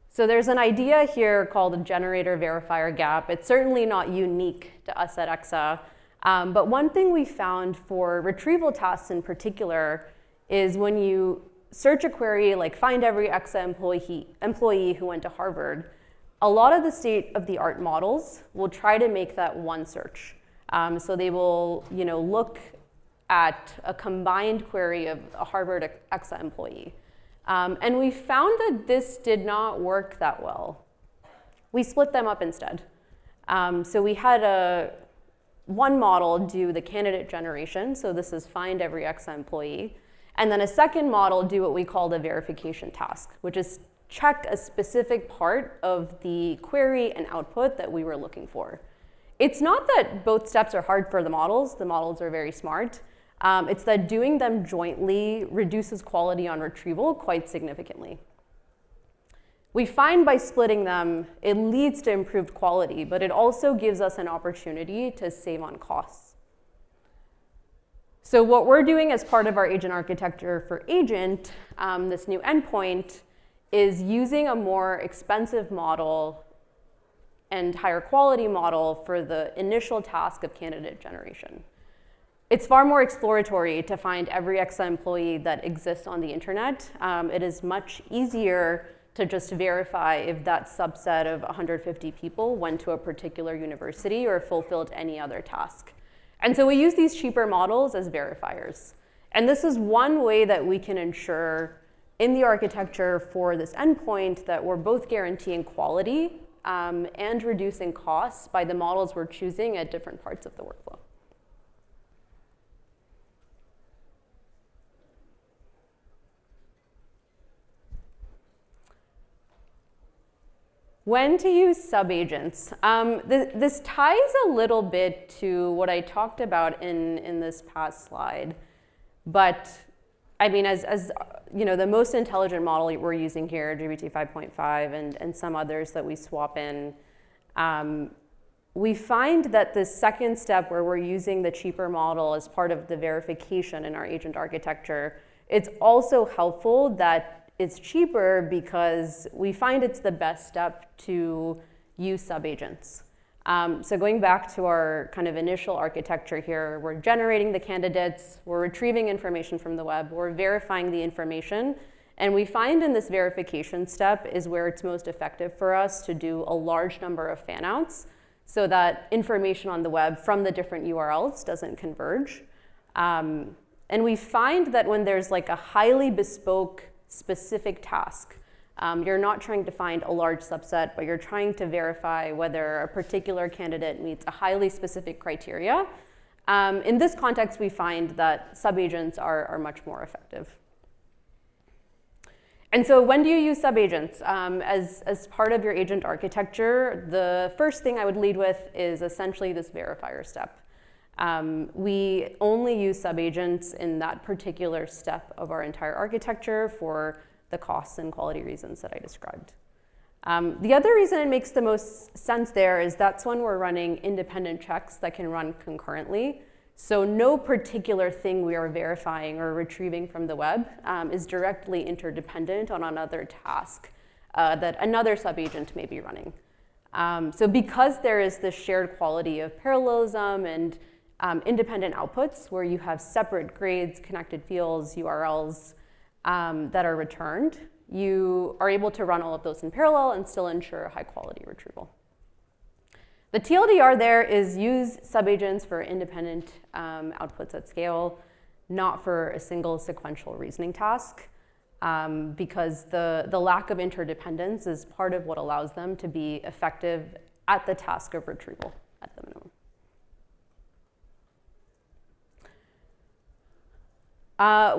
So there's an idea here called the generator verifier gap. It's certainly not unique to us at EXA. But one thing we found for retrieval tasks in particular is when you search a query like find every EXA employee who went to Harvard, a lot of the state-of-the-art models will try to make that one search. So they will look at a combined query of a Harvard EXA employee. And we found that this did not work that well. We split them up instead. So we had one model do the candidate generation, so this is find every EXA employee, and then a second model do what we call the verification task, which is check a specific part of the query and output that we were looking for. It's not that both steps are hard for the models are very smart. It's that doing them jointly reduces quality on retrieval quite significantly. We find by splitting them, it leads to improved quality, but it also gives us an opportunity to save on costs. So what we're doing as part of our agent architecture for agent, this new endpoint, is using a more expensive model and higher quality model for the initial task of candidate generation. It's far more exploratory to find every EXA employee that exists on the internet. It is much easier to just verify if that subset of 150 people went to a particular university or fulfilled any other task. And so we use these cheaper models as verifiers. And this is one way that we can ensure in the architecture for this endpoint that we're both guaranteeing quality and reducing costs by the models we're choosing at different parts of the workflow. When to use sub-agents. This ties a little bit to what I talked about in this past slide. But I mean, as the most intelligent model we're using here, GPT 5.5 and some others that we swap in, we find that the second step where we're using the cheaper model as part of the verification in our agent architecture, it's also helpful that it's cheaper because we find it's the best step to use sub-agents. So going back to our kind of initial architecture here, we're generating the candidates, we're retrieving information from the web, we're verifying the information, and we find in this verification step is where it's most effective for us to do a large number of fan-outs so that information on the web from the different URLs doesn't converge. And we find that when there's like a highly bespoke specific task, you're not trying to find a large subset, but you're trying to verify whether a particular candidate meets a highly specific criteria. In this context, we find that subagents are much more effective. And so when do you use subagents? As part of your agent architecture, the first thing I would lead with is essentially this verifier step. We only use subagents in that particular step of our entire architecture for the costs and quality reasons that I described. The other reason it makes the most sense there is that's when we're running independent checks that can run concurrently. So no particular thing we are verifying or retrieving from the web is directly interdependent on another task that another subagent may be running. So because there is this shared quality of parallelism and independent outputs where you have separate grades, connected fields, URLs that are returned, you are able to run all of those in parallel and still ensure high quality retrieval. The TLDR there is use subagents for independent outputs at scale, not for a single sequential reasoning task, because the lack of interdependence is part of what allows them to be effective at the task of retrieval at the minimum.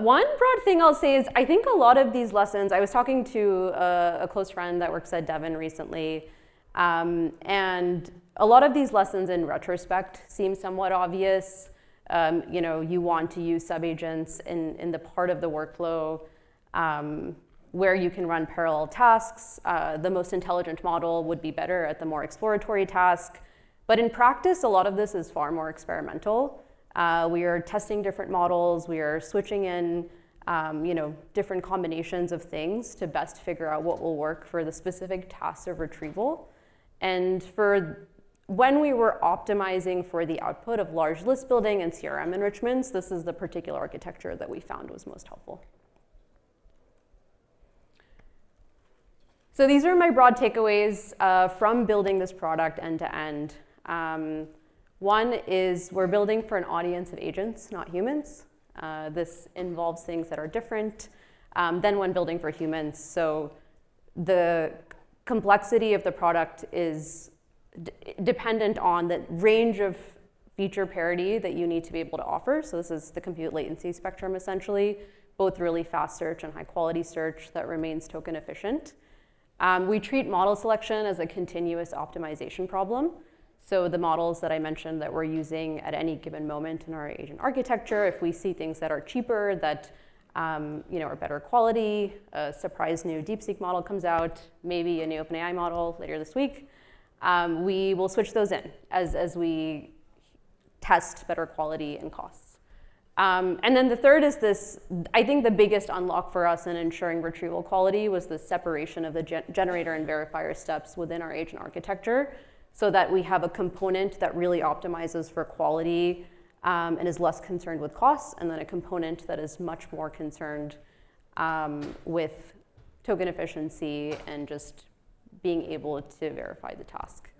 One broad thing I'll say is I think a lot of these lessons, I was talking to a close friend that works at Devon recently, and a lot of these lessons in retrospect seem somewhat obvious. You want to use subagents in the part of the workflow where you can run parallel tasks. The most intelligent model would be better at the more exploratory task. But in practice, a lot of this is far more experimental. We are testing different models. We are switching in different combinations of things to best figure out what will work for the specific task of retrieval. And for when we were optimizing for the output of large list building and CRM enrichments, this is the particular architecture that we found was most helpful. So these are my broad takeaways from building this product end to end. One is we're building for an audience of agents, not humans. This involves things that are different than when building for humans. So the complexity of the product is dependent on the range of feature parity that you need to be able to offer. So this is the compute latency spectrum, essentially, both really fast search and high quality search that remains token efficient. We treat model selection as a continuous optimization problem. So the models that I mentioned that we're using at any given moment in our agent architecture, if we see things that are cheaper, that are better quality, a surprise new DeepSeek model comes out, maybe a new OpenAI model later this week, we will switch those in as we test better quality and costs. And then the third is this, I think the biggest unlock for us in ensuring retrieval quality was the separation of the generator and verifier steps within our agent architecture so that we have a component that really optimizes for quality and is less concerned with costs, and then a component that is much more concerned with token efficiency and just being able to verify the task.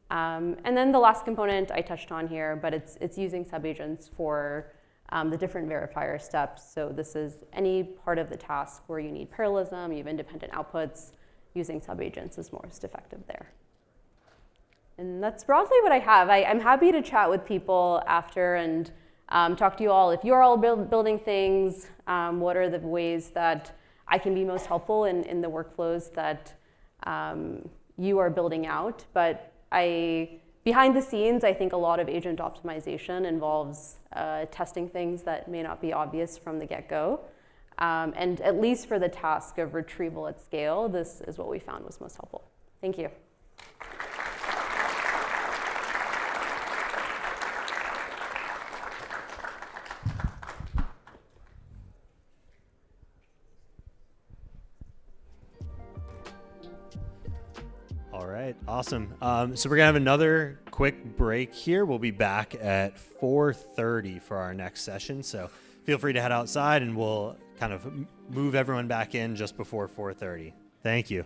And then the last component I touched on here, but it's using subagents for the different verifier steps. So this is any part of the task where you need parallelism, you have independent outputs, using subagents is most effective there. And that's broadly what I have. I'm happy to chat with people after and talk to you all. If you're all building things, what are the ways that I can be most helpful in the workflows that you are building out? But behind the scenes, I think a lot of agent optimization involves testing things that may not be obvious from the get-go. And at least for the task of retrieval at scale, this is what we found was most helpful. Thank you. All right. right, awesome. So we're gonna have another quick break here. We'll be back at 4:30 for our next session. So feel free to head outside and we'll kind of move everyone back in just before 4:30. Thank you.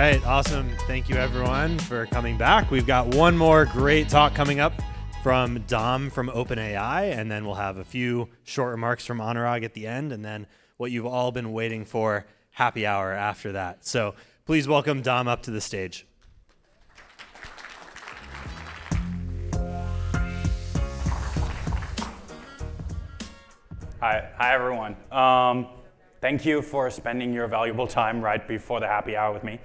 right, awesome. Thank you everyone for coming back. We've got one more great talk coming up from Dom from OpenAI, and then we'll have a few short remarks from Anurag at the end, and then what you've all been waiting for, happy hour after that. So please welcome Dom up to the stage. Hi everyone. Thank you for spending your valuable time right before the happy hour with me.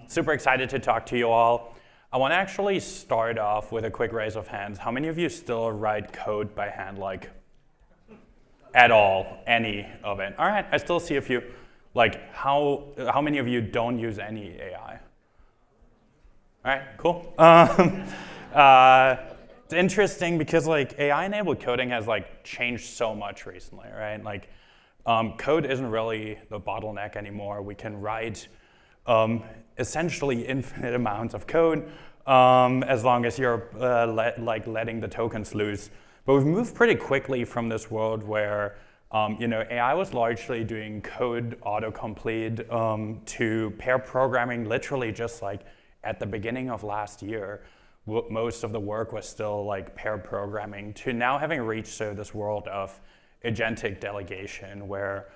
Super excited to talk to you all. I want to actually start off with a quick raise of hands. How many of you still write code by hand, like at all, any of it? All right, I still see a few. Like how many of you don't use any AI? All right, cool. It's interesting because like AI-enabled coding has like changed so much recently, right? Like code isn't really the bottleneck anymore. We can write essentially infinite amounts of code as long as you're letting the tokens loose. But we've moved pretty quickly from this world where AI was largely doing code autocomplete to pair programming literally just like at the beginning of last year. Most of the work was still like pair programming to now having reached this world of agentic delegation where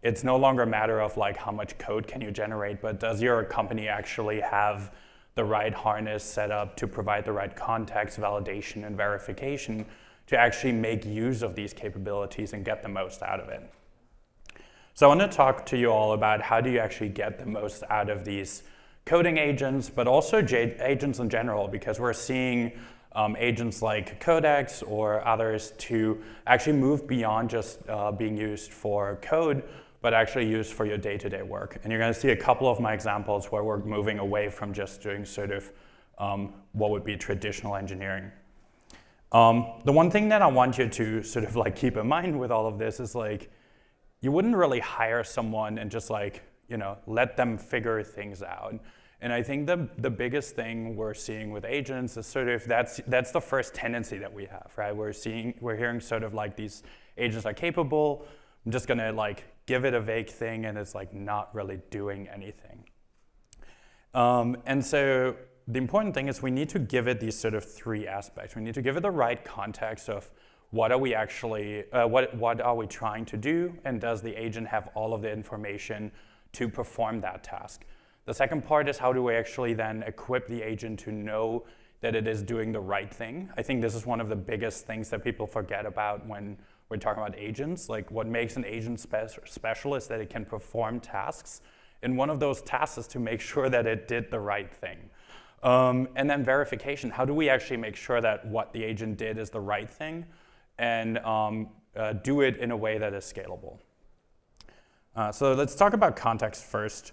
it's no longer a matter of like how much code can you generate, but does your company actually have the right harness set up to provide the right context, validation, and verification to actually make use of these capabilities and get the most out of it. So I want to talk to you all about how do you actually get the most out of these coding agents, but also agents in general, because we're seeing agents like Codex or others to actually move beyond just being used for code, but actually used for your day-to-day work. And you're going to see a couple of my examples where we're moving away from just doing sort of what would be traditional engineering. The one thing that I want you to sort of like keep in mind with all of this is like, you wouldn't really hire someone and just like, let them figure things out. And I think the biggest thing we're seeing with agents is sort of that's the first tendency that we have, right? We're hearing sort of like these agents are capable. I'm just gonna like give it a vague thing and it's like not really doing anything. And so the important thing is we need to give it these sort of three aspects. We need to give it the right context of what are we actually, what are we trying to do, and does the agent have all of the information to perform that task? The second part is how do we actually then equip the agent to know that it is doing the right thing? I think this is one of the biggest things that people forget about when we're talking about agents. Like what makes an agent special is that it can perform tasks. And one of those tasks is to make sure that it did the right thing. And then verification. How do we actually make sure that what the agent did is the right thing and do it in a way that is scalable? So let's talk about context first.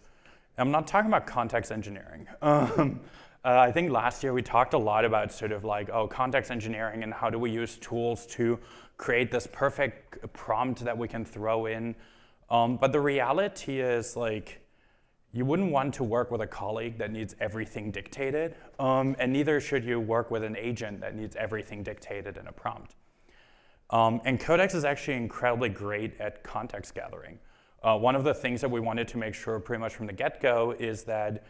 I'm not talking about context engineering. I think last year we talked a lot about sort of like, context engineering and how do we use tools to create this perfect prompt that we can throw in. But the reality is like, you wouldn't want to work with a colleague that needs everything dictated, and neither should you work with an agent that needs everything dictated in a prompt. And Codex is actually incredibly great at context gathering. One of the things that we wanted to make sure pretty much from the get-go is that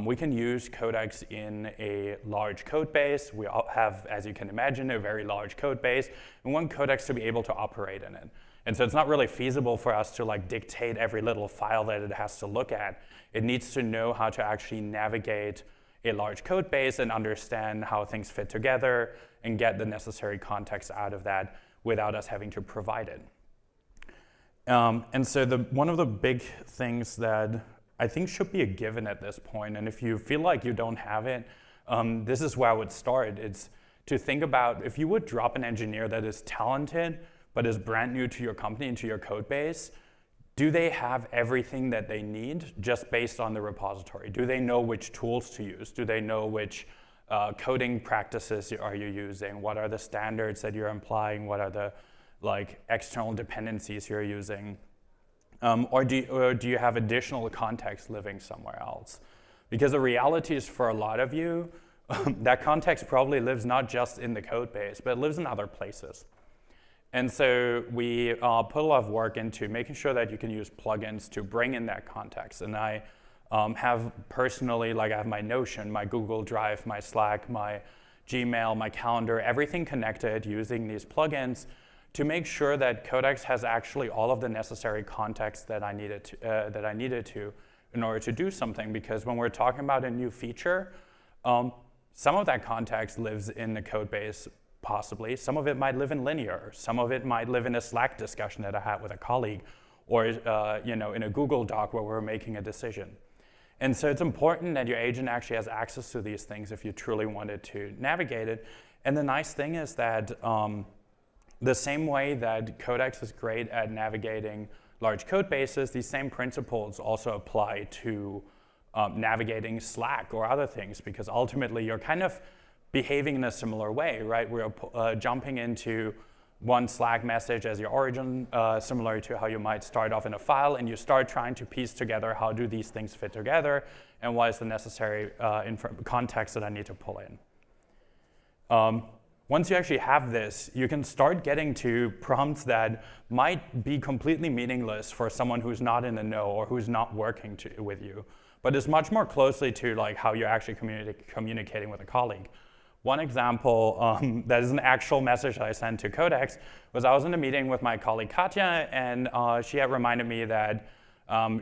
we can use Codex in a large code base. We all have, as you can imagine, a very large code base. We want Codex to be able to operate in it. And so it's not really feasible for us to like dictate every little file that it has to look at. It needs to know how to actually navigate a large code base and understand how things fit together and get the necessary context out of that without us having to provide it. And so one of the big things that I think should be a given at this point, and if you feel like you don't have it, this is where I would start. It's to think about if you would drop an engineer that is talented but is brand new to your company and to your code base, do they have everything that they need just based on the repository? Do they know which tools to use? Do they know which coding practices are you using? What are the standards that you're applying? What are the like external dependencies you're using? Or do you have additional context living somewhere else? Because the reality is for a lot of you, that context probably lives not just in the code base, but it lives in other places. And so we put a lot of work into making sure that you can use plugins to bring in that context. And I have personally, like I have my Notion, my Google Drive, my Slack, my Gmail, my calendar, everything connected using these plugins to make sure that Codex has actually all of the necessary context that I needed to in order to do something. Because when we're talking about a new feature, some of that context lives in the code base, possibly. Some of it might live in Linear. Some of it might live in a Slack discussion that I had with a colleague, or in a Google Doc where we're making a decision. And so it's important that your agent actually has access to these things if you truly wanted to navigate it. And the nice thing is that the same way that Codex is great at navigating large code bases, these same principles also apply to navigating Slack or other things, because ultimately you're kind of behaving in a similar way, right? We're jumping into one Slack message as your origin, similar to how you might start off in a file, and you start trying to piece together how do these things fit together, and what is the necessary context that I need to pull in. Once you actually have this, you can start getting to prompts that might be completely meaningless for someone who's not in the know or who's not working with you, but is much more closely to like how you're actually communicating with a colleague. One example that is an actual message that I sent to Codex was I was in a meeting with my colleague Katya, and she had reminded me that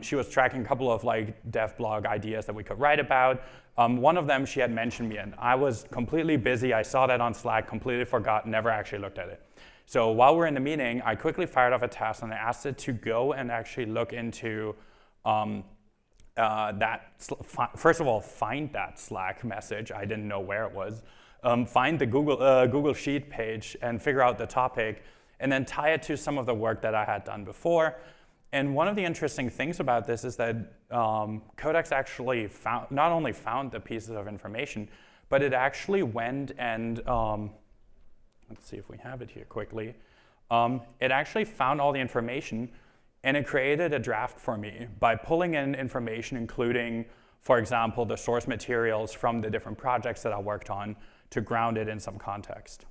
she was tracking a couple of like dev blog ideas that we could write about. One of them she had mentioned me in. I was completely busy. I saw that on Slack, completely forgot, never actually looked at it. So while we're in the meeting, I quickly fired off a task and I asked it to go and actually look into first of all, find that Slack message. I didn't know where it was. Find the Google Sheet page and figure out the topic, and then tie it to some of the work that I had done before. And one of the interesting things about this is that Codex actually not only found the pieces of information, but it actually went and, let's see if we have it here quickly. It actually found all the information, and it created a draft for me by pulling in information, including, for example, the source materials from the different projects that I worked on, to ground it in some context.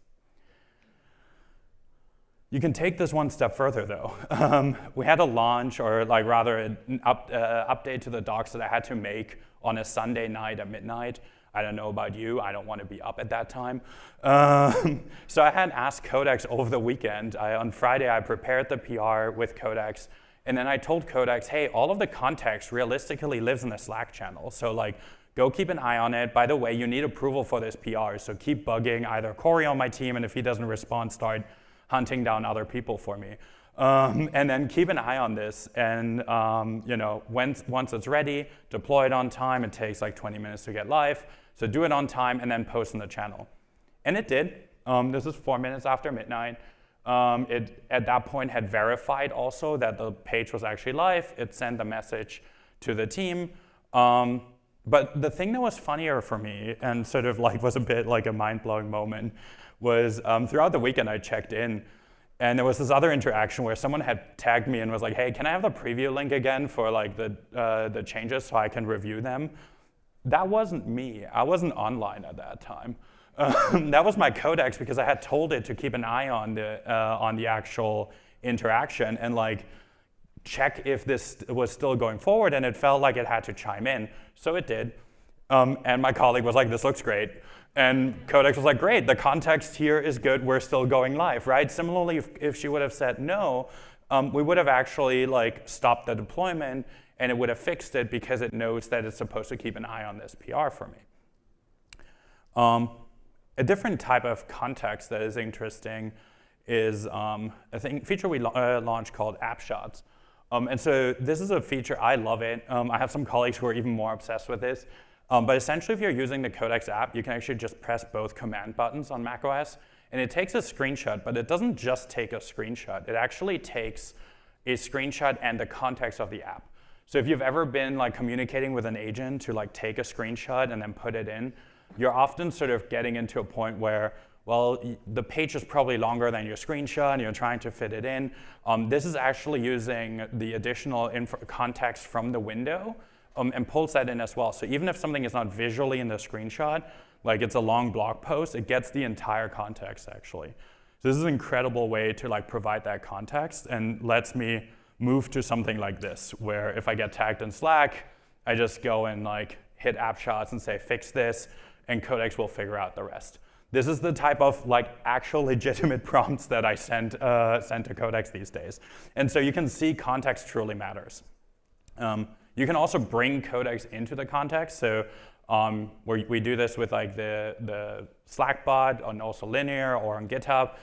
You can take this one step further, though. We had a launch, or like rather an update to the docs that I had to make on a Sunday night at midnight. I don't know about you. I don't want to be up at that time. So I had asked Codex over the weekend. On Friday, I prepared the PR with Codex. And then I told Codex, hey, all of the context realistically lives in the Slack channel. So like, go keep an eye on it. By the way, you need approval for this PR, so keep bugging either Corey on my team, and if he doesn't respond, start hunting down other people for me. And then keep an eye on this, and once it's ready, deploy it on time. It takes like 20 minutes to get live, so do it on time and then post in the channel. And it did. This is 4 minutes after midnight. It, at that point, had verified also that the page was actually live. It sent the message to the team. But the thing that was funnier for me, and sort of like was a bit like a mind-blowing moment, was throughout the weekend I checked in, and there was this other interaction where someone had tagged me and was like, hey, can I have the preview link again for like the changes so I can review them? That wasn't me. I wasn't online at that time. That was my Codex, because I had told it to keep an eye on the actual interaction and like check if this was still going forward, and it felt like it had to chime in. So it did. And my colleague was like, this looks great. And Codex was like, great, the context here is good, we're still going live, right? Similarly, if she would have said no, we would have actually like stopped the deployment, and it would have fixed it because it knows that it's supposed to keep an eye on this PR for me. A different type of context that is interesting is a feature we launched called App Shots. And so this is a feature, I love it. I have some colleagues who are even more obsessed with this. But essentially, if you're using the Codex app, you can actually just press both command buttons on macOS. And it takes a screenshot, but it doesn't just take a screenshot. It actually takes a screenshot and the context of the app. So if you've ever been like communicating with an agent to like take a screenshot and then put it in, you're often sort of getting into a point where, well, the page is probably longer than your screenshot, and you're trying to fit it in. This is actually using the additional context from the window and pulls that in as well. So even if something is not visually in the screenshot, like it's a long blog post, it gets the entire context actually. So this is an incredible way to like provide that context, and lets me move to something like this, where if I get tagged in Slack, I just go and like hit app shots and say, fix this, and Codex will figure out the rest. This is the type of like actual legitimate prompts that I send to Codex these days. And so you can see context truly matters. You can also bring Codex into the context. So we do this with like the Slack bot and also Linear or on GitHub,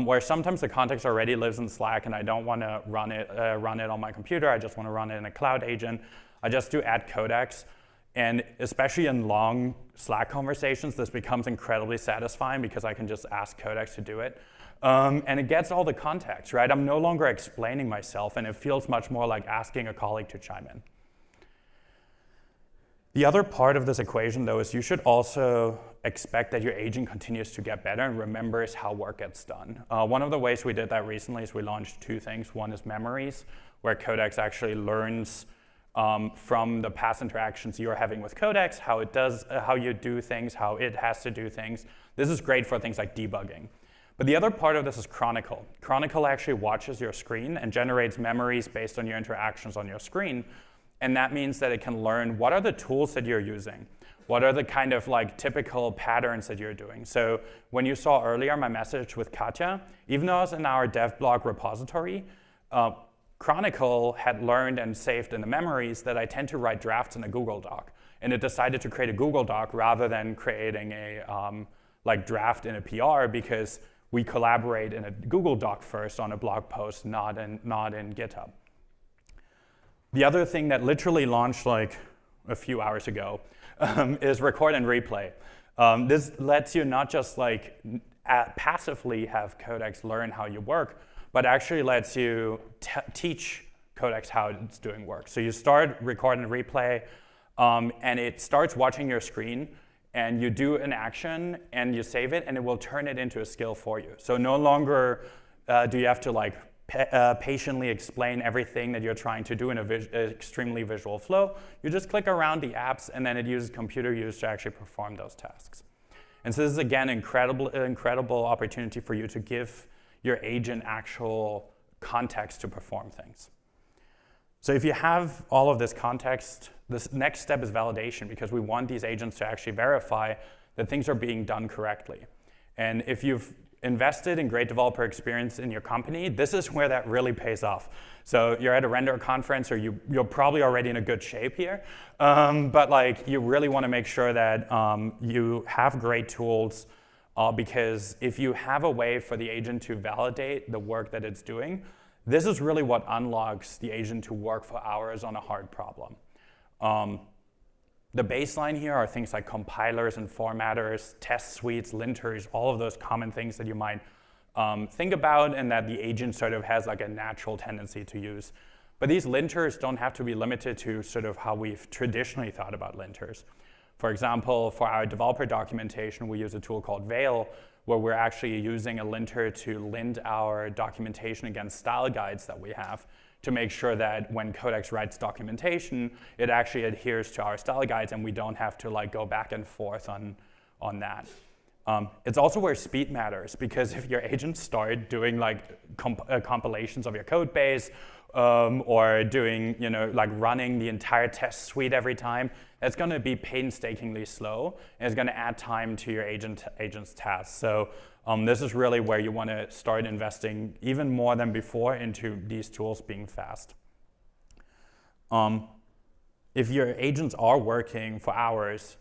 where sometimes the context already lives in Slack and I don't want to run it on my computer. I just want to run it in a cloud agent. I just do add Codex. And especially in long Slack conversations, this becomes incredibly satisfying because I can just ask Codex to do it. And it gets all the context, right? I'm no longer explaining myself, and it feels much more like asking a colleague to chime in. The other part of this equation, though, is you should also expect that your agent continues to get better and remembers how work gets done. One of the ways we did that recently is we launched 2 things. One is memories, where Codex actually learns from the past interactions you're having with Codex, how you do things, how it has to do things. This is great for things like debugging. But the other part of this is Chronicle. Chronicle actually watches your screen and generates memories based on your interactions on your screen. And that means that it can learn what are the tools that you're using, what are the kind of like typical patterns that you're doing. So when you saw earlier my message with Katya, even though I was in our dev blog repository, Chronicle had learned and saved in the memories that I tend to write drafts in a Google Doc. And it decided to create a Google Doc rather than creating a like draft in a PR, because we collaborate in a Google Doc first on a blog post, not in GitHub. The other thing that literally launched like a few hours ago is record and replay. This lets you not just like passively have Codex learn how you work, but actually lets you teach Codex how it's doing work. So you start record and replay, and it starts watching your screen, and you do an action, and you save it, and it will turn it into a skill for you. So no longer do you have to like patiently explain everything that you're trying to do in an extremely visual flow. You just click around the apps, and then it uses computer use to actually perform those tasks. And so this is, again, an incredible opportunity for you to give your agent actual context to perform things. So if you have all of this context, this next step is validation, because we want these agents to actually verify that things are being done correctly. And if you've invested in great developer experience in your company, this is where that really pays off. So you're at a render conference, or you're probably already in a good shape here, but like you really want to make sure that you have great tools, because if you have a way for the agent to validate the work that it's doing, this is really what unlocks the agent to work for hours on a hard problem. The baseline here are things like compilers and formatters, test suites, linters, all of those common things that you might think about and that the agent sort of has like a natural tendency to use. But these linters don't have to be limited to sort of how we've traditionally thought about linters. For example, for our developer documentation, we use a tool called Veil, where we're actually using a linter to lint our documentation against style guides that we have to make sure that when Codex writes documentation, it actually adheres to our style guides and we don't have to like go back and forth on that. It's also where speed matters, because if your agents start doing like compilations of your code base, or doing, like running the entire test suite every time, it's going to be painstakingly slow, and it's going to add time to your agent's tasks. So this is really where you want to start investing even more than before into these tools being fast. If your agents are working for hours,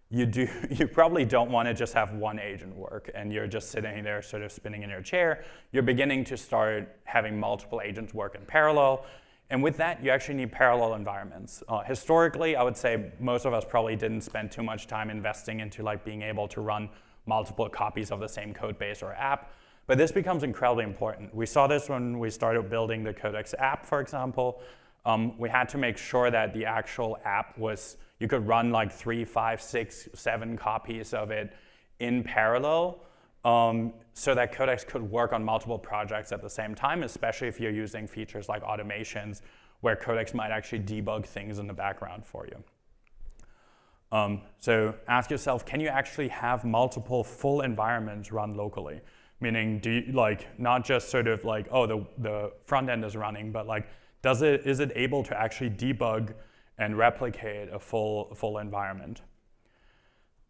you probably don't want to just have one agent work and you're just sitting there sort of spinning in your chair. You're beginning to start having multiple agents work in parallel. And with that, you actually need parallel environments. Historically, I would say most of us probably didn't spend too much time investing into like being able to run multiple copies of the same code base or app. But this becomes incredibly important. We saw this when we started building the Codex app, for example. We had to make sure that the actual app was, you could run like 3, 5, 6, 7 copies of it in parallel, so that Codex could work on multiple projects at the same time, especially if you're using features like automations, where Codex might actually debug things in the background for you. So ask yourself, can you actually have multiple full environments run locally? Meaning, do you like not just sort of like, oh, the front end is running, but like, is it able to actually debug and replicate a full environment.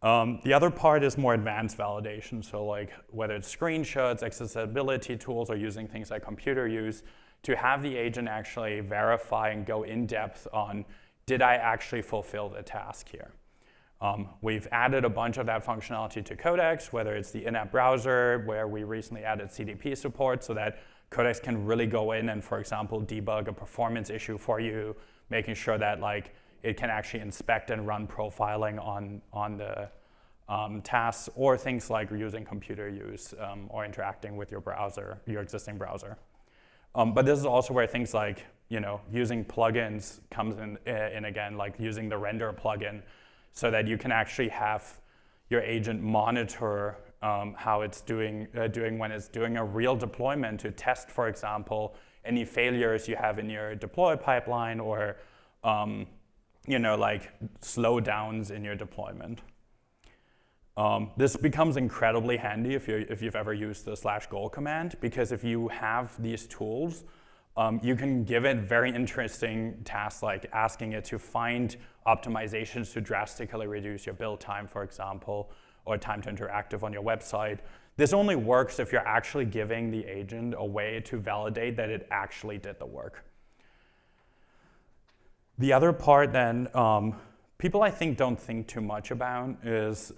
The other part is more advanced validation. So like whether it's screenshots, accessibility tools, or using things like computer use to have the agent actually verify and go in depth on, did I actually fulfill the task here? We've added a bunch of that functionality to Codex, whether it's the in-app browser, where we recently added CDP support so that Codex can really go in and, for example, debug a performance issue for you, making sure that like it can actually inspect and run profiling on the tasks, or things like using computer use or interacting with your browser, your existing browser. But this is also where things like using plugins comes in again, like using the render plugin, so that you can actually have your agent monitor how it's doing when it's doing a real deployment to test, for example, any failures you have in your deploy pipeline, or like slowdowns in your deployment. This becomes incredibly handy if you've ever used the /goal command, because if you have these tools, you can give it very interesting tasks, like asking it to find optimizations to drastically reduce your build time, for example, or time to interactive on your website. This only works if you're actually giving the agent a way to validate that it actually did the work. The other part then, people I think don't think too much about is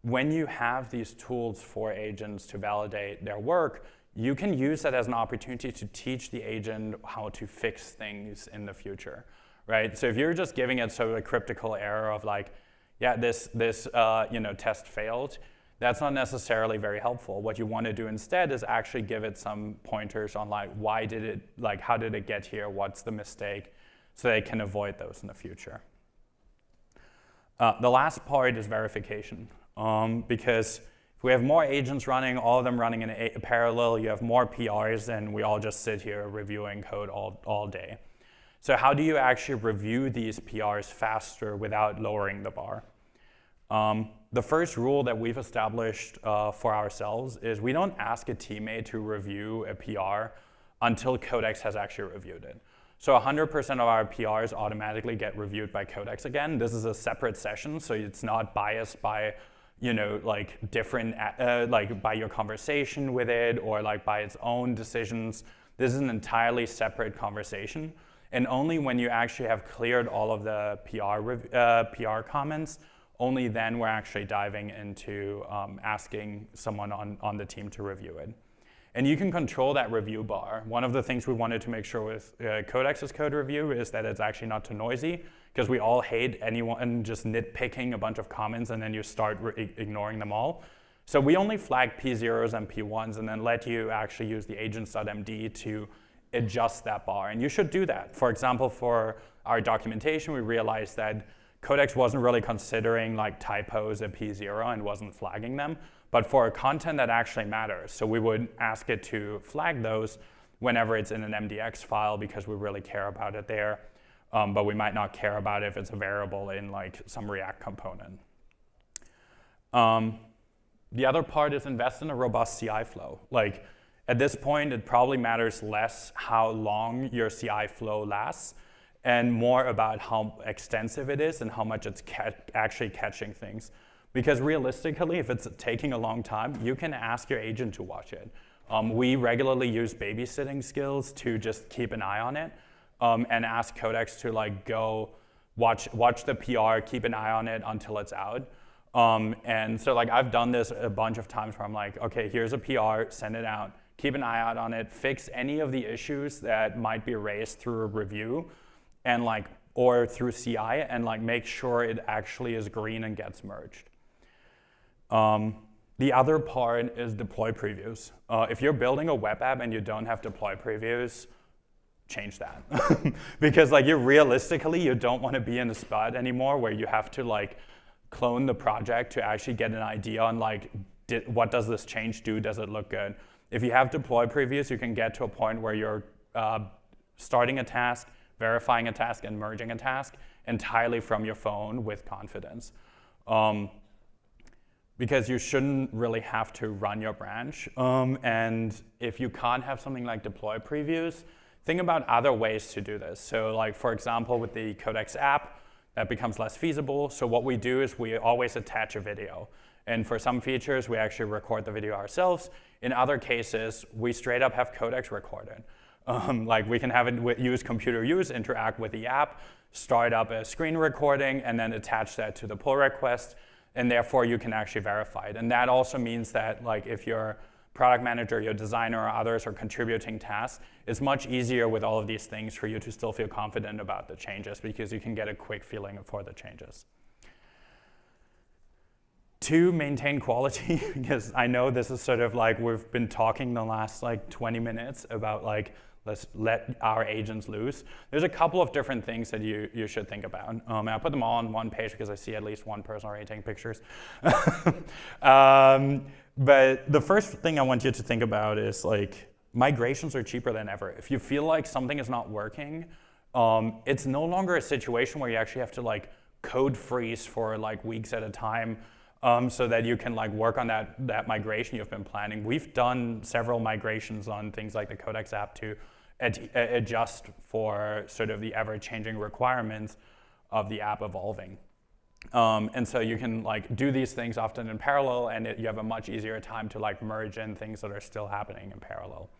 when you have these tools for agents to validate their work, you can use that as an opportunity to teach the agent how to fix things in the future, right? So if you're just giving it sort of a cryptical error of like, yeah, this test failed, that's not necessarily very helpful. What you want to do instead is actually give it some pointers on like, how did it get here? What's the mistake? So they can avoid those in the future. The last part is verification, because if we have more agents running, all of them running in parallel, you have more PRs, and we all just sit here reviewing code all day. So how do you actually review these PRs faster without lowering the bar? The first rule that we've established for ourselves is we don't ask a teammate to review a PR until Codex has actually reviewed it. So 100% of our PRs automatically get reviewed by Codex again. This is a separate session, so it's not biased by, different, by your conversation with it, or like by its own decisions. This is an entirely separate conversation. And only when you actually have cleared all of the PR comments, only then we're actually diving into asking someone on the team to review it. And you can control that review bar. One of the things we wanted to make sure with Codex's code review is that it's actually not too noisy, because we all hate anyone just nitpicking a bunch of comments and then you start ignoring them all. So we only flag P0s and P1s and then let you actually use the agents.md to adjust that bar. And you should do that. For example, for our documentation, we realized that Codex wasn't really considering like typos at P0 and wasn't flagging them, but for content that actually matters. So we would ask it to flag those whenever it's in an MDX file, because we really care about it there. But we might not care about it if it's a variable in like some React component. The other part is invest in a robust CI flow. Like at this point, it probably matters less how long your CI flow lasts, and more about how extensive it is and how much it's actually catching things. Because realistically, if it's taking a long time, you can ask your agent to watch it. We regularly use babysitting skills to just keep an eye on it, and ask Codex to like go watch the PR, keep an eye on it until it's out. And so like I've done this a bunch of times where I'm like, okay, here's a PR, send it out, keep an eye out on it, fix any of the issues that might be raised through a review, and like, or through CI, and like make sure it actually is green and gets merged. The other part is deploy previews. If you're building a web app and you don't have deploy previews, change that. Because like realistically, you don't want to be in a spot anymore where you have to like clone the project to actually get an idea on like, what does this change do? Does it look good? If you have deploy previews, you can get to a point where you're starting a task, verifying a task, and merging a task entirely from your phone with confidence. Because you shouldn't really have to run your branch. And if you can't have something like deploy previews, think about other ways to do this. So like, for example, with the Codex app, that becomes less feasible. So what we do is we always attach a video. And for some features, we actually record the video ourselves. In other cases, we straight up have Codex recorded. Like we can have it use computer use, interact with the app, start up a screen recording, and then attach that to the pull request. And therefore, you can actually verify it. And that also means that like if your product manager, your designer, or others are contributing tasks, it's much easier with all of these things for you to still feel confident about the changes because you can get a quick feeling for the changes. To maintain quality, because I know this is sort of like we've been talking the last like 20 minutes about like, let's let our agents loose. There's a couple of different things that you should think about. I put them all on one page because I see at least one person already taking pictures. But the first thing I want you to think about is like, migrations are cheaper than ever. If you feel like something is not working, it's no longer a situation where you actually have to like code freeze for like weeks at a time so that you can like work on that migration you've been planning. We've done several migrations on things like the Codex app to adjust for sort of the ever-changing requirements of the app evolving. And so you can like do these things often in parallel, and you have a much easier time to like merge in things that are still happening in parallel.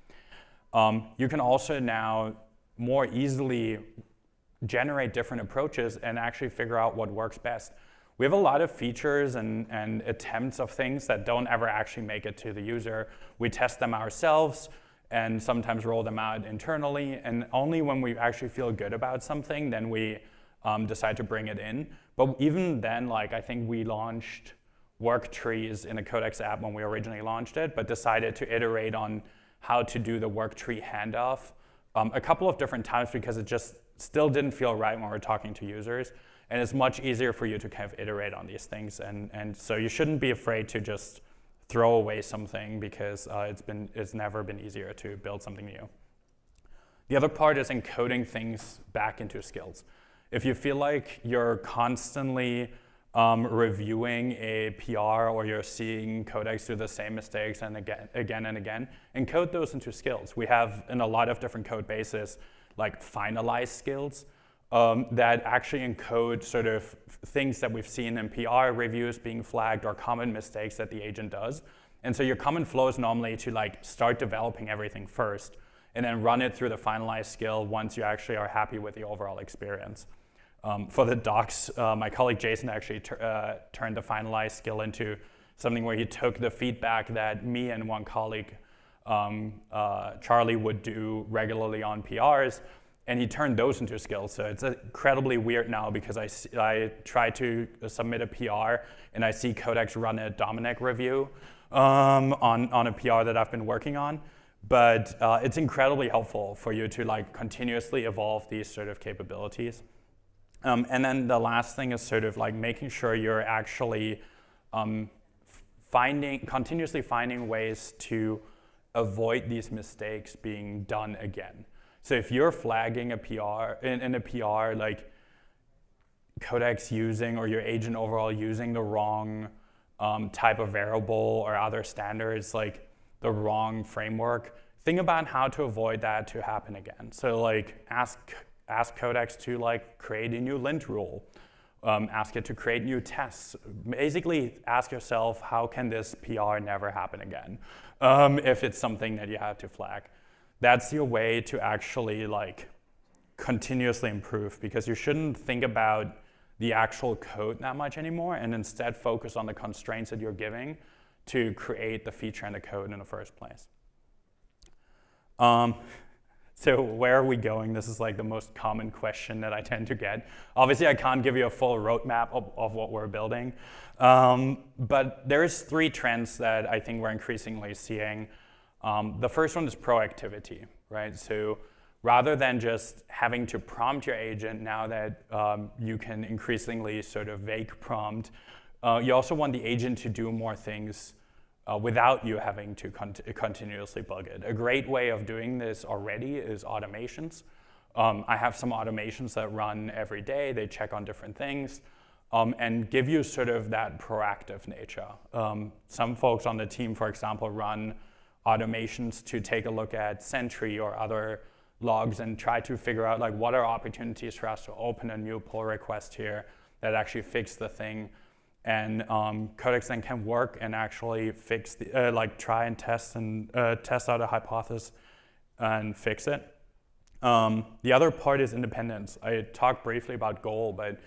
You can also now more easily generate different approaches and actually figure out what works best. We have a lot of features and attempts of things that don't ever actually make it to the user. We test them ourselves and sometimes roll them out internally. And only when we actually feel good about something, then we decide to bring it in. But even then, like I think we launched work trees in a Codex app when we originally launched it, but decided to iterate on how to do the work tree handoff a couple of different times because it just still didn't feel right when we're talking to users. And it's much easier for you to kind of iterate on these things. And so you shouldn't be afraid to just throw away something because it's never been easier to build something new. The other part is encoding things back into skills. If you feel like you're constantly reviewing a PR or you're seeing Codex do the same mistakes and again and again, encode those into skills. We have in a lot of different code bases like finalized skills that actually encode sort of things that we've seen in PR reviews being flagged or common mistakes that the agent does. And so your common flow is normally to like start developing everything first and then run it through the finalized skill once you actually are happy with the overall experience. For the docs, my colleague Jason actually turned the finalized skill into something where he took the feedback that me and one colleague, Charlie, would do regularly on PRs, and he turned those into skills. So it's incredibly weird now because I try to submit a PR and I see Codex run a Dominic review on a PR that I've been working on. But it's incredibly helpful for you to like continuously evolve these sort of capabilities. And then the last thing is sort of like making sure you're actually continuously finding ways to avoid these mistakes being done again. So if you're flagging a PR, in a PR, like Codex using or your agent overall using the wrong type of variable or other standards, like the wrong framework, think about how to avoid that to happen again. So like ask Codex to like create a new lint rule. Ask it to create new tests. Basically ask yourself, how can this PR never happen again if it's something that you have to flag. That's your way to actually like continuously improve because you shouldn't think about the actual code that much anymore and instead focus on the constraints that you're giving to create the feature and the code in the first place. So where are we going? This is like the most common question that I tend to get. Obviously, I can't give you a full roadmap of what we're building. But there's 3 trends that I think we're increasingly seeing. The first one is proactivity, right? So rather than just having to prompt your agent now that you can increasingly sort of vague prompt, you also want the agent to do more things without you having to continuously bug it. A great way of doing this already is automations. I have some automations that run every day. They check on different things and give you sort of that proactive nature. Some folks on the team, for example, run automations to take a look at Sentry or other logs and try to figure out like what are opportunities for us to open a new pull request here that actually fix the thing. And Codex then can work and actually fix the, like try and test out a hypothesis and fix it. The other part is independence. I talked briefly about goal, but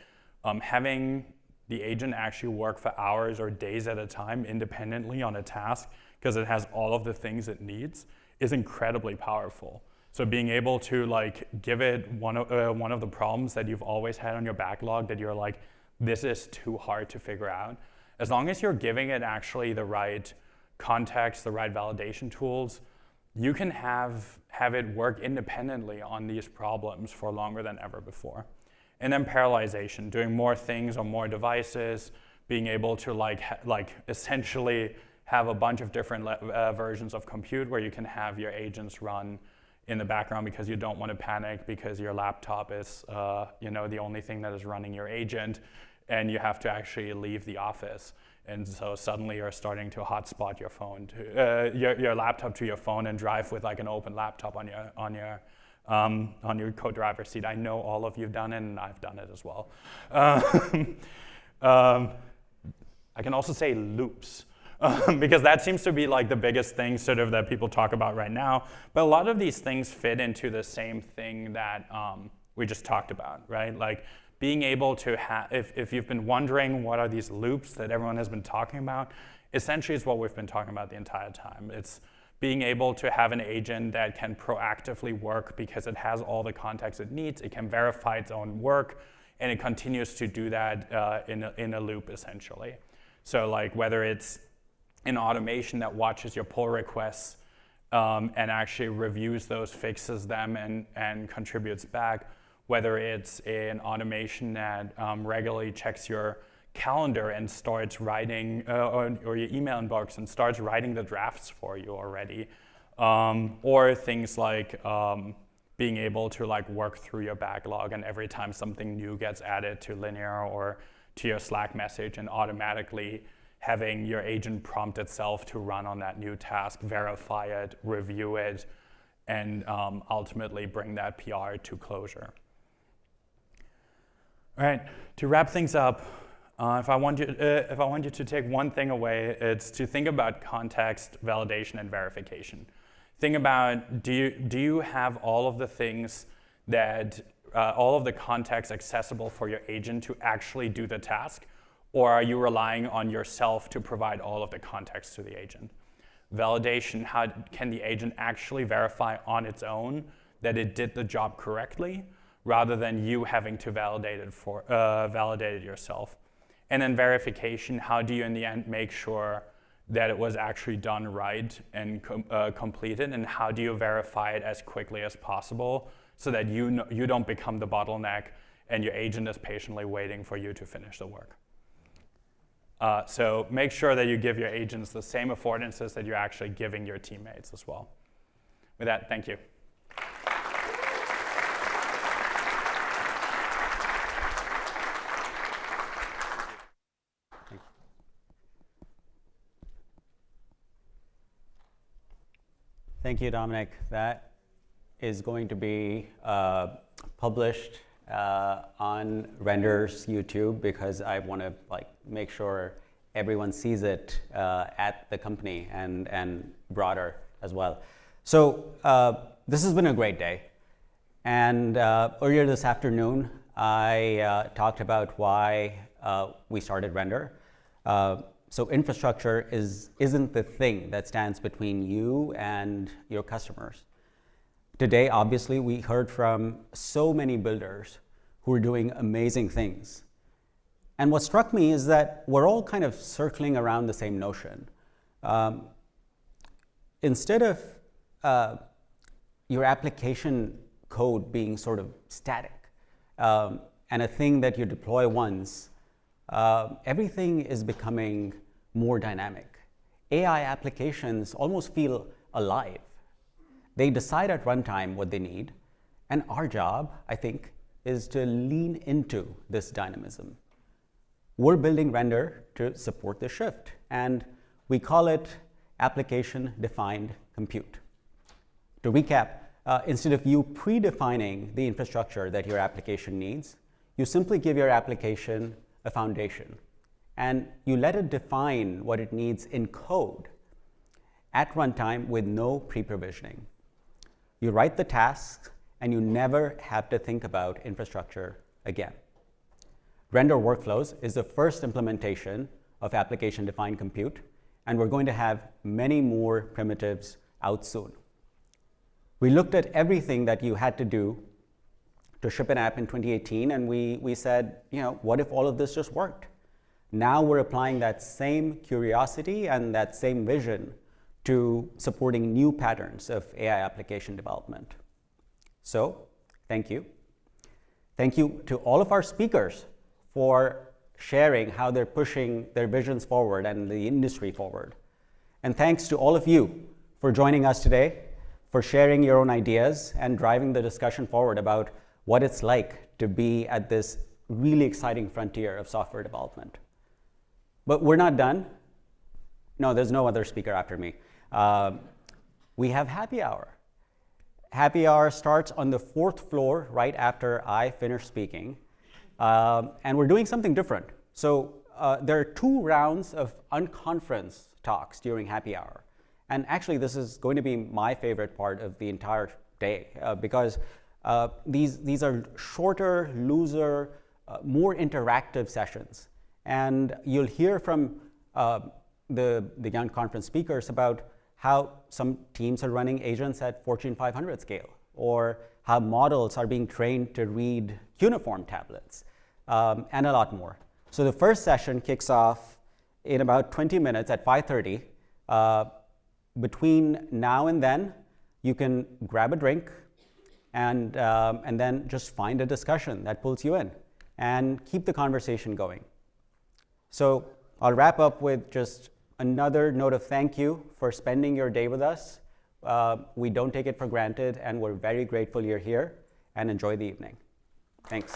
having the agent actually work for hours or days at a time independently on a task because it has all of the things it needs is incredibly powerful. So being able to like give it one of the problems that you've always had on your backlog that you're like, this is too hard to figure out. As long as you're giving it actually the right context, the right validation tools, you can have it work independently on these problems for longer than ever before. And then parallelization, doing more things on more devices, being able to like essentially have a bunch of different versions of compute where you can have your agents run in the background because you don't want to panic because your laptop is the only thing that is running your agent and you have to actually leave the office. And so suddenly you're starting to hotspot your phone to your laptop to your phone and drive with like an open laptop on your co-driver's seat. I know all of you've done it, and I've done it as well. I can also say loops, because that seems to be like the biggest thing sort of that people talk about right now. But a lot of these things fit into the same thing that we just talked about, right? Like being able to have, if you've been wondering what are these loops that everyone has been talking about, essentially it's what we've been talking about the entire time. It's being able to have an agent that can proactively work because it has all the context it needs, it can verify its own work, and it continues to do that in a loop, essentially. So like whether it's an automation that watches your pull requests and actually reviews those, fixes them, and contributes back, whether it's an automation that regularly checks your calendar and starts writing, or your email inbox and starts writing the drafts for you already, or things like being able to like work through your backlog and every time something new gets added to Linear or to your Slack message and automatically having your agent prompt itself to run on that new task, verify it, review it, and ultimately bring that PR to closure. All right, to wrap things up, if I want you to take one thing away, it's to think about context, validation, and verification. Think about, do you have all of the things that, all of the context accessible for your agent to actually do the task, or are you relying on yourself to provide all of the context to the agent? Validation, how can the agent actually verify on its own that it did the job correctly, rather than you having to validate it yourself? And then verification, how do you in the end make sure that it was actually done right and completed, and how do you verify it as quickly as possible so that you don't become the bottleneck and your agent is patiently waiting for you to finish the work. So make sure that you give your agents the same affordances that you're actually giving your teammates as well. With that, thank you. Thank you, Dominic. That is going to be published on Render's YouTube because I want to make sure everyone sees it at the company and broader as well. So this has been a great day. And earlier this afternoon, I talked about why we started Render. So infrastructure isn't the thing that stands between you and your customers. Today, obviously, we heard from so many builders who are doing amazing things. And what struck me is that we're all kind of circling around the same notion. Instead of your application code being sort of static and a thing that you deploy once, everything is becoming more dynamic. AI applications almost feel alive. They decide at runtime what they need, and our job, I think, is to lean into this dynamism. We're building Render to support this shift, and we call it application-defined compute. To recap, instead of you predefining the infrastructure that your application needs, you simply give your application a foundation, and you let it define what it needs in code at runtime with no pre-provisioning. You write the tasks, and you never have to think about infrastructure again. Render workflows is the first implementation of application-defined compute, and we're going to have many more primitives out soon. We looked at everything that you had to do to ship an app in 2018, and we said, what if all of this just worked? Now we're applying that same curiosity and that same vision to supporting new patterns of AI application development. So, thank you. Thank you to all of our speakers for sharing how they're pushing their visions forward and the industry forward. And thanks to all of you for joining us today, for sharing your own ideas and driving the discussion forward about what it's like to be at this really exciting frontier of software development. But we're not done. No, there's no other speaker after me. We have happy hour. Happy hour starts on the 4th floor right after I finish speaking. And we're doing something different. So there are 2 rounds of unconference talks during happy hour. And actually, this is going to be my favorite part of the entire day because these are shorter, looser, more interactive sessions. And you'll hear from the young conference speakers about how some teams are running agents at Fortune 500 scale, or how models are being trained to read cuneiform tablets, and a lot more. So the first session kicks off in about 20 minutes at 5:30. Between now and then, you can grab a drink and then just find a discussion that pulls you in and keep the conversation going. So I'll wrap up with just another note of thank you for spending your day with us. We don't take it for granted, and we're very grateful you're here, and enjoy the evening. Thanks.